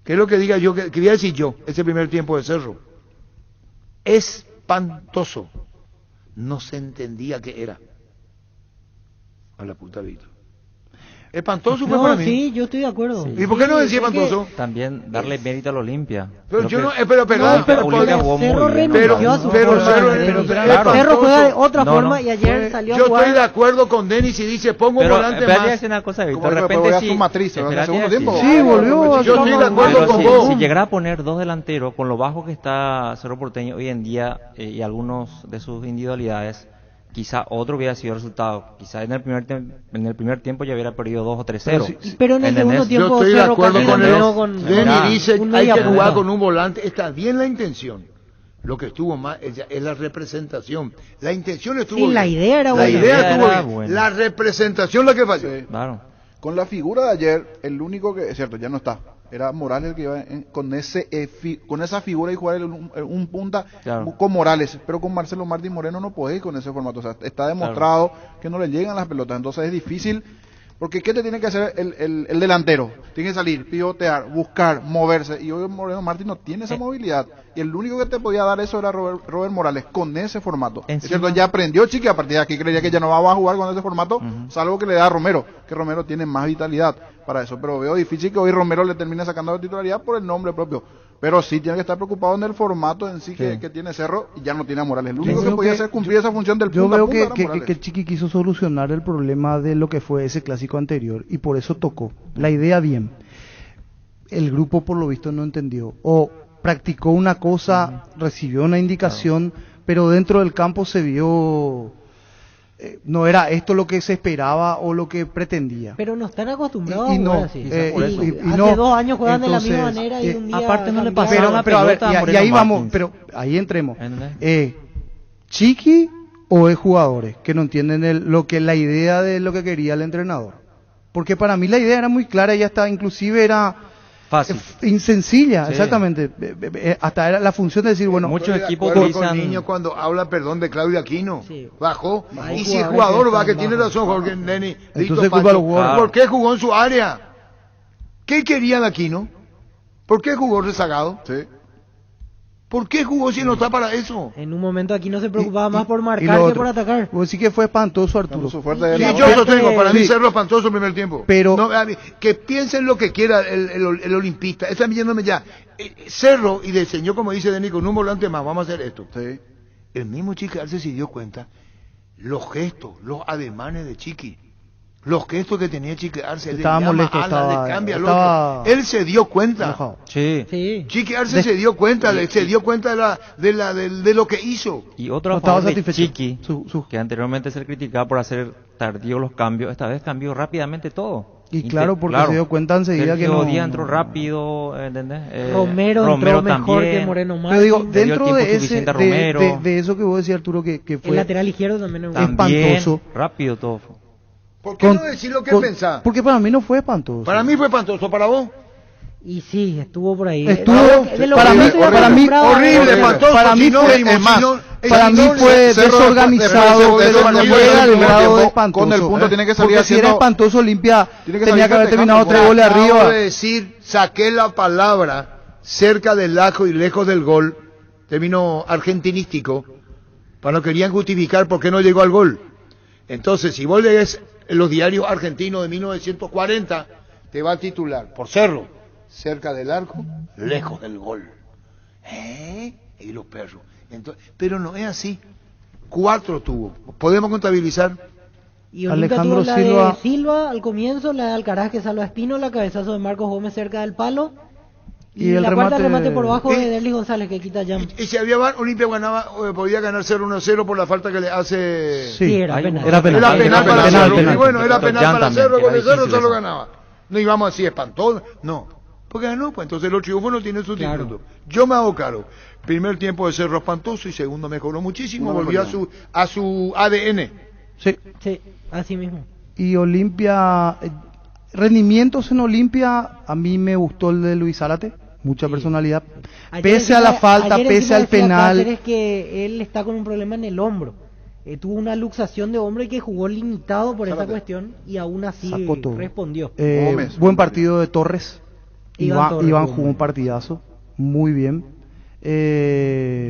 ¿Qué es lo que diga yo? Que voy a decir yo, ese primer tiempo de Cerro. Espantoso. No se entendía qué era. A la puta Víctor. Espantoso fue para mí. Sí, yo estoy de acuerdo. ¿Y por qué no decía espantoso? También darle mérito al Olimpia. Pero Creo yo que no, pero perdón, Olimpia jugó muy Cerro bien, renunció ¿no? a su pero forma. Cerro juega de otra forma y ayer salió a Yo jugar. estoy de acuerdo con Denis y dice pongo Pero, volante espérate, más. decir una cosa, Víctor. Como De que repente voy a sí. su matriz, ¿verdad? En el Espérate, segundo tiempo. Sí, volvió. Yo estoy de acuerdo Pero con si, vos. si llegara a poner dos delanteros, con lo bajo que está Cerro Porteño hoy en día y algunos de sus individualidades, quizá otro hubiera sido el resultado. Quizá en el primer tiempo ya hubiera perdido 2 o 3-0. Pero en el segundo tiempo Yo estoy de Cerro acuerdo con cambió él. con Denis dice un hay media que jugar punta. con un volante. Está bien la intención. Lo que estuvo mal es la representación. La intención estuvo Sí, bien. la idea era La buena. idea estuvo era bien. buena. La representación la que falló. Claro. Con la figura de ayer, el único que, es cierto, ya no está. Era Morales el que iba con esa figura y jugar un punta Claro. con Morales. Pero con Marcelo Martín Moreno no podés con ese formato. O sea, está demostrado que no le llegan las pelotas. Entonces es difícil. Porque ¿qué te tiene que hacer el delantero? Tiene que salir, pivotear, buscar, moverse. Y hoy Moreno Martín no tiene esa movilidad. Y el único que te podía dar eso era Robert Morales con ese formato. Es cierto, ya aprendió Chiqui, a partir de aquí creía que ya no va a jugar con ese formato, salvo que le da a Romero, que Romero tiene más vitalidad para eso. Pero veo difícil que hoy Romero le termine sacando la titularidad por el nombre propio. Pero sí tiene que estar preocupado en el formato en sí que tiene Cerro y ya no tiene a Morales. El único que podía hacer cumplir esa función del Yo punta a veo punta era Morales. que Chiqui quiso solucionar el problema de lo que fue ese clásico anterior y por eso tocó. La idea bien. El grupo por lo visto no entendió. O practicó una cosa, recibió una indicación, pero dentro del campo se vio... no era esto lo que se esperaba o lo que pretendía. Pero no están acostumbrados Y a no, jugar así. Hace no. 2 años juegan de la misma Entonces, manera y un día aparte no le cambiaron. pasaron la pero a ver, pelota a y ahí Moreno vamos, Martins. pero ahí entremos. ¿Entendés? Chiqui o es jugadores que no entienden la idea de lo que quería el entrenador. Porque para mí la idea era muy clara, ya está, inclusive era fácil, sencilla, Sí. exactamente. Hasta era la función de decir, bueno, muchos equipos Con utilizan niño cuando habla, perdón, de Claudio Aquino, bajó. Hay Y si el jugadores jugador que va, que están tiene bajos. razón, Jorge Neni, Entonces Víctor culpa Pancho, a los jugadores. ¿por qué jugó en su área? ¿Qué quería de Aquino? ¿Por qué jugó rezagado? Sí. ¿Por qué jugó si no está para eso? En un momento aquí no se preocupaba más por y marcar lo que otro. por atacar. Pues sí que fue espantoso, Arturo. Su fuerte de Sí, la- yo sostengo, para mí Sí. Cerro espantoso el primer tiempo. Pero- No, a mí, que piensen lo que quiera el olimpista. Está yéndome ya. Cerro y diseñó, como dice Denis, con un volante más, vamos a hacer esto. Sí. El mismo Chiqui Arce se dio cuenta, los gestos, los ademanes de Chiqui, los gestos que tenía Chiqui Arce, le Estaba llama molesto, ala, estaba- le cambia al estaba otro. Él se dio cuenta. enojado. Sí. Sí. Chiqui Arce se dio cuenta, se dio cuenta de lo que hizo. Y otro No a favor estaba de satisfecho. Chiqui, Su- que anteriormente se le criticaba por hacer tardíos los cambios, esta vez cambió rápidamente todo. Y claro, porque se dio cuenta enseguida que Sergio no- Díaz entró rápido, ¿entendés? Romero entró mejor también. que Moreno Pero digo, Martín. Le dio dentro tiempo de ese, suficiente a Romero. de eso que vos decías, Arturo, que El fue lateral izquierdo también es un También, espantoso. rápido todo. ¿Por qué no decir lo que pensás? Porque para mí no fue espantoso. Para mí fue espantoso, para vos. Y sí, estuvo por ahí. Estuvo, De lo para que mí, yo estoy para mí, acostumbrado- horrible, espantoso, para mí fue, sinónimo, es más, sinónimo, para mí sinónimo, fue Cerro desorganizado, después pero no después llega al del grado tiempo, de espantoso. con el punto tiene que salir Porque si era haciendo- espantoso, Olimpia Tiene que tenía salir que haber terminado festejando, 3 goles Acabo arriba. de decir, saqué la palabra cerca del lajo y lejos del gol, término argentinístico, para no querían justificar por qué no llegó al gol. Entonces, si vos lees los diarios argentinos de 1940, te va a titular, por Cerro, cerca del arco, lejos del gol. Y los perros. Entonces, pero no es así. 4 tuvo. ¿Podemos contabilizar? Y Olimpia tuvo la de Silva al comienzo, la de Alcaraz que salva a Espino, la cabezazo de Marcos Gómez cerca del palo. Y la cuarta remate por bajo de Derlis González que quita Jam. Y si había VAR, Olimpia ganaba, podía ganar 0-1-0 por la falta que le hace. Sí, era penal. Era penal para Cerro. Y bueno, era penal para Cerro, con el Cerro se lo ganaba. No íbamos así espantoso, no. Porque ganó, pues entonces los triunfos no tienen sustituto. Yo me hago caro. Primer tiempo de Cerro espantoso y segundo mejoró muchísimo, volvió a su ADN. Sí, así mismo. Y Olimpia, rendimientos en Olimpia, a mí me gustó el de Luis Zárate, mucha personalidad. Pese a la falta, pese al penal. Es que él está con un problema en el hombro. Tuvo una luxación de hombro y que jugó limitado por esa cuestión y aún así respondió. Buen partido de Torres. Iván jugó un partidazo, muy bien.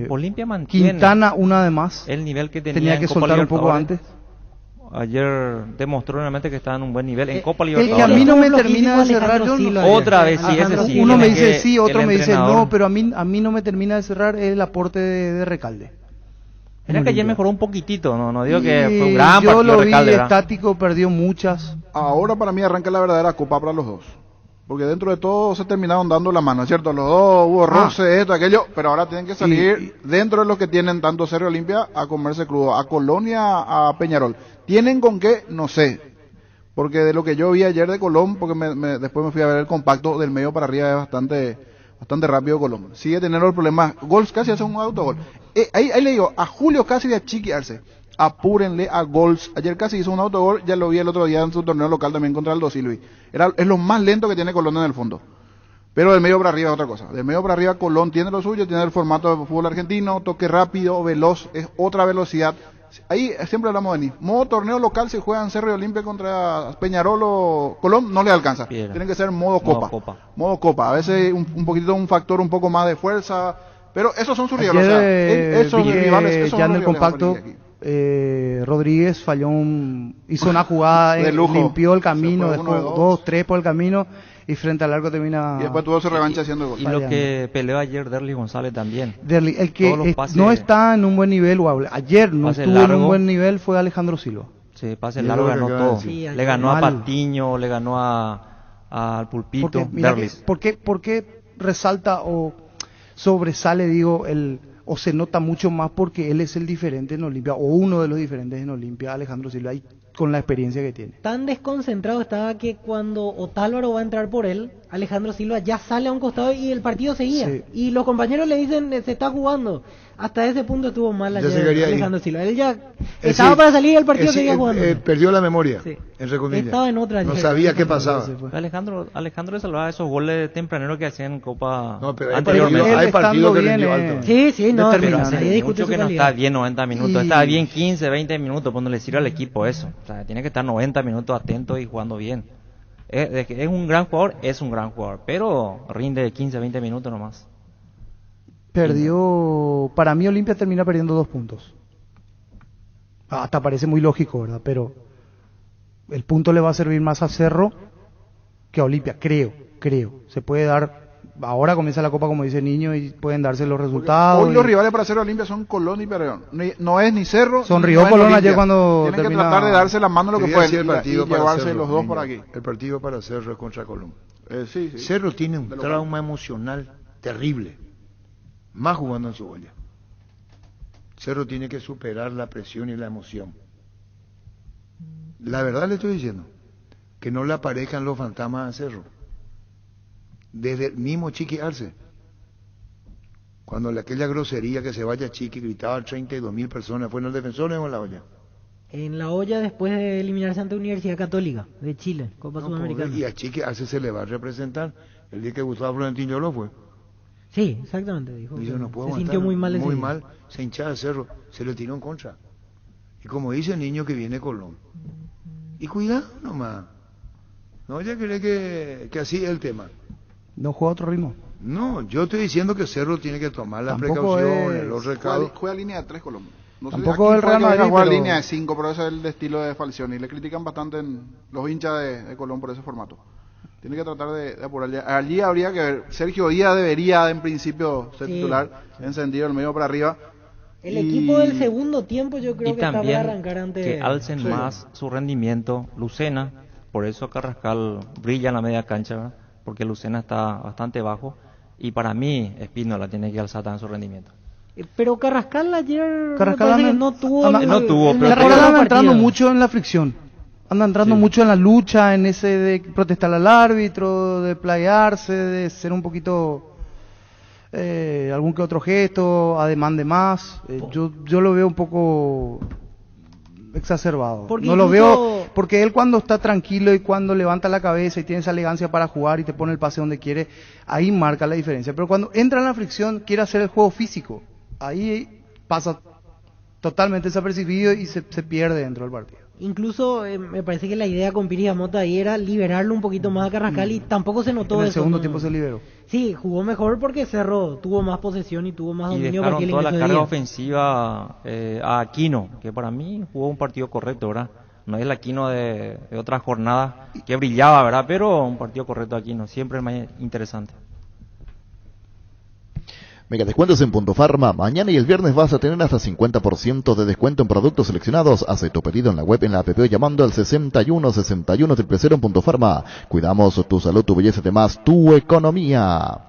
Olimpia mantiene Quintana una de más. El nivel que tenía que soltar un poco antes. Ayer demostró realmente que estaba en un buen nivel en Copa Libertadores. El que a mí no me termina de cerrar, otra vez sí, ese sí. Uno me dice sí, otro me dice no, pero a mí no me termina de cerrar el aporte de Recalde. Era que ayer mejoró un poquitito, no digo que fue un gran partido. Yo lo vi Recalde, estático, perdió muchas. Ahora para mí arranca la verdadera copa para los dos. Porque dentro de todo se terminaron dando la mano, ¿cierto? Los dos hubo roce, esto, aquello, pero ahora tienen que salir dentro de lo que tienen tanto Cerro Olimpia a comerse crudo, a Colonia, a Peñarol. ¿Tienen con qué? No sé. Porque de lo que yo vi ayer de Colón, porque después me fui a ver el compacto del medio para arriba, es bastante rápido Colón. Sigue teniendo el problema. Gols casi hace un autogol. Ahí le digo, a Julio casi de achiquearse. Apúrenle a Gols. Ayer casi hizo un autogol, ya lo vi el otro día en su torneo local también contra el Silvi. Es lo más lento que tiene Colón en el fondo. Pero del medio para arriba es otra cosa. Del medio para arriba Colón tiene lo suyo, tiene el formato de fútbol argentino, toque rápido, veloz, es otra velocidad. Ahí siempre hablamos de modo torneo local, si juegan Cerro y Olimpia contra Peñarol o Colón, no le alcanza. Tiene que ser modo copa. Modo copa. A veces un factor un poco más de fuerza, pero esos son sus rivales. Esos rivales ya en el compacto. Rodríguez hizo una jugada, limpió el camino, dejó 2-3 por el camino y frente al arco termina. Y después tuvo su revancha haciendo gol. Y lo que peleó ayer Derlis González también. El que no está en un buen nivel, ayer no estuvo en un buen nivel, fue Alejandro Silva. Sí, pase largo, ganó todo. Le ganó a Patiño, le ganó al Pulpito. Derlis. ¿Por qué resalta o sobresale, o se nota mucho más porque él es el diferente en Olimpia, o uno de los diferentes en Olimpia, Alejandro Silva, y con la experiencia que tiene? Tan desconcentrado estaba que cuando Otálvaro va a entrar por él, Alejandro Silva ya sale a un costado y el partido seguía. Sí. Y los compañeros le dicen, se está jugando. Hasta ese punto estuvo mal ayer Alejandro Silva. Él ya estaba para salir y el partido seguía jugando. Perdió la memoria, entre comillas. Estaba en otra. No sabía qué pasaba. Alejandro salvaba esos goles tempraneros que hacían en Copa pero anteriormente. Hay partidos que rindió alto. Sí, no, pero hace mucho que no está bien 90 minutos. Está bien 15, 20 minutos cuando le sirve al equipo eso. O sea, tiene que estar 90 minutos atento y jugando bien. Es un gran jugador, pero rinde 15, 20 minutos nomás. Para mí Olimpia termina perdiendo 2 puntos. Hasta parece muy lógico, ¿verdad? Pero el punto le va a servir más a Cerro que a Olimpia, creo. Se puede dar, ahora comienza la Copa como dice Niño y pueden darse los resultados. Hoy los rivales para Cerro Olimpia son Colón y Peregrino. No es ni Cerro, son Río Colón ayer cuando tienen que tratar de darse la mano lo que pueden y llevarse Cerro, los dos por aquí. El partido para Cerro es contra Colón. Sí. Cerro tiene un trauma emocional terrible. Más jugando en su olla. Cerro tiene que superar la presión y la emoción. La verdad le estoy diciendo, que no le aparezcan los fantasmas a Cerro. Desde el mismo Chiqui Arce. Cuando aquella grosería que se vaya Chiqui gritaba a 32.000 personas, ¿fue en el Defensores o en la olla? En la olla después de eliminarse ante Universidad Católica de Chile, Copa Sudamericana. Y a Chiqui Arce se le va a representar. El día que Gustavo Florentino lo fue. Sí, exactamente, dijo. Dice, no puedo se sintió muy mal ese día. Se hinchaba el Cerro, se le tiró en contra. Y como dice el niño que viene Colón. Y cuidado nomás. No, ya cree que así es el tema. No juega otro ritmo. No, yo estoy diciendo que Cerro tiene que tomar las precauciones, los recados. Juega línea de 3 Colón. No sé, Tampoco aquí el fue Real que venga a Madrid, jugar pero... línea de 5, pero ese es el estilo de Falcioni. Le critican bastante los hinchas de Colón por ese formato. Tiene que tratar de apurar. Allí habría que ver. Sergio Díaz debería en principio ser titular, encendido el medio para arriba. El equipo del segundo tiempo yo creo Y que está también para arrancar antes. que alcen más su rendimiento Lucena, por eso Carrascal brilla en la media cancha, ¿verdad? Porque Lucena está bastante bajo y para mí Espínola tiene que alzar también su rendimiento. Pero Carrascal ayer Carrascal me parece anda- que no tuvo pero Carrascal anda entrando mucho en la fricción. Anda entrando mucho en la lucha, en ese de protestar al árbitro, de playarse, de ser un poquito algún que otro gesto, ademán de más. Yo lo veo un poco exacerbado. Porque No lo incluso- veo, porque él cuando está tranquilo y cuando levanta la cabeza y tiene esa elegancia para jugar y te pone el pase donde quiere, ahí marca la diferencia. Pero cuando entra en la fricción, quiere hacer el juego físico. Ahí pasa totalmente desapercibido y se pierde dentro del partido. Incluso me parece que la idea con Piri Mota ahí era liberarlo un poquito más a Carrascal y tampoco se notó En el eso, segundo ¿no? tiempo se liberó. Sí, jugó mejor porque Cerro tuvo más posesión y tuvo más Y dominio dejaron porque toda la ingresó carga Díaz. ofensiva a Aquino, que para mí jugó un partido correcto, ¿verdad? No es el Aquino de otras jornadas que brillaba, ¿verdad? Pero un partido correcto Aquino, siempre es más interesante. Mega descuentos en Punto Farma. Mañana y el viernes vas a tener hasta 50% de descuento en productos seleccionados. Hace tu pedido en la web, en la app o llamando al 61 61 000 en Punto Farma. Cuidamos tu salud, tu belleza, además tu economía.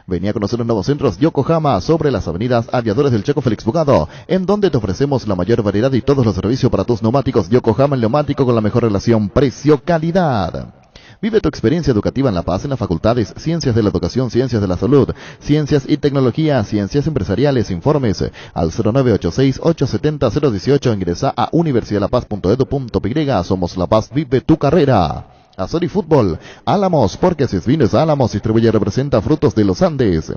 Venía a conocer los nuevos centros Yokohama sobre las avenidas Aviadores del Chaco Félix Bugado, en donde te ofrecemos la mayor variedad y todos los servicios para tus neumáticos. Yokohama, el neumático con la mejor relación precio-calidad. Vive tu experiencia educativa en La Paz en las facultades Ciencias de la Educación, Ciencias de la Salud, Ciencias y Tecnología, Ciencias Empresariales. Informes al 0986-870-018. Ingresa a universidadlapaz.edu.py. Somos La Paz, vive tu carrera. Azori Fútbol, Álamos, porque si es vino es Álamos, distribuye y representa Frutos de los Andes.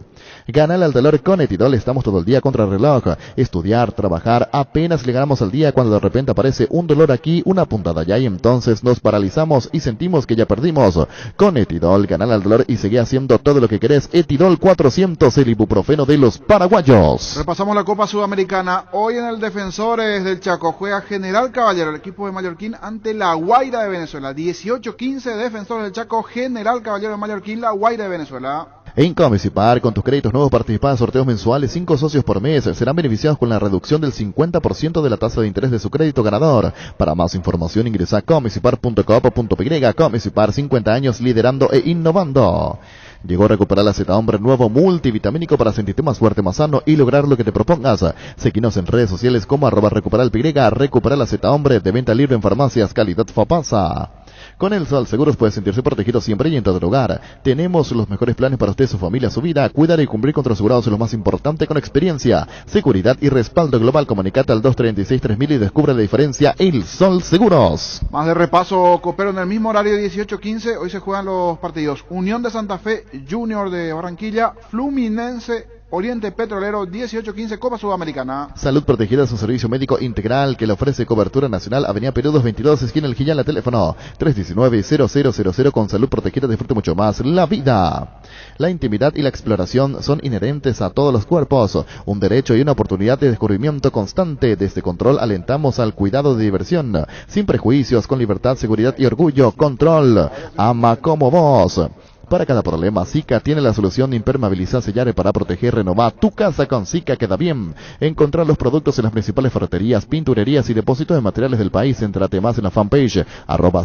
Canal al Dolor con Etidol, estamos todo el día contra el reloj. Estudiar, trabajar, apenas le ganamos al día cuando de repente aparece un dolor aquí, una puntada allá y entonces nos paralizamos y sentimos que ya perdimos. Con Etidol, Canal al Dolor y sigue haciendo todo lo que querés. Etidol 400, el ibuprofeno de los paraguayos. Repasamos la Copa Sudamericana. Hoy en el Defensores del Chaco juega General Caballero, el equipo de Mallorquín, ante La Guaira de Venezuela. 18-15, Defensores del Chaco, General Caballero de Mallorquín, La Guaira de Venezuela. En Comecipar, con tus créditos nuevos participa en sorteos mensuales. 5 socios por mes serán beneficiados con la reducción del 50% de la tasa de interés de su crédito ganador. Para más información ingresa a comecipar.coop.py. Comecipar, 50 años liderando e innovando. Llegó a recuperar la Z Hombre nuevo multivitamínico para sentirte más fuerte, más sano y lograr lo que te propongas. Seguinos en redes sociales como @recuperalpy, recuperar la Z Hombre, de venta libre en farmacias, calidad Fapasa. Con el Sol Seguros puede sentirse protegido siempre y en todo lugar. Tenemos los mejores planes para usted, su familia, su vida. Cuidar y cumplir con los asegurados es lo más importante, con experiencia, seguridad y respaldo global. Comunicate al 236-3000 y descubre la diferencia. El Sol Seguros. Más de repaso copero en el mismo horario, 18-15. Hoy se juegan los partidos Unión de Santa Fe, Junior de Barranquilla, Fluminense, Oriente Petrolero, 18-15, Copa Sudamericana. Salud Protegida es un servicio médico integral que le ofrece cobertura nacional. Avenida Perú 222, esquina El Gillán, teléfono 319-0000. Con Salud Protegida disfrute mucho más la vida. La intimidad y la exploración son inherentes a todos los cuerpos, un derecho y una oportunidad de descubrimiento constante. Desde Control alentamos al cuidado de diversión, sin prejuicios, con libertad, seguridad y orgullo. Control, ama como vos. Para cada problema, Zika tiene la solución. Impermeabilizar, sellar para proteger, renovar tu casa con Zika queda bien. Encontrar los productos en las principales ferreterías, pinturerías y depósitos de materiales del país. Entrate más en la fanpage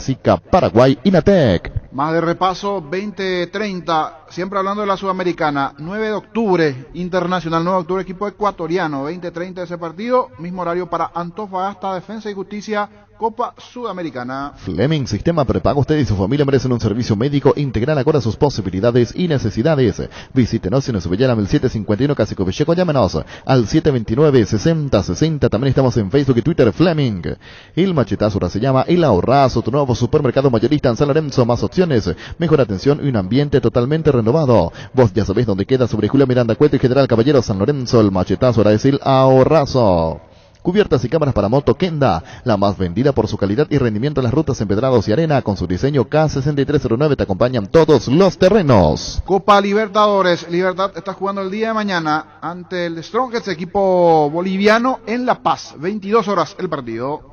@Zika Paraguay Inatec. Más de repaso, 20-30, siempre hablando de la Sudamericana, 9 de octubre, Internacional, 9 de octubre, equipo ecuatoriano, 20-30 ese partido, mismo horario para Antofagasta, Defensa y Justicia, Copa Sudamericana. Fleming, sistema prepago. Usted y su familia merecen un servicio médico integral acorde a sus posibilidades y necesidades. Visítenos en Subellana 1751 Casico Villeco. Llámenos al 729-6060. También estamos en Facebook y Twitter. Fleming. El machetazo ahora se llama El Ahorrazo, tu nuevo supermercado mayorista en San Lorenzo. Más opciones, mejor atención y un ambiente totalmente renovado. Vos ya sabés dónde queda, sobre Julia Miranda Cueto y General Caballero San Lorenzo. El machetazo ahora es El Ahorrazo. Cubiertas y cámaras para moto Kenda, la más vendida por su calidad y rendimiento en las rutas empedrados y arena. Con su diseño K6309 te acompañan todos los terrenos. Copa Libertadores. Libertad está jugando el día de mañana ante el Strongest, equipo boliviano, en La Paz. 22 horas el partido.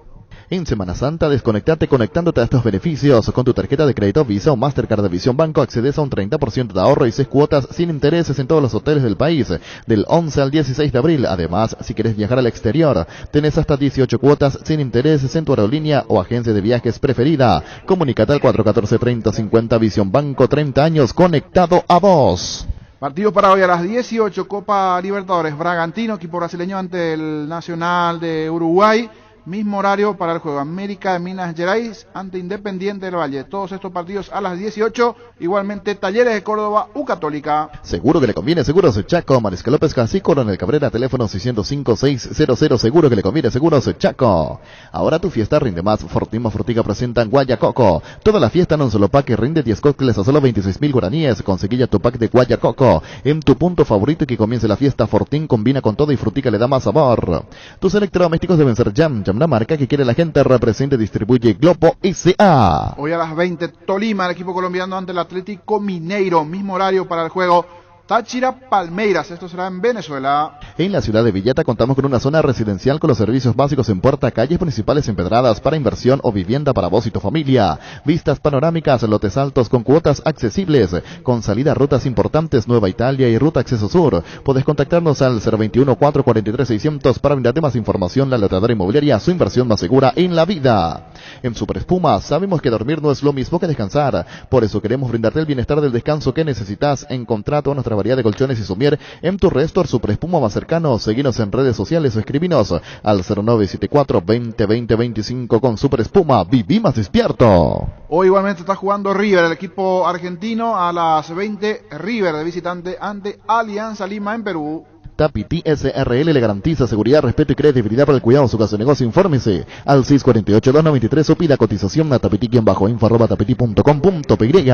En Semana Santa, desconectate conectándote a estos beneficios. Con tu tarjeta de crédito Visa o Mastercard de Visión Banco accedes a un 30% de ahorro y 6 cuotas sin intereses en todos los hoteles del país, del 11 al 16 de abril. Además, si quieres viajar al exterior, tenés hasta 18 cuotas sin intereses en tu aerolínea o agencia de viajes preferida. Comunícate al 414-3050. Visión Banco, 30 años conectado a vos. Partido para hoy a las 18, Copa Libertadores. Bragantino, equipo brasileño, ante el Nacional de Uruguay. Mismo horario para el juego. América de Minas Gerais ante Independiente del Valle. Todos estos partidos a las 18. Igualmente Talleres de Córdoba, U Católica. Seguro que le conviene, Seguros Chaco. Mariscal López Casi, Coronel Cabrera, teléfono 605-600. Seguro que le conviene, Seguros Chaco. Ahora tu fiesta rinde más. Fortimo Frutiga presentan Guayacoco. Toda la fiesta en un solo pack rinde 10 cócteles a solo 26.000 guaraníes. Conseguí ya tu pack de Guayacoco en tu punto favorito y que comience la fiesta. Fortín combina con todo y Frutica le da más sabor. Tus electrodomésticos deben ser Jam, una marca que quiere la gente. Representa y distribuye Globo S.A. Hoy a las 20, Tolima, el equipo colombiano ante el Atlético Mineiro. Mismo horario para el juego. Táchira, Palmeiras, esto será en Venezuela. En la ciudad de Villeta contamos con una zona residencial con los servicios básicos en puerta, calles principales empedradas para inversión o vivienda para vos y tu familia. Vistas panorámicas, lotes altos con cuotas accesibles, con salida a rutas importantes, Nueva Italia y Ruta Acceso Sur. Podés contactarnos al 021-443-600 para brindarte más información. La Lotadora Inmobiliaria, su inversión más segura en la vida. En Super Espuma, sabemos que dormir no es lo mismo que descansar. Por eso queremos brindarte el bienestar del descanso que necesitas. Encontrá toda nuestra variedad de colchones y somier en tu Restor Super Espuma más cercano. Seguinos en redes sociales o escribinos al 0974-2020-25. Con Super Espuma, viví más despierto. Hoy igualmente está jugando River, el equipo argentino, a las 20. River de visitante ante Alianza Lima en Perú. Tapiti SRL le garantiza seguridad, respeto y credibilidad para el cuidado de su caso de negocio. Infórmese al 648-293 o pida cotización a tapiti-info@tapiti.com.py.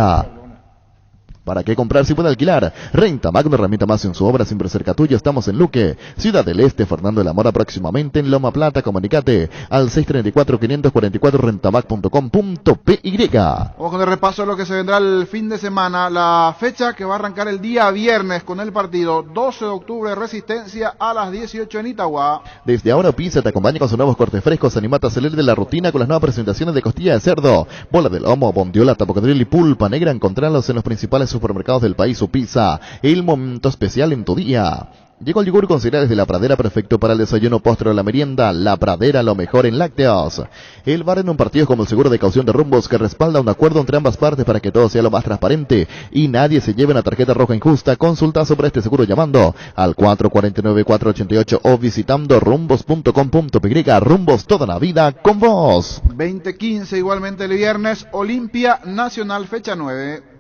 ¿Para qué comprar si puede alquilar? Renta Magno, herramienta más en su obra, siempre cerca tuyo. Estamos en Luque, Ciudad del Este, Fernando de la Mora, próximamente en Loma Plata. Comunicate al 634-544 rentamag.com.py. Vamos con el repaso de lo que se vendrá el fin de semana. La fecha que va a arrancar el día viernes con el partido 12 de octubre, Resistencia a las 18 en Itagua. Desde ahora Pizza te acompaña con sus nuevos cortes frescos. Animate a salir de la rutina con las nuevas presentaciones de costilla de cerdo, bola de lomo, bondiola, tapocadril y pulpa negra. Encontrarlos en los principales supermercados del país. Su pizza, el momento especial en tu día. Llegó el yogur con cereales de La Pradera, perfecto para el desayuno, postre o la merienda. La Pradera, lo mejor en lácteos. El bar en un partido como el seguro de caución de Rumbos, que respalda un acuerdo entre ambas partes para que todo sea lo más transparente y nadie se lleve una tarjeta roja injusta. Consulta sobre este seguro llamando al 449-488 o visitando rumbos.com.py. Rumbos, toda la vida con vos. 20:15 igualmente el viernes, Olimpia Nacional, fecha 9.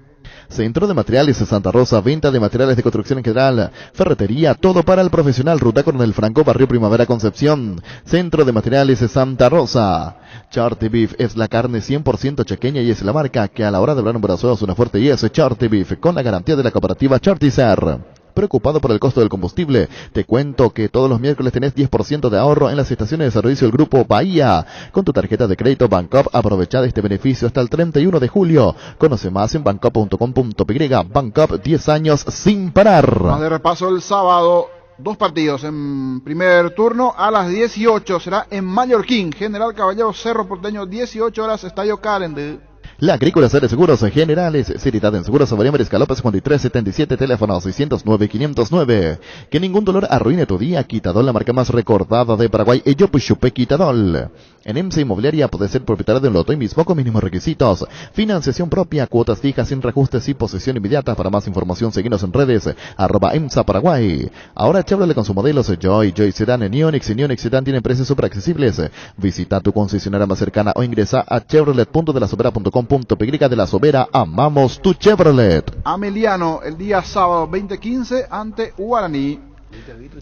Centro de Materiales de Santa Rosa, venta de materiales de construcción en general, ferretería, todo para el profesional. Ruta Coronel Franco, Barrio Primavera, Concepción. Centro de Materiales de Santa Rosa. Charty Beef es la carne 100% chequeña y es la marca que a la hora de hablar un brazo es una fuerte y es Charty Beef, con la garantía de la cooperativa Chartizer. Preocupado por el costo del combustible, te cuento que todos los miércoles tenés 10% de ahorro en las estaciones de servicio del Grupo Bahía. Con tu tarjeta de crédito Bancop, aprovecha de este beneficio hasta el 31 de julio. Conoce más en bancop.com.py. Bancop, 10 años sin parar. Más de repaso el sábado, 2 partidos en primer turno a las 18. Será en Mallorquín, General Caballero, Cerro Porteño, 18 horas, Estadio Carende. La Agrícola Sede Seguros Generales, seriedad en seguros, María Mariscal López 5377, teléfono 609-509. Que ningún dolor arruine tu día. Quitadol, la marca más recordada de Paraguay. Eyopuchupe Quitadol. En EMSA Inmobiliaria podés ser propietario de un lote y mismo con mínimos requisitos. Financiación propia, cuotas fijas sin reajustes y posesión inmediata. Para más información, seguinos en redes, @EMSA Paraguay. Ahora Chevrolet con sus modelos Joy Sedan, Neonix y Neonix Sedan tienen precios súper accesibles. Visita tu concesionaria más cercana o ingresa a chevrolet.delasobera.com.py. De La Sobera, amamos tu Chevrolet. Ameliano, el día sábado 20:15 ante Guaraní.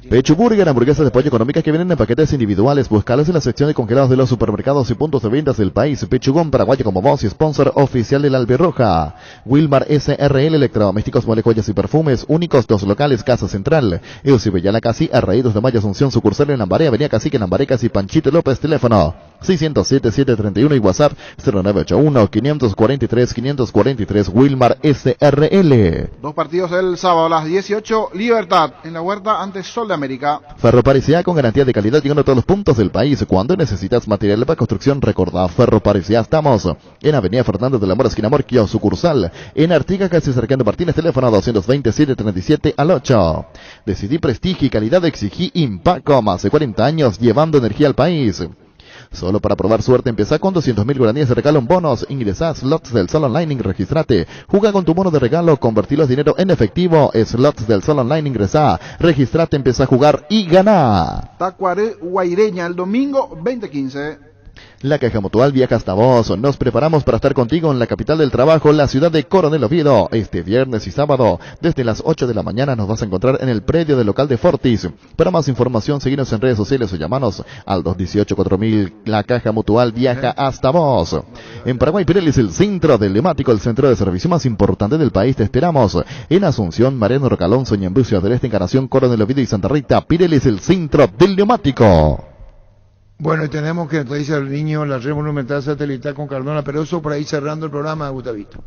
Pechu Burger, hamburguesas de pollo económicas que vienen en paquetes individuales. Buscalas en la sección de congelados de los supermercados y puntos de ventas del país. Pechugón paraguayo como voz y sponsor oficial de la Albirroja. Wilmar SRL, electrodomésticos, muebles, joyas y perfumes. Únicos 2 locales, Casa Central. Eusibellala Casi, Arraídos de Mayo, Asunción, sucursal en Lambaré, Avenida Cacique, Lambaré, Casi, Panchito López, teléfono 607-731 y WhatsApp 0981-543-543, Wilmar SRL. 2 partidos el sábado a las 18, Libertad en la Huerta ante Sol de América. Ferroparecía con garantía de calidad llegando a todos los puntos del país. Cuando necesitas material para construcción, recordá Ferroparecía. Estamos en Avenida Fernando de la Mora, esquina Morquio, sucursal en Artigas, casi cercano Martínez, teléfono 227-37 al 8. Decidí prestigio y calidad, exigí Impaco, más de 40 años llevando energía al país. Solo para probar suerte, empieza con 200.000 guaraníes de regalo en bonos. Ingresá a Slots del Sol Online y registrate. Juga con tu bono de regalo, convertirlo en dinero en efectivo. Slots del Sol Online, ingresá, registrate, empieza a jugar y ganá. Tacuaré Guaireña el domingo 2015. La Caja Mutual viaja hasta vos. Nos preparamos para estar contigo en la capital del trabajo, la ciudad de Coronel Oviedo. Este viernes y sábado, desde las 8 de la mañana, nos vas a encontrar en el predio del local de Fortis. Para más información, seguinos en redes sociales o llamanos al 218-4000. La Caja Mutual viaja hasta vos. En Paraguay, Pirelli es el centro del neumático, el centro de servicio más importante del país. Te esperamos en Asunción, Mariano Rocalonso y en Bucios del Este, Encarnación, Coronel Oviedo y Santa Rita. Pirelli es el centro del neumático. Bueno, y tenemos que dice el niño la red monumental satelital con Cardona, pero eso por ahí cerrando el programa, Gustavito.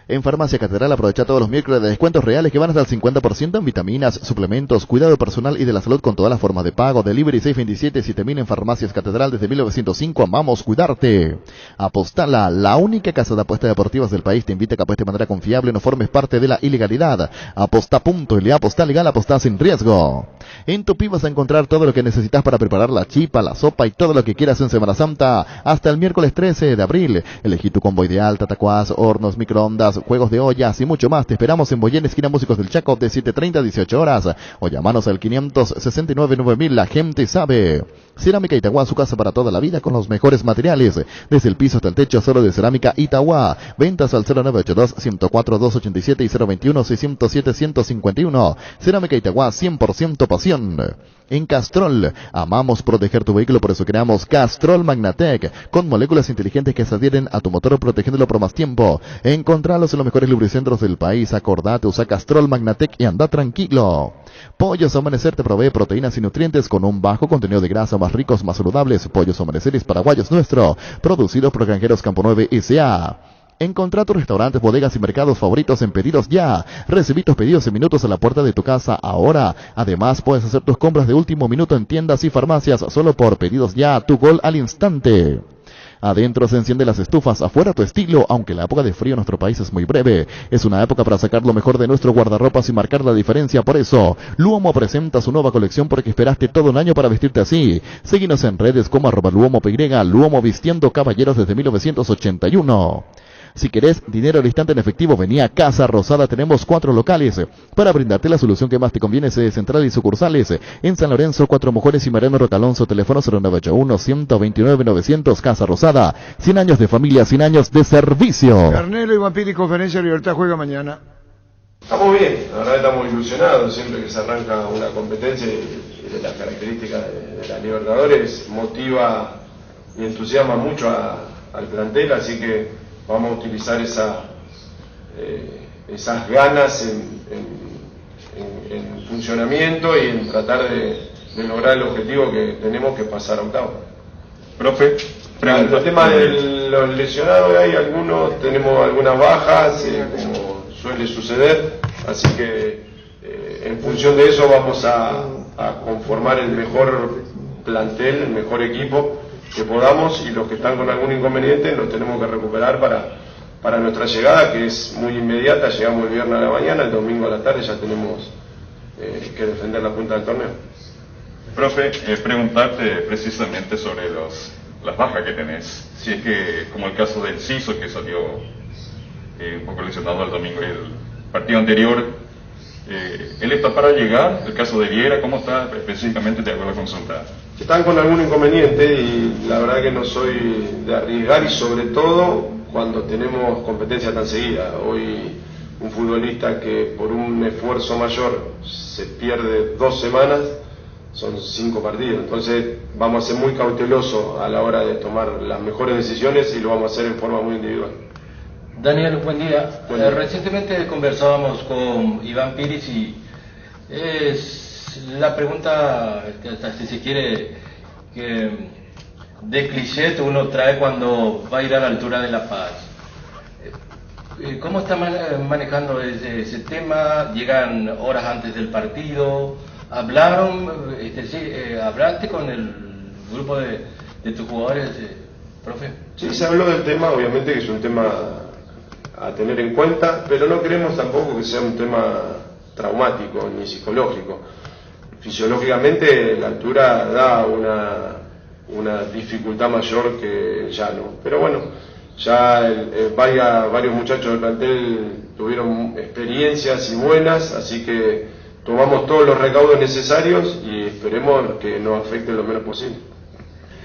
En Farmacia Catedral aprovecha todos los miércoles de descuentos reales que van hasta el 50% en vitaminas, suplementos, cuidado personal y de la salud con todas las formas de pago. Delivery 627-7000 en Farmacias Catedral desde 1905. Amamos cuidarte. Apostala, la única casa de apuestas deportivas del país, te invita a que apuestes de manera confiable, no formes parte de la ilegalidad. Aposta.le, aposta legal, aposta sin riesgo. En Tupi vas a encontrar todo lo que necesitas para preparar la chipa, la sopa y todo lo que quieras en Semana Santa hasta el miércoles 13 de abril. Elegí tu combo ideal, tatacuás, hornos, microondas, juegos de ollas y mucho más. Te esperamos en Boyén, esquina Músicos del Chaco, de 7:30 a 18 horas. O llamanos al 569-9000. La gente sabe. Cerámica Itagua, su casa para toda la vida con los mejores materiales. Desde el piso hasta el techo, solo de Cerámica Itagua. Ventas al 0982-104-287 y 021-607-151. Cerámica Itagua, 100% pasión. En Castrol, amamos proteger tu vehículo, por eso creamos Castrol Magnatec, con moléculas inteligentes que se adhieren a tu motor protegiéndolo por más tiempo. Encontralos en los mejores lubricentros del país. Acordate, usa Castrol Magnatec y anda tranquilo. Pollos Amanecer te provee proteínas y nutrientes con un bajo contenido de grasa, más ricos, más saludables. Pollos Amaneceres paraguayos nuestro, producidos por Granjeros Campo 9 S.A. Encontrá tus restaurantes, bodegas y mercados favoritos en Pedidos Ya. Recibí tus pedidos en minutos a la puerta de tu casa ahora. Además, puedes hacer tus compras de último minuto en tiendas y farmacias solo por Pedidos Ya, tu gol al instante. Adentro se encienden las estufas, afuera tu estilo, aunque la época de frío en nuestro país es muy breve. Es una época para sacar lo mejor de nuestro guardarropas y marcar la diferencia. Por eso, Luomo presenta su nueva colección porque esperaste todo un año para vestirte así. Síguenos en redes como @LuomoPY, Luomo vistiendo caballeros desde 1981. Si querés dinero al instante en efectivo, vení a Casa Rosada. Tenemos 4 locales para brindarte la solución que más te conviene. Sede central y sucursales en San Lorenzo, 4 Mujeres y Mariano Rocalonso. Teléfono 0981-129-900. Casa Rosada, 100 años de familia, 100 años de servicio. Carnelo y Vampiri, Conferencia Libertad juega mañana. Estamos bien, la verdad estamos ilusionados. Siempre que se arranca una competencia y de las características de la Libertadores, motiva y entusiasma mucho al plantel, así que vamos a utilizar esas ganas en funcionamiento y en tratar de lograr el objetivo que tenemos, que pasar a octavo. Profe, pregunta. El tema de los lesionados, hay algunos, tenemos algunas bajas, como suele suceder, así que en función de eso vamos a conformar el mejor plantel, el mejor equipo que podamos, y los que están con algún inconveniente los tenemos que recuperar para nuestra llegada, que es muy inmediata. Llegamos el viernes a la mañana, el domingo a la tarde ya tenemos que defender la punta del torneo. Profe, preguntarte precisamente sobre las bajas que tenés. Si es que, como el caso del Ciso, que salió un poco lesionado el domingo y el partido anterior, ¿él está para llegar? El caso de Viera, ¿cómo está específicamente? Te hago la consulta. Están con algún inconveniente y la verdad que no soy de arriesgar, y sobre todo cuando tenemos competencia tan seguida. Hoy un futbolista que por un esfuerzo mayor se pierde 2 semanas, son 5 partidos. Entonces vamos a ser muy cautelosos a la hora de tomar las mejores decisiones y lo vamos a hacer en forma muy individual. Daniel, buen día. Recientemente conversábamos con Iván Piris y es la pregunta, si se quiere, que de cliché uno trae cuando va a ir a la altura de La Paz. ¿Cómo está manejando ese tema? ¿Llegan horas antes del partido? ¿Hablaron? ¿Hablaste con el grupo de tus jugadores, profe? Sí, se habló del tema, obviamente que es un tema a tener en cuenta, pero no queremos tampoco que sea un tema traumático ni psicológico. Fisiológicamente la altura da una dificultad mayor que el llano, pero bueno, ya varios muchachos del plantel tuvieron experiencias y buenas, así que tomamos todos los recaudos necesarios y esperemos que nos afecte lo menos posible.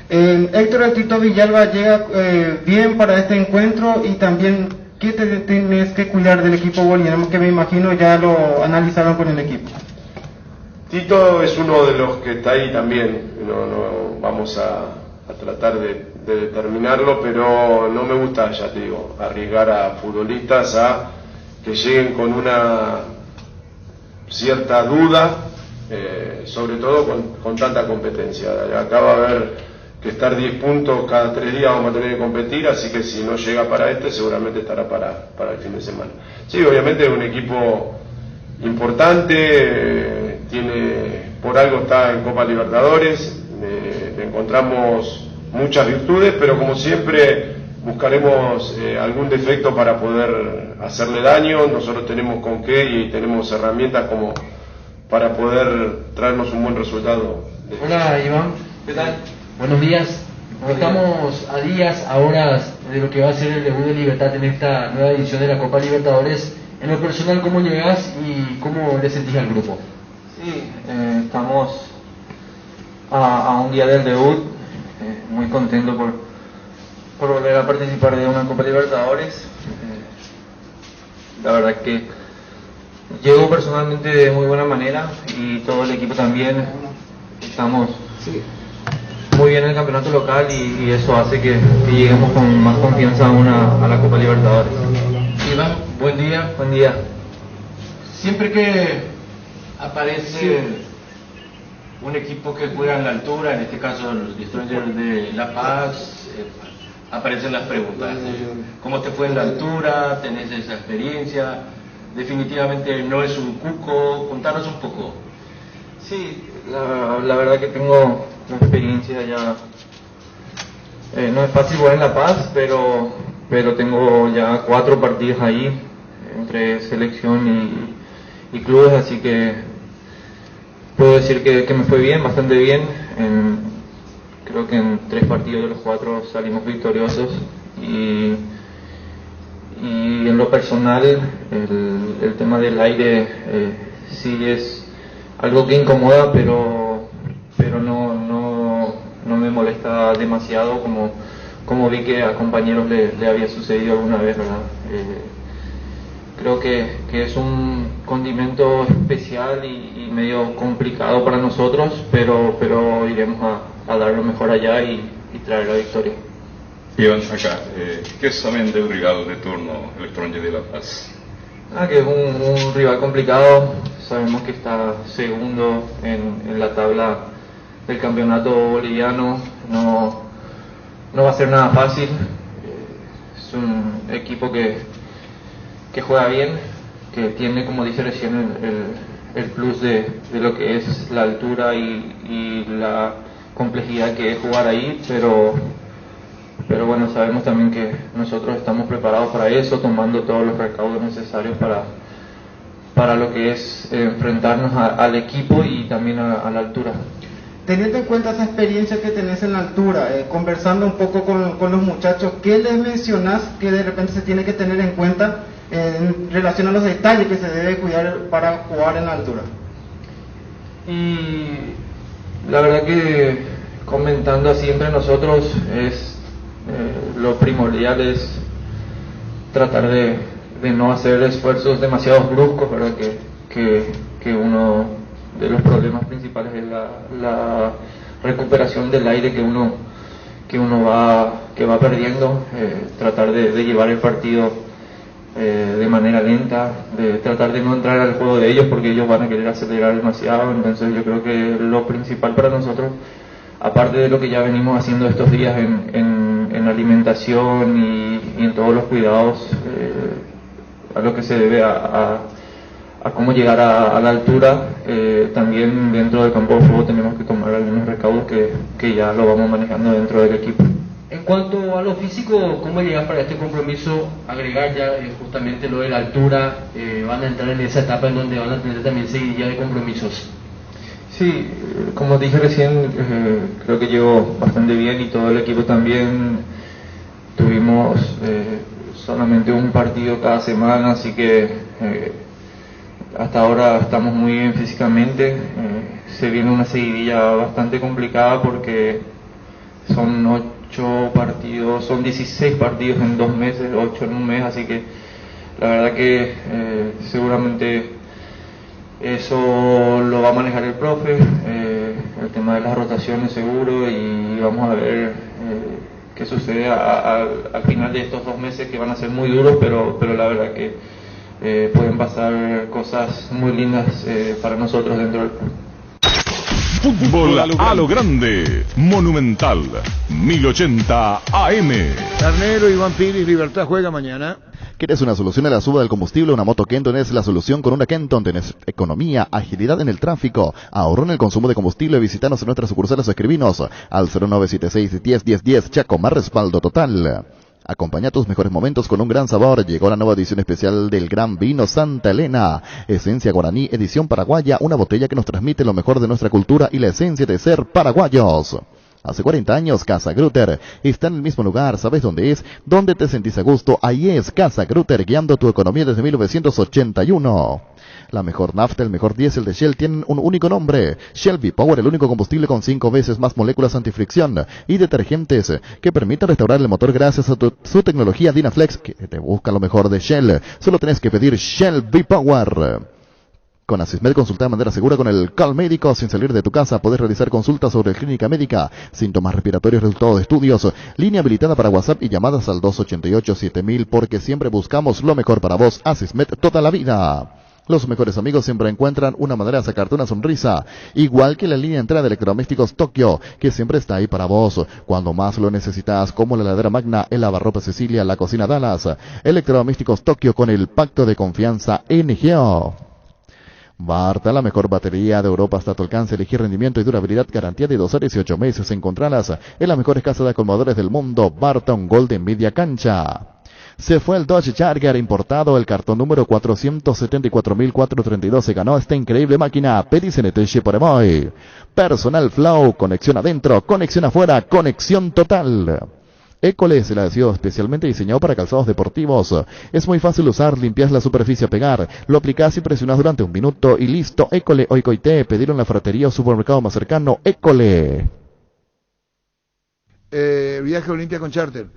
Héctor El Tito Villalba llega bien para este encuentro, y también ¿qué tienes que cuidar del equipo boliviano, que me imagino ya lo analizaron con el equipo? Tito es uno de los que está ahí también, no vamos a tratar de determinarlo, pero no me gusta, ya te digo, arriesgar a futbolistas a que lleguen con una cierta duda, sobre todo con tanta competencia. Acá va a haber que estar 10 puntos cada 3 días, vamos a tener que competir, así que si no llega para seguramente estará para el fin de semana. Sí, obviamente es un equipo importante, por algo está en Copa Libertadores, le encontramos muchas virtudes, pero como siempre buscaremos algún defecto para poder hacerle daño. Nosotros tenemos con qué y tenemos herramientas como para poder traernos un buen resultado. Hola Iván, ¿qué tal? Buenos días. Estamos a días, a horas de lo que va a ser el debut de Libertad en esta nueva edición de la Copa Libertadores. En lo personal, ¿cómo llegas y cómo le sentís al grupo? Sí, estamos a un día del debut, muy contento por volver a participar de una Copa Libertadores. La verdad que llego personalmente de muy buena manera y todo el equipo también. Estamos muy bien en el campeonato local y eso hace que lleguemos con más confianza a la Copa Libertadores. Iván, buen día. Buen día. Siempre que aparece un equipo que juega en la altura, en este caso los Destroyers de La Paz, aparecen las preguntas. ¿Cómo te fue en la altura? ¿Tenés esa experiencia? Definitivamente no es un cuco. Contanos un poco. Sí, la verdad que tengo una experiencia ya. No es fácil jugar en La Paz, pero tengo ya 4 partidos ahí, entre selección y clubes, así que puedo decir que me fue bien, bastante bien. Creo que en 3 partidos de los 4 salimos victoriosos y en lo personal el tema del aire sí es algo que incomoda, pero no me molesta demasiado, como vi que a compañeros le había sucedido alguna vez, ¿verdad? Creo que es un condimento especial y medio complicado para nosotros, pero iremos a dar lo mejor allá y traer la victoria. Iván, acá, ¿qué saben del rival de turno, el Strongest de La Paz? Que es un rival complicado. Sabemos que está segundo en la tabla del campeonato boliviano. No va a ser nada fácil. Es un equipo que juega bien, que tiene, como dice recién, el plus de lo que es la altura y la complejidad que es jugar ahí, pero bueno, sabemos también que nosotros estamos preparados para eso, tomando todos los recaudos necesarios para lo que es enfrentarnos al equipo y también a la altura. Teniendo en cuenta esa experiencia que tenés en la altura, conversando un poco con los muchachos, ¿qué les mencionás que de repente se tiene que tener en cuenta en relación a los detalles que se debe cuidar para jugar en la altura? Y la verdad que comentando así entre nosotros lo primordial es tratar de no hacer esfuerzos demasiado bruscos, ¿verdad? Que uno de los problemas principales es la recuperación del aire que uno va perdiendo, tratar de llevar el partido de manera lenta, de tratar de no entrar al juego de ellos porque ellos van a querer acelerar demasiado. Entonces yo creo que lo principal para nosotros, aparte de lo que ya venimos haciendo estos días en alimentación y en todos los cuidados, a lo que se debe a cómo llegar a la altura, también dentro del campo de juego tenemos que tomar algunos recaudos que ya lo vamos manejando dentro del equipo. En cuanto a lo físico, ¿cómo llegar para este compromiso? Agregar ya justamente lo de la altura, van a entrar en esa etapa en donde van a tener también seguidilla de compromisos. Sí, como dije recién, creo que llegó bastante bien y todo el equipo también. Tuvimos solamente un partido cada semana, así que hasta ahora estamos muy bien físicamente. Se viene una seguidilla bastante complicada porque son 16 partidos en 2 meses, 8 en un mes, así que la verdad que seguramente eso lo va a manejar el profe, el tema de las rotaciones seguro, y vamos a ver qué sucede al final de estos 2 meses que van a ser muy duros, pero la verdad que pueden pasar cosas muy lindas para nosotros dentro del club. Fútbol a lo grande, Monumental 1080 AM. Carnero, Iván Piris, Libertad juega mañana. ¿Quieres una solución a la suba del combustible? Una moto Kenton es la solución. Con una Kenton tenés economía, agilidad en el tráfico, ahorro en el consumo de combustible. Visítanos en nuestras sucursales o escribinos al 0976-101010. Chaco, más respaldo total. Acompaña tus mejores momentos con un gran sabor. Llegó la nueva edición especial del Gran Vino Santa Elena. Esencia Guaraní, edición paraguaya. Una botella que nos transmite lo mejor de nuestra cultura y la esencia de ser paraguayos. Hace 40 años, Casa Grutter está en el mismo lugar. ¿Sabes dónde es? ¿Dónde te sentís a gusto? Ahí es Casa Grutter, guiando tu economía desde 1981. La mejor nafta, el mejor diésel de Shell tienen un único nombre. Shell V-Power, el único combustible con 5 veces más moléculas antifricción y detergentes que permiten restaurar el motor gracias a su tecnología Dynaflex, que te busca lo mejor de Shell. Solo tenés que pedir Shell V-Power. Con Asismed consulta de manera segura con el Cal Médico sin salir de tu casa. Podés realizar consultas sobre clínica médica, síntomas respiratorios, resultados de estudios, línea habilitada para WhatsApp y llamadas al 288-7000, porque siempre buscamos lo mejor para vos. Asismed toda la vida. Los mejores amigos siempre encuentran una manera de sacarte una sonrisa, igual que la línea entera de electrodomésticos Tokio, que siempre está ahí para vos cuando más lo necesitas, como la heladera Magna, el lavarropa Cecilia, la cocina Dallas. Electrodomésticos Tokio con el pacto de confianza NGO. Barta, la mejor batería de Europa hasta tu alcance. Elegir rendimiento y durabilidad, garantía de 2 años y 8 meses. Encontralas en las mejores casas de acomodadores del mundo. Barton Golden Media Cancha. Se fue el Dodge Charger importado, el cartón número 474.432. Se ganó esta increíble máquina. Pedis en Eteche por Emoy. Personal Flow, conexión adentro, conexión afuera, conexión total. École se la ha sido especialmente diseñado para calzados deportivos. Es muy fácil usar, limpias la superficie a pegar, lo aplicás y presionás durante 1 minuto y listo. École Oicoité, pedir en la fratería o supermercado más cercano. École. Viaje Olimpia con charter.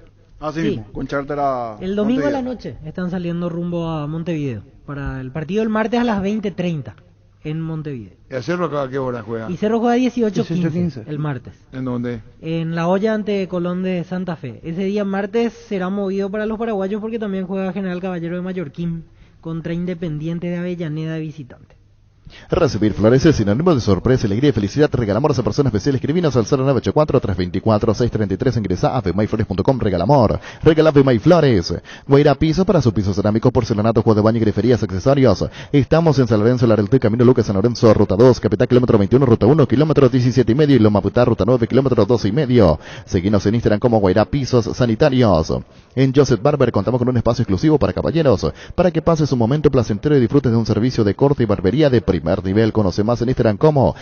Sí, mismo, con charter a el domingo Montevideo. a la noche están saliendo rumbo a Montevideo para el partido el martes a las 20:30 en Montevideo. ¿Y a Cerro a qué hora juega? Y Cerro juega 18:15 el martes. ¿En dónde? En La Hoya ante Colón de Santa Fe. Ese día martes será movido para los paraguayos porque también juega General Caballero de Mallorquín contra Independiente de Avellaneda de visitante. Recibir flores es sinónimo de sorpresa, alegría y felicidad. Regalamor a personas especiales. Escribinos al 0984-324-633. Ingresa a femayflores.com. Regalamor. Regala Femay Flores. Guaira Piso para su piso cerámico, porcelanato, juego de baño y griferías, accesorios. Estamos en San Lorenzo, Lareltú, Camino Lucas, San Lorenzo, Ruta 2, Capital, kilómetro 21, Ruta 1, kilómetro 17,5 y Loma Putá, Ruta 9, kilómetro 12,5. Seguinos en Instagram como Guaira Pisos Sanitarios. En Joseph Barber contamos con un espacio exclusivo para caballeros, para que pases un momento placentero y disfrutes de un servicio de corte y barbería de primer nivel. Conoce más en Instagram como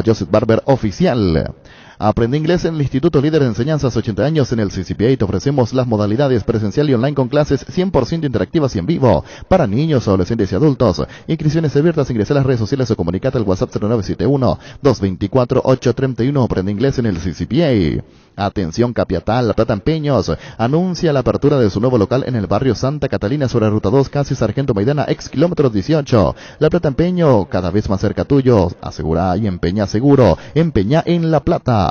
@Joseph Barber Oficial. Aprende inglés en el Instituto Líder de Enseñanzas, 80 años en el CCPA. Te ofrecemos las modalidades presencial y online con clases 100% interactivas y en vivo para niños, adolescentes y adultos. Inscripciones abiertas, ingresa a las redes sociales o comunicate al WhatsApp 0971-224-831. Aprende inglés en el CCPA. Atención Capiatal, La Plata Empeños anuncia la apertura de su nuevo local en el barrio Santa Catalina sobre Ruta 2, casi Sargento Maidana, ex kilómetro 18. La Plata Empeño, cada vez más cerca tuyo. Asegura y empeña seguro. Empeña en La Plata.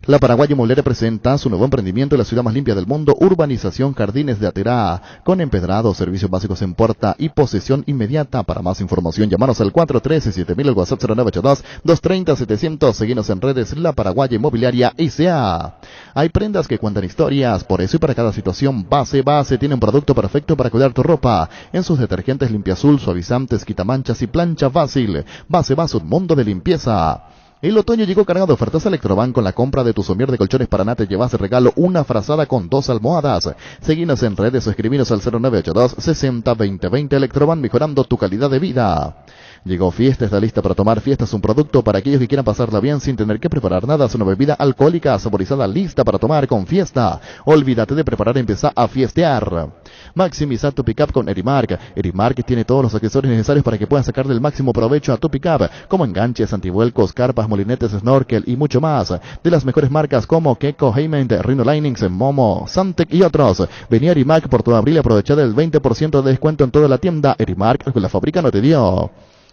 La Paraguaya Inmobiliaria presenta su nuevo emprendimiento en la ciudad más limpia del mundo, Urbanización Jardines de Aterá, con empedrado, servicios básicos en puerta y posesión inmediata. Para más información, llamanos al 413-7000, el WhatsApp 0982-230-700, seguinos en redes La Paraguaya Inmobiliaria S.A. Hay prendas que cuentan historias, por eso y para cada situación, Base tiene un producto perfecto para cuidar tu ropa. En sus detergentes Limpiazul, suavizantes, quitamanchas y plancha fácil. Base, un mundo de limpieza. El otoño llegó cargado de ofertas Electroban. Con la compra de tu somier de colchones Paraná te llevas de regalo una frazada con 2 almohadas. Seguinos en redes o escribinos al 0982-60-2020. Electroban, mejorando tu calidad de vida. Llegó Fiesta, está lista para tomar. Fiesta es un producto para aquellos que quieran pasarla bien sin tener que preparar nada. Es una bebida alcohólica saborizada lista para tomar con Fiesta. Olvídate de preparar, empieza a fiestear. Maximiza tu pickup con Erimark. Erimark tiene todos los accesorios necesarios para que puedas sacarle el máximo provecho a tu pickup, como enganches, antivuelcos, carpas, molinetes, snorkel y mucho más. De las mejores marcas como Keko, Heyman, Rhino Linings, Momo, Santec y otros. Vení a Erimark por todo abril y aprovecha del 20% de descuento en toda la tienda. Erimark, la fábrica no te dio.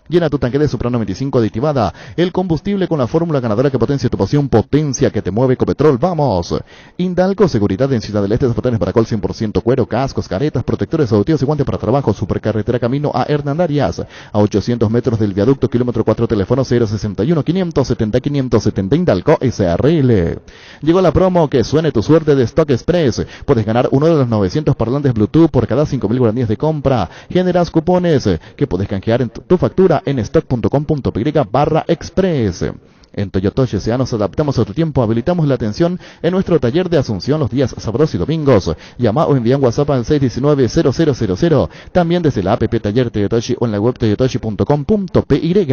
Llena tu tanque de Soprano 95 aditivada, el combustible con la fórmula ganadora que potencia tu pasión, potencia que te mueve. Ecopetrol, vamos. Indalco, seguridad en Ciudad del Este, botones para col 100% cuero, cascos, caretas, protectores auditivos y guantes para trabajo. Supercarretera camino a Hernandarias, a 800 metros del viaducto, kilómetro 4, teléfono 061-570-570, Indalco SRL. Llegó la promo que suene tu suerte de Stock Express. Puedes ganar uno de los 900 parlantes Bluetooth por cada 5.000 guaraníes de compra. Generas cupones que puedes canjear en tu factura en stock.com.py/express. En Toyotoshi S.A. nos adaptamos a tu tiempo, habilitamos la atención en nuestro taller de Asunción los días sábados y domingos. Llama o envía un WhatsApp al 619-0000. También desde la app Taller Toyotoshi o en la web toyotoshi.com.py.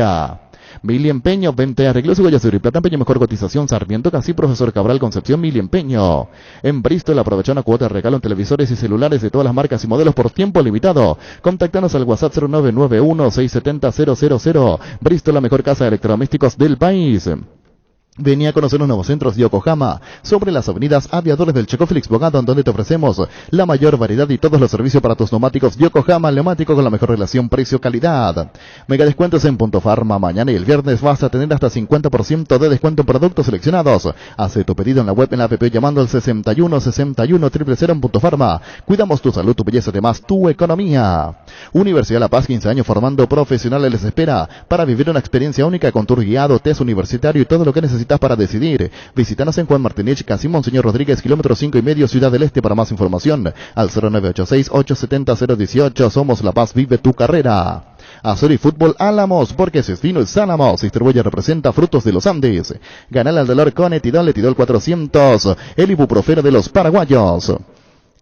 Mili Empeño, vente arreglos y huellas de Plata Empeño, mejor cotización, Sarmiento, casi Profesor Cabral, Concepción. Mili Empeño. En Bristol, aprovecha una cuota de regalo en televisores y celulares de todas las marcas y modelos por tiempo limitado. Contáctanos al WhatsApp 0991-670-000. Bristol, la mejor casa de electrodomésticos del país. Venía a conocer los nuevos centros de Yokohama, sobre las avenidas Aviadores del Chaco, Félix Bogado, donde te ofrecemos la mayor variedad y todos los servicios para tus neumáticos. Yokohama, neumático con la mejor relación precio-calidad. Mega descuentos en Punto Farma. Mañana y el viernes vas a tener hasta 50% de descuento en productos seleccionados. Hace tu pedido en la web, en la app, llamando al 61-61-000 en Punto Farma. Cuidamos tu salud, tu belleza, además tu economía. Universidad La Paz, 15 años formando profesionales, les espera para vivir una experiencia única con tour guiado, test universitario y todo lo que necesitas para decidir. Visítanos en Juan Martínez, casi Monseñor Rodríguez, kilómetro 5,5, Ciudad del Este. Para más información, al 0986-870-018. Somos La Paz, vive tu carrera. Azuri Fútbol Álamos, porque ese destino es Álamos. Distribuye, representa Frutos de los Andes. Ganale al dolor con Etidol 400, el ibuprofeno de los paraguayos.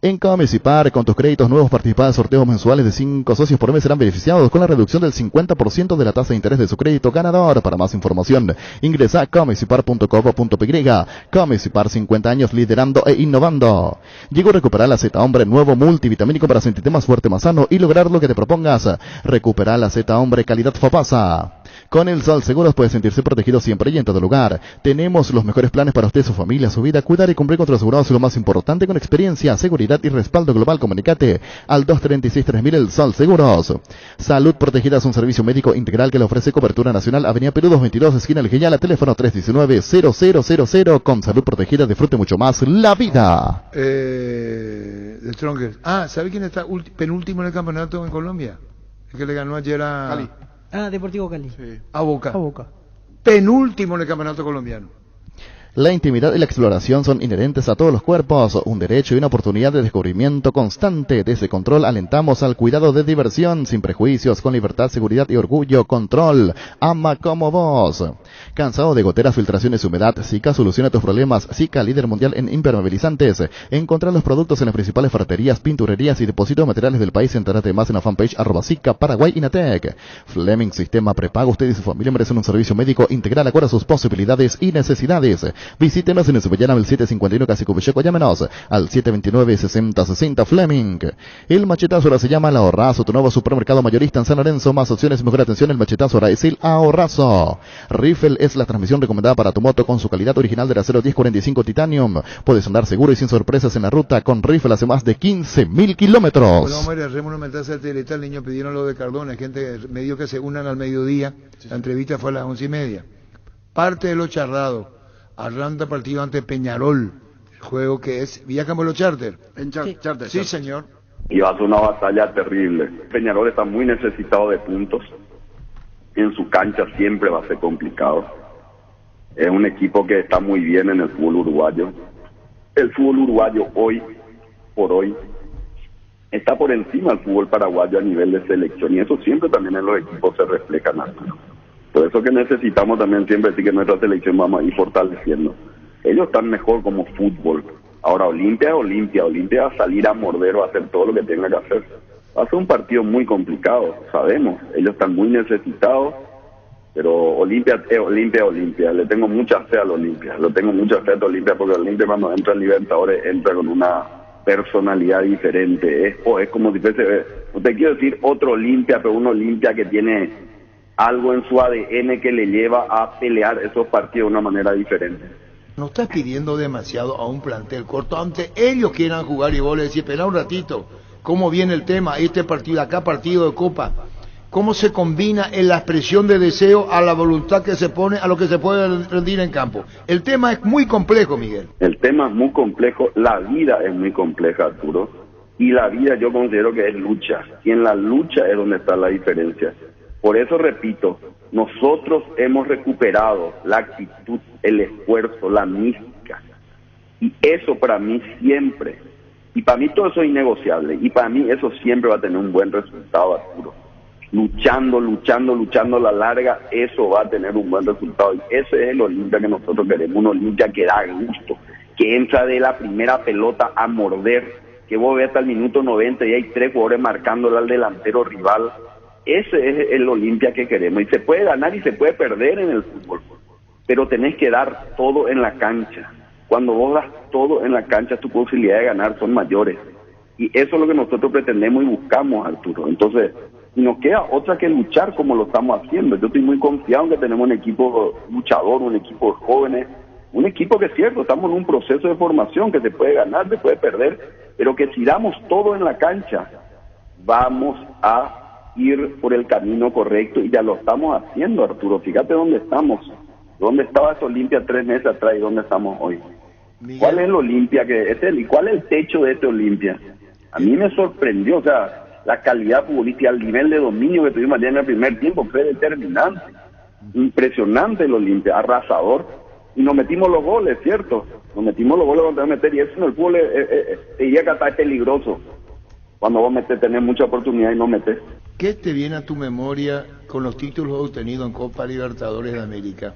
En Comecipar, con tus créditos nuevos, participa en sorteos mensuales de 5 socios por mes. Serán beneficiados con la reducción del 50% de la tasa de interés de su crédito ganador. Para más información, ingresa a comecipar.com.py. Comecipar, 50 años liderando e innovando. Llegó a recuperar la Z Hombre, nuevo multivitamínico para sentirte más fuerte, más sano y lograr lo que te propongas. Recupera la Z Hombre, calidad Fopasa. Con el Sol Seguros puede sentirse protegido siempre y en todo lugar. Tenemos los mejores planes para usted, su familia, su vida. Cuidar y cumplir con tus asegurados es lo más importante, con experiencia, seguridad y respaldo global. Comunicate al 236-3000, el Sol Seguros. Salud Protegida es un servicio médico integral que le ofrece cobertura nacional. Avenida Perú 222, esquina El Genial, teléfono 319-0000. Con Salud Protegida disfrute mucho más la vida. De Strongers. ¿Sabe quién está penúltimo en el campeonato en Colombia? El que le ganó ayer a Cali. Deportivo Cali. Sí. A Boca. Penúltimo en el campeonato colombiano. La intimidad y la exploración son inherentes a todos los cuerpos, un derecho y una oportunidad de descubrimiento constante. Desde Control alentamos al cuidado de diversión, sin prejuicios, con libertad, seguridad y orgullo. Control, ama como vos. ¿Cansado de goteras, filtraciones y humedad? Sika soluciona tus problemas. Sika, líder mundial en impermeabilizantes. Encontrá los productos en las principales ferreterías, pinturerías y depósitos de materiales del país. Entérate más en la fanpage @Sika Paraguay Inatec. Fleming Sistema Prepago. Usted y su familia merecen un servicio médico integral acorde a sus posibilidades y necesidades. Visítenos en Subellanam, el 751 Casi Cubecheco. Llámenos al 729-6060 Fleming. El machetazo ahora se llama El Ahorrazo, tu nuevo supermercado mayorista en San Lorenzo. Más opciones y mejor atención. El machetazo ahora es el Ahorrazo. Rifle es la transmisión recomendada para tu moto con su calidad original del acero 1045 Titanium. Puedes andar seguro y sin sorpresas en la ruta con Rifle hace más de 15.000 kilómetros. Bueno, María, Re Monumental Satelital, el niño pidieron lo de Cardona, gente me dijo que se unan al mediodía. La entrevista fue a las 11:30. Parte de lo charlado. Arranca partido ante Peñarol, el juego que es Villa Campo Charter. En Charter. Sí, señor. Y va a ser una batalla terrible. Peñarol está muy necesitado de puntos. En su cancha siempre va a ser complicado. Es un equipo que está muy bien en el fútbol uruguayo. El fútbol uruguayo hoy por hoy está por encima del fútbol paraguayo a nivel de selección, y eso siempre también en los equipos se refleja, Arturo. Por eso que necesitamos también siempre decir que nuestra selección vamos a ir fortaleciendo. Ellos están mejor como fútbol. Ahora Olimpia va a salir a morder, va a hacer todo lo que tenga que hacer. Va a ser un partido muy complicado, sabemos. Ellos están muy necesitados, pero Olimpia. Le tengo mucha fe al Olimpia. Le tengo mucha fe a Olimpia porque Olimpia cuando entra en Libertadores entra con una personalidad diferente. Es como si fuese, no te quiero decir otro Olimpia, pero un Olimpia que tiene algo en su ADN que le lleva a pelear esos partidos de una manera diferente. No estás pidiendo demasiado a un plantel corto, aunque ellos quieran jugar y vos le decís, espera un ratito, ¿cómo viene el tema? Este partido, acá partido de Copa. ¿Cómo se combina en la expresión de deseo a la voluntad que se pone, a lo que se puede rendir en campo? El tema es muy complejo, Miguel. El tema es muy complejo, la vida es muy compleja, Arturo. Y la vida yo considero que es lucha. Y en la lucha es donde está la diferencia. Por eso repito, nosotros hemos recuperado la actitud, el esfuerzo, la mística. Y eso para mí siempre, y para mí todo eso es innegociable, y para mí eso siempre va a tener un buen resultado, Arturo. Luchando a la larga, eso va a tener un buen resultado. Y ese es el Olimpia que nosotros queremos, un Olimpia que da gusto, que entra de la primera pelota a morder, que vos ves hasta el minuto 90 y hay 3 jugadores marcándole al delantero rival. Ese es el Olimpia que queremos, y se puede ganar y se puede perder en el fútbol, pero tenés que dar todo en la cancha. Cuando vos das todo en la cancha, tus posibilidades de ganar son mayores, y eso es lo que nosotros pretendemos y buscamos, Arturo. Entonces, nos queda otra que luchar como lo estamos haciendo. Yo estoy muy confiado en que tenemos un equipo luchador, un equipo de jóvenes, un equipo que es cierto, estamos en un proceso de formación que se puede ganar, se puede perder, pero que si damos todo en la cancha, vamos a ir por el camino correcto, y ya lo estamos haciendo, Arturo. Fíjate dónde estamos, dónde estaba ese Olimpia 3 meses atrás y dónde estamos hoy. Miguel. ¿Cuál es el Olimpia y cuál es el techo de este Olimpia? A mí me sorprendió, o sea, la calidad futbolística, el nivel de dominio que tuvimos ayer en el primer tiempo fue determinante, impresionante el Olimpia, arrasador, y nos metimos los goles, ¿cierto? Nos metimos los goles donde vamos a meter, y eso en el fútbol te diría que hasta es peligroso, cuando vos tenés mucha oportunidad y no metés. ¿Qué te viene a tu memoria con los títulos obtenidos en Copa Libertadores de América?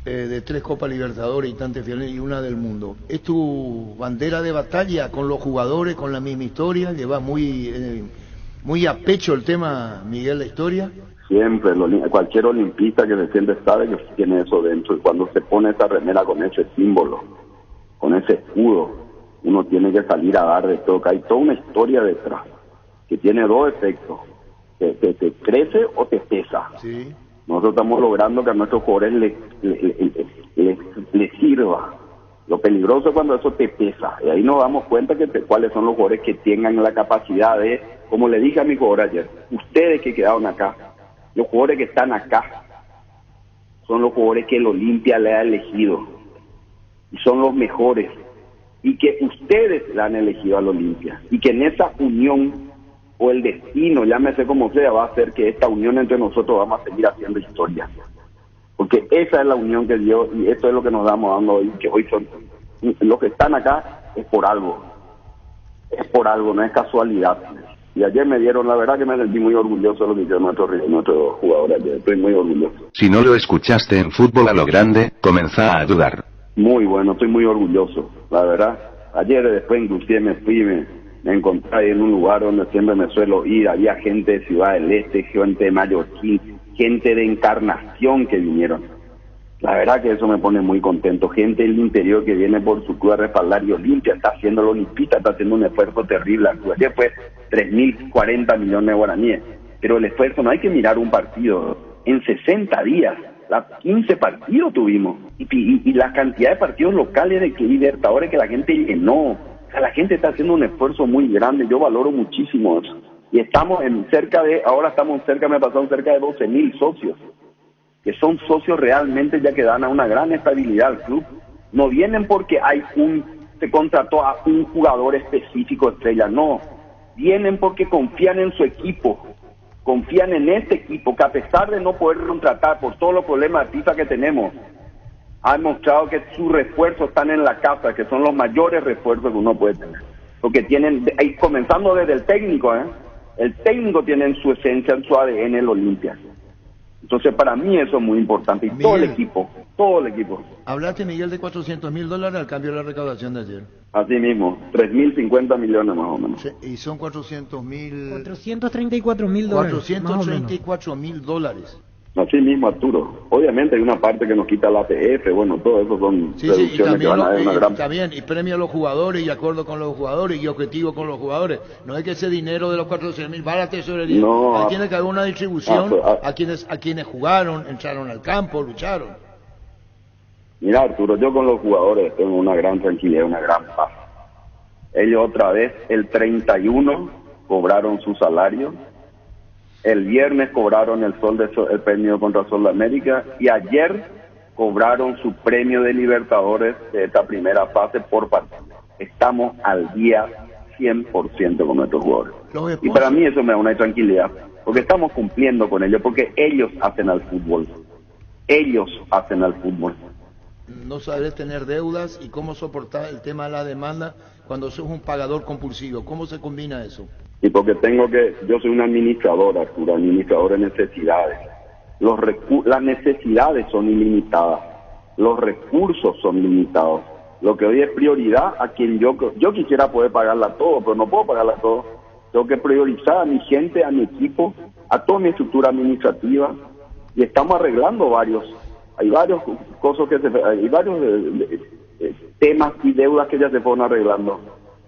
De 3 Copas Libertadores y tantas finales y una del mundo. ¿Es tu bandera de batalla con los jugadores, con la misma historia? ¿Llevas muy a pecho el tema, Miguel, la historia? Siempre, cualquier olimpista que se siente sabe que tiene eso dentro, y cuando se pone esa remera con ese símbolo, con ese escudo, uno tiene que salir a dar de todo, que hay toda una historia detrás, que tiene 2 efectos, te crece o te pesa. Sí. Nosotros estamos logrando que a nuestros jugadores les sirva. Lo peligroso es cuando eso te pesa, y ahí nos damos cuenta cuáles son los jugadores que tengan la capacidad de, como le dije a mi jugador ayer, ustedes que quedaron acá, los jugadores que están acá, son los jugadores que el Olimpia le ha elegido, y son los mejores, y que ustedes le han elegido al Olimpia, y que en esa unión, o el destino, llámese como sea, va a hacer que esta unión entre nosotros vamos a seguir haciendo historia. porque esa es la unión que dio y esto es lo que nos damos dando hoy, que hoy son los que están acá es por algo, no es casualidad. Y ayer me dieron, la verdad que me sentí muy orgulloso de lo que hicieron nuestros jugadores ayer, estoy muy orgulloso. Si no lo escuchaste en Fútbol a lo Grande, comenzá a dudar. Muy bueno, estoy muy orgulloso, la verdad. Ayer después inclusive me fui, me encontré en un lugar donde siempre me suelo ir, había gente de Ciudad del Este, gente de Mallorquín, gente de Encarnación que vinieron. La verdad que eso me pone muy contento, gente del interior que viene por su club a respaldar, y Olimpia está haciendo, la Olimpita está haciendo un esfuerzo terrible. Ayer fue 3.040 millones de guaraníes, pero el esfuerzo no hay que mirar un partido, en 60 días, 15 partidos tuvimos, y la cantidad de partidos locales de que Libertadores que la gente llenó, o sea, la gente está haciendo un esfuerzo muy grande, yo valoro muchísimo eso, y estamos me pasaron cerca de 12.000 socios, que son socios realmente ya que dan a una gran estabilidad al club. No vienen porque se contrató a un jugador específico estrella, no. Vienen porque confían en su equipo, confían en este equipo, que a pesar de no poder contratar por todos los problemas de FIFA que tenemos, ha demostrado que sus refuerzos están en la casa, que son los mayores refuerzos que uno puede tener. Porque tienen, comenzando desde el técnico, el técnico tiene en su esencia, en su ADN el Olimpia. Entonces para mí eso es muy importante, y Miguel, todo el equipo. Hablaste, Miguel, de $400.000 al cambio de la recaudación de ayer. Así mismo, 3.050 millones más o menos. Sí, y son 400.000... $434.000. $434.000. Así mismo, Arturo. Obviamente hay una parte que nos quita la APF, bueno, todo eso son reducciones que van a dar una gran... También, y premio a los jugadores, y acuerdo con los jugadores, y objetivo con los jugadores. No es que ese dinero de los 400.000 va a la tesorería. No, ahí tiene que haber una distribución a quienes jugaron, entraron al campo, lucharon. Mira, Arturo, yo con los jugadores tengo una gran tranquilidad, una gran paz. Ellos otra vez, el 31, cobraron su salario. El viernes cobraron el premio contra Sol de América, y ayer cobraron su premio de Libertadores de esta primera fase por partido. Estamos al día 100% con nuestros jugadores. Y para mí eso me da una tranquilidad, porque estamos cumpliendo con ellos, porque ellos hacen al fútbol. Ellos hacen al fútbol. No sabes tener deudas y cómo soportar el tema de la demanda cuando sos un pagador compulsivo. ¿Cómo se combina eso? Y porque yo soy un administrador, Arturo, administrador de necesidades. Las necesidades son ilimitadas, los recursos son limitados. Lo que hoy es prioridad a quien yo quisiera poder pagarla todo, pero no puedo pagarla todo. Tengo que priorizar a mi gente, a mi equipo, a toda mi estructura administrativa, y estamos arreglando hay varios temas y deudas que ya se fueron arreglando.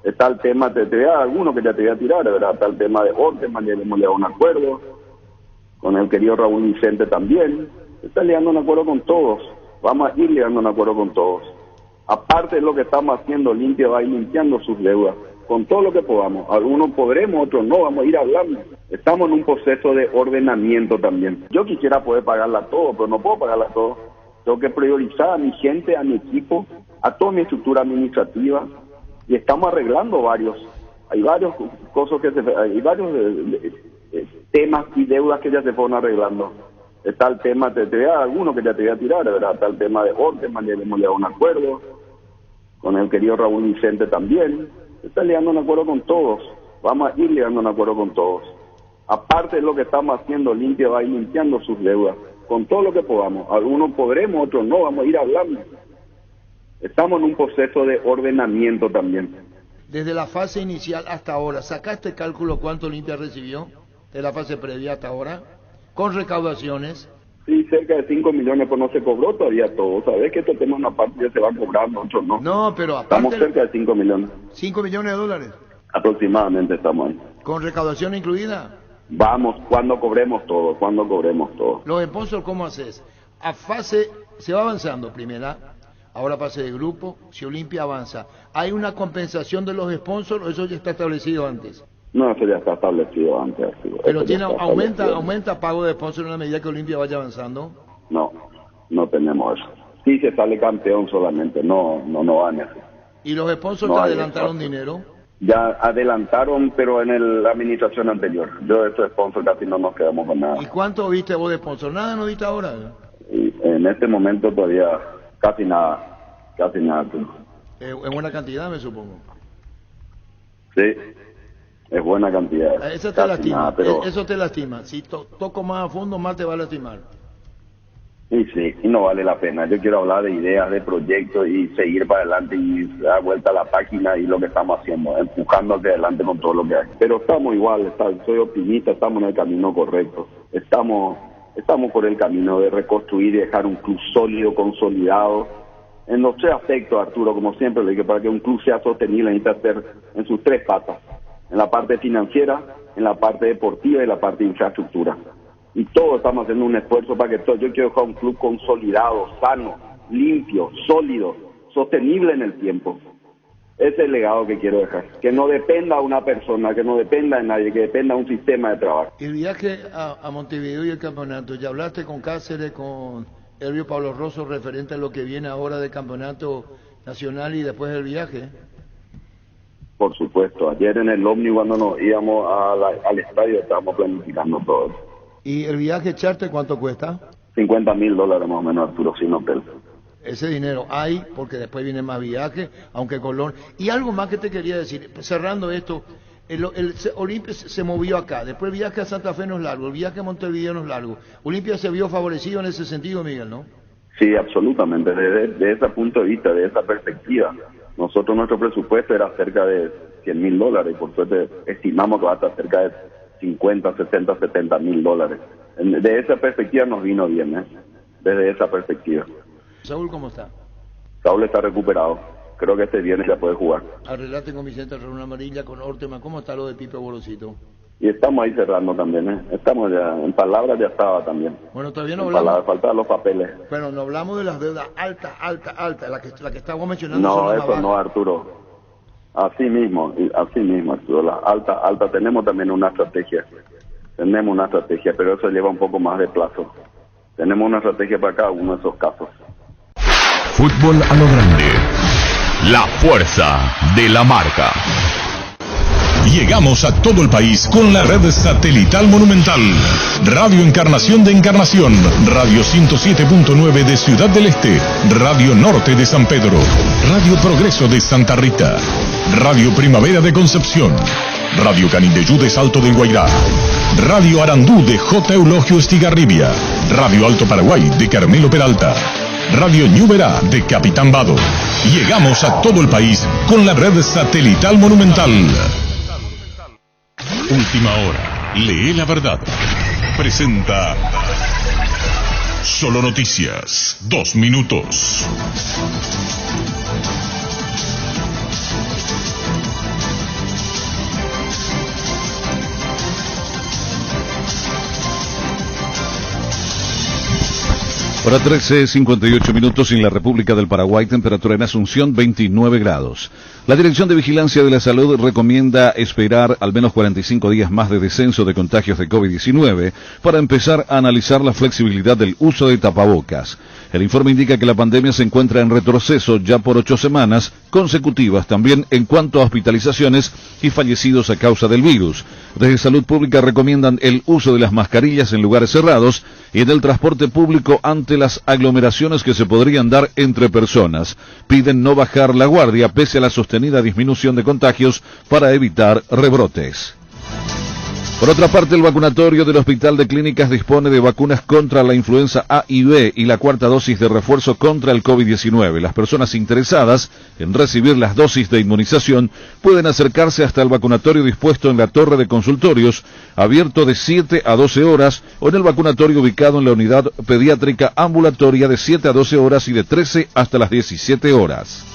Está el tema, te voy a dar algunos que ya te voy a tirar, ¿verdad? Está el tema de Orteman, ya hemos llegado a un acuerdo, con el querido Raúl Vicente también, está llegando a un acuerdo con todos, vamos a ir llegando a un acuerdo con todos. Aparte de lo que estamos haciendo, Olimpia va a ir limpiando sus deudas, con todo lo que podamos. Algunos podremos, otros no, vamos a ir hablando. Estamos en un proceso de ordenamiento también. Yo quisiera poder pagarla todo, pero no puedo pagarla todo. Tengo que priorizar a mi gente, a mi equipo, a toda mi estructura administrativa, y estamos arreglando hay varios temas y deudas que ya se fueron arreglando. Está el tema, te voy a dar algunos que ya te voy a tirar, ¿verdad? Está el tema de Orteman, ya hemos llegado a un acuerdo, con el querido Raúl Vicente también, está llegando a un acuerdo con todos, vamos a ir llegando a un acuerdo con todos. Aparte de lo que estamos haciendo, Olimpia va a ir limpiando sus deudas, con todo lo que podamos. Algunos podremos, otros no, vamos a ir hablando. Estamos en un proceso de ordenamiento también. Desde la fase inicial hasta ahora, ¿sacaste cálculo cuánto Olimpia recibió de la fase previa hasta ahora? Con recaudaciones. Sí, cerca de 5 millones, pues no se cobró todavía todo. Sabes que este tema una parte ya se va cobrando, otros no. No, pero aparte... Estamos cerca de 5 millones. ¿5 millones de dólares? Aproximadamente estamos ahí. ¿Con recaudación incluida? Vamos, cuando cobremos todo. Los sponsors, ¿cómo haces? A fase, se va avanzando primera, ahora fase de grupo, si Olimpia avanza. ¿Hay una compensación de los sponsors o eso ya está establecido antes? No, eso ya está establecido antes. ¿Pero aumenta pago de sponsor en la medida que Olimpia vaya avanzando? No tenemos eso. Sí se sale campeón solamente, no van a hacer. ¿Y los sponsors te adelantaron dinero? Ya adelantaron, pero en la administración anterior. Yo de estos sponsors casi no nos quedamos con nada. ¿Y cuánto viste vos de sponsor? Nada no viste ahora. Y en este momento todavía casi nada. En buena cantidad, me supongo. Sí, es buena cantidad. Eso te Casi lastima, nada, pero... eso te lastima. Si toco más a fondo, más te va a lastimar. Y sí, y no vale la pena. Yo quiero hablar de ideas, de proyectos y seguir para adelante y dar vuelta a la página y lo que estamos haciendo, empujando hacia adelante con todo lo que hay. Pero estamos igual, soy optimista, estamos en el camino correcto. Estamos por el camino de reconstruir y dejar un club sólido, consolidado. En los tres aspectos, Arturo, como siempre le dije, para que un club sea sostenible necesita ser en sus tres patas. En la parte financiera, en la parte deportiva y en la parte de infraestructura. Y todos estamos haciendo un esfuerzo para que todo. Yo quiero dejar un club consolidado, sano, limpio, sólido, sostenible en el tiempo. Ese es el legado que quiero dejar. Que no dependa de una persona, que no dependa de nadie, que dependa de un sistema de trabajo. El viaje a Montevideo y el campeonato, ¿ya hablaste con Cáceres, con Elvio Pablo Rosso referente a lo que viene ahora del campeonato nacional y después del viaje? Por supuesto. Ayer en el Omni, cuando nos íbamos al estadio, estábamos planificando todo. ¿Y el viaje charter cuánto cuesta? $50,000 más o menos, Arturo, sin hotel. Ese dinero hay, porque después viene más viaje, aunque Colón... Y algo más que te quería decir, cerrando esto, el Olimpia se movió acá, después el viaje a Santa Fe no es largo, el viaje a Montevideo no es largo. Olimpia se vio favorecido en ese sentido, Miguel, ¿no? Sí, absolutamente, desde ese punto de vista, de esa perspectiva. Nosotros, nuestro presupuesto era cerca de $100,000, y por suerte estimamos que va a estar cerca de $50,000, $60,000, $70,000. De esa perspectiva nos vino bien, desde esa perspectiva. Saúl, ¿cómo está? Saúl está recuperado, creo que este viernes ya puede jugar. Arreglate con Vicente Runa Amarilla, con Ortema, ¿cómo está lo de Pipe Borosito? Y estamos ahí cerrando también, estamos ya, en palabras ya estaba también. Bueno, todavía no en hablamos. Palabras, faltan los papeles. Pero no hablamos de las deudas altas, la que estábamos mencionando. No, eso no, Arturo. Así mismo, Arturo, las altas, tenemos también una estrategia. Pero eso lleva un poco más de plazo. Tenemos una estrategia para cada uno de esos casos. Fútbol a lo grande. La fuerza de la marca. Llegamos a todo el país con la red satelital Monumental. Radio Encarnación de Encarnación, Radio 107.9 de Ciudad del Este, Radio Norte de San Pedro, Radio Progreso de Santa Rita, Radio Primavera de Concepción, Radio Canindeyú de Salto del Guairá, Radio Arandú de J. Eulogio Estigarribia, Radio Alto Paraguay de Carmelo Peralta, Radio Ñuberá de Capitán Vado. Llegamos a todo el país con la red satelital Monumental. Última hora. Lee la verdad. Presenta Solo Noticias. 2 minutos. Hora 13:58 minutos en la República del Paraguay, temperatura en Asunción 29 grados. La Dirección de Vigilancia de la Salud recomienda esperar al menos 45 días más de descenso de contagios de COVID-19 para empezar a analizar la flexibilidad del uso de tapabocas. El informe indica que la pandemia se encuentra en retroceso ya por 8 semanas consecutivas, también en cuanto a hospitalizaciones y fallecidos a causa del virus. Desde Salud Pública recomiendan el uso de las mascarillas en lugares cerrados y en el transporte público ante las aglomeraciones que se podrían dar entre personas. Piden no bajar la guardia pese a la sostenida disminución de contagios para evitar rebrotes. Por otra parte, el vacunatorio del Hospital de Clínicas dispone de vacunas contra la influenza A y B y la cuarta dosis de refuerzo contra el COVID-19. Las personas interesadas en recibir las dosis de inmunización pueden acercarse hasta el vacunatorio dispuesto en la torre de consultorios, abierto de 7 a 12 horas, o en el vacunatorio ubicado en la unidad pediátrica ambulatoria de 7 a 12 horas y de 13 hasta las 17 horas.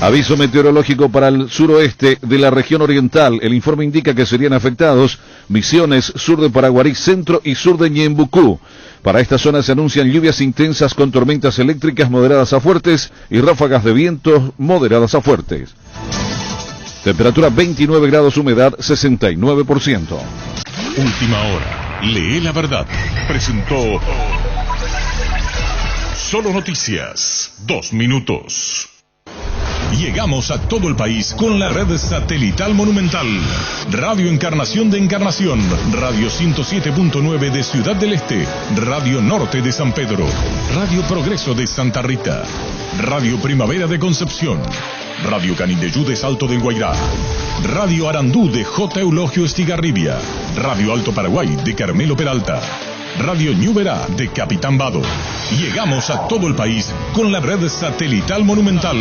Aviso meteorológico para el suroeste de la región oriental. El informe indica que serían afectados Misiones, sur de Paraguarí, centro y sur de Ñembucú. Para esta zona se anuncian lluvias intensas con tormentas eléctricas moderadas a fuertes y ráfagas de viento moderadas a fuertes. Temperatura 29 grados, humedad 69%. Última hora. Lee la verdad. Presentó Solo Noticias. 2 minutos. Llegamos a todo el país con la red satelital Monumental. Radio Encarnación de Encarnación, Radio 107.9 de Ciudad del Este, Radio Norte de San Pedro, Radio Progreso de Santa Rita, Radio Primavera de Concepción, Radio Canindeyú de Salto del Guairá, Radio Arandú de J. Eulogio Estigarribia, Radio Alto Paraguay de Carmelo Peralta, Radio Ñuberá de Capitán Vado. Llegamos a todo el país con la red satelital Monumental.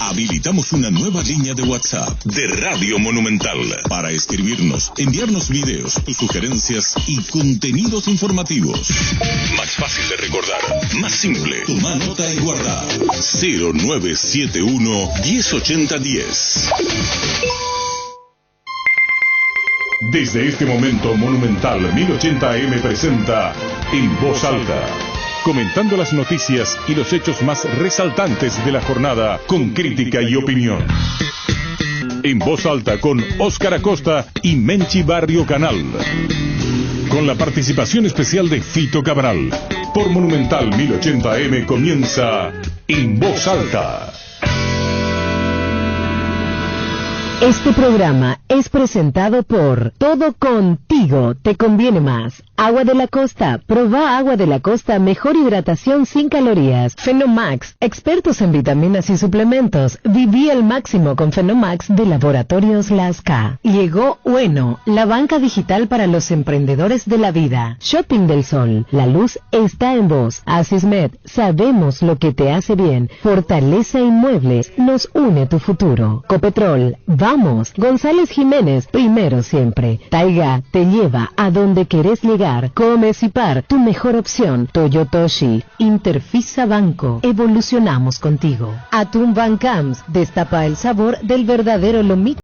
Habilitamos una nueva línea de WhatsApp de Radio Monumental para escribirnos, enviarnos videos, tus sugerencias y contenidos informativos. Más fácil de recordar, más simple. Toma nota y guarda. 0971 108010. Desde este momento, Monumental 1080 AM presenta En Voz Alta, comentando las noticias y los hechos más resaltantes de la jornada con crítica y opinión. En Voz Alta con Óscar Acosta y Menchi Barrio Canal. Con la participación especial de Fito Cabral. Por Monumental 1080 AM comienza En Voz Alta. Este programa es presentado por Todo Contigo Te Conviene Más. Agua de la Costa. Proba Agua de la Costa, mejor hidratación sin calorías. Fenomax, expertos en vitaminas y suplementos. Viví el máximo con Fenomax de Laboratorios Lasca. Llegó Ueno, la banca digital para los emprendedores de la vida. Shopping del Sol, la luz está en vos. Asismed, sabemos lo que te hace bien. Fortaleza Inmuebles, nos une tu futuro. Copetrol, vamos. González Jiménez, primero siempre. Taiga te lleva a donde querés llegar. Comecipar, tu mejor opción. Toyotoshi, Interfisa Banco, evolucionamos contigo. Atún Van Camps, destapa el sabor del verdadero lomito.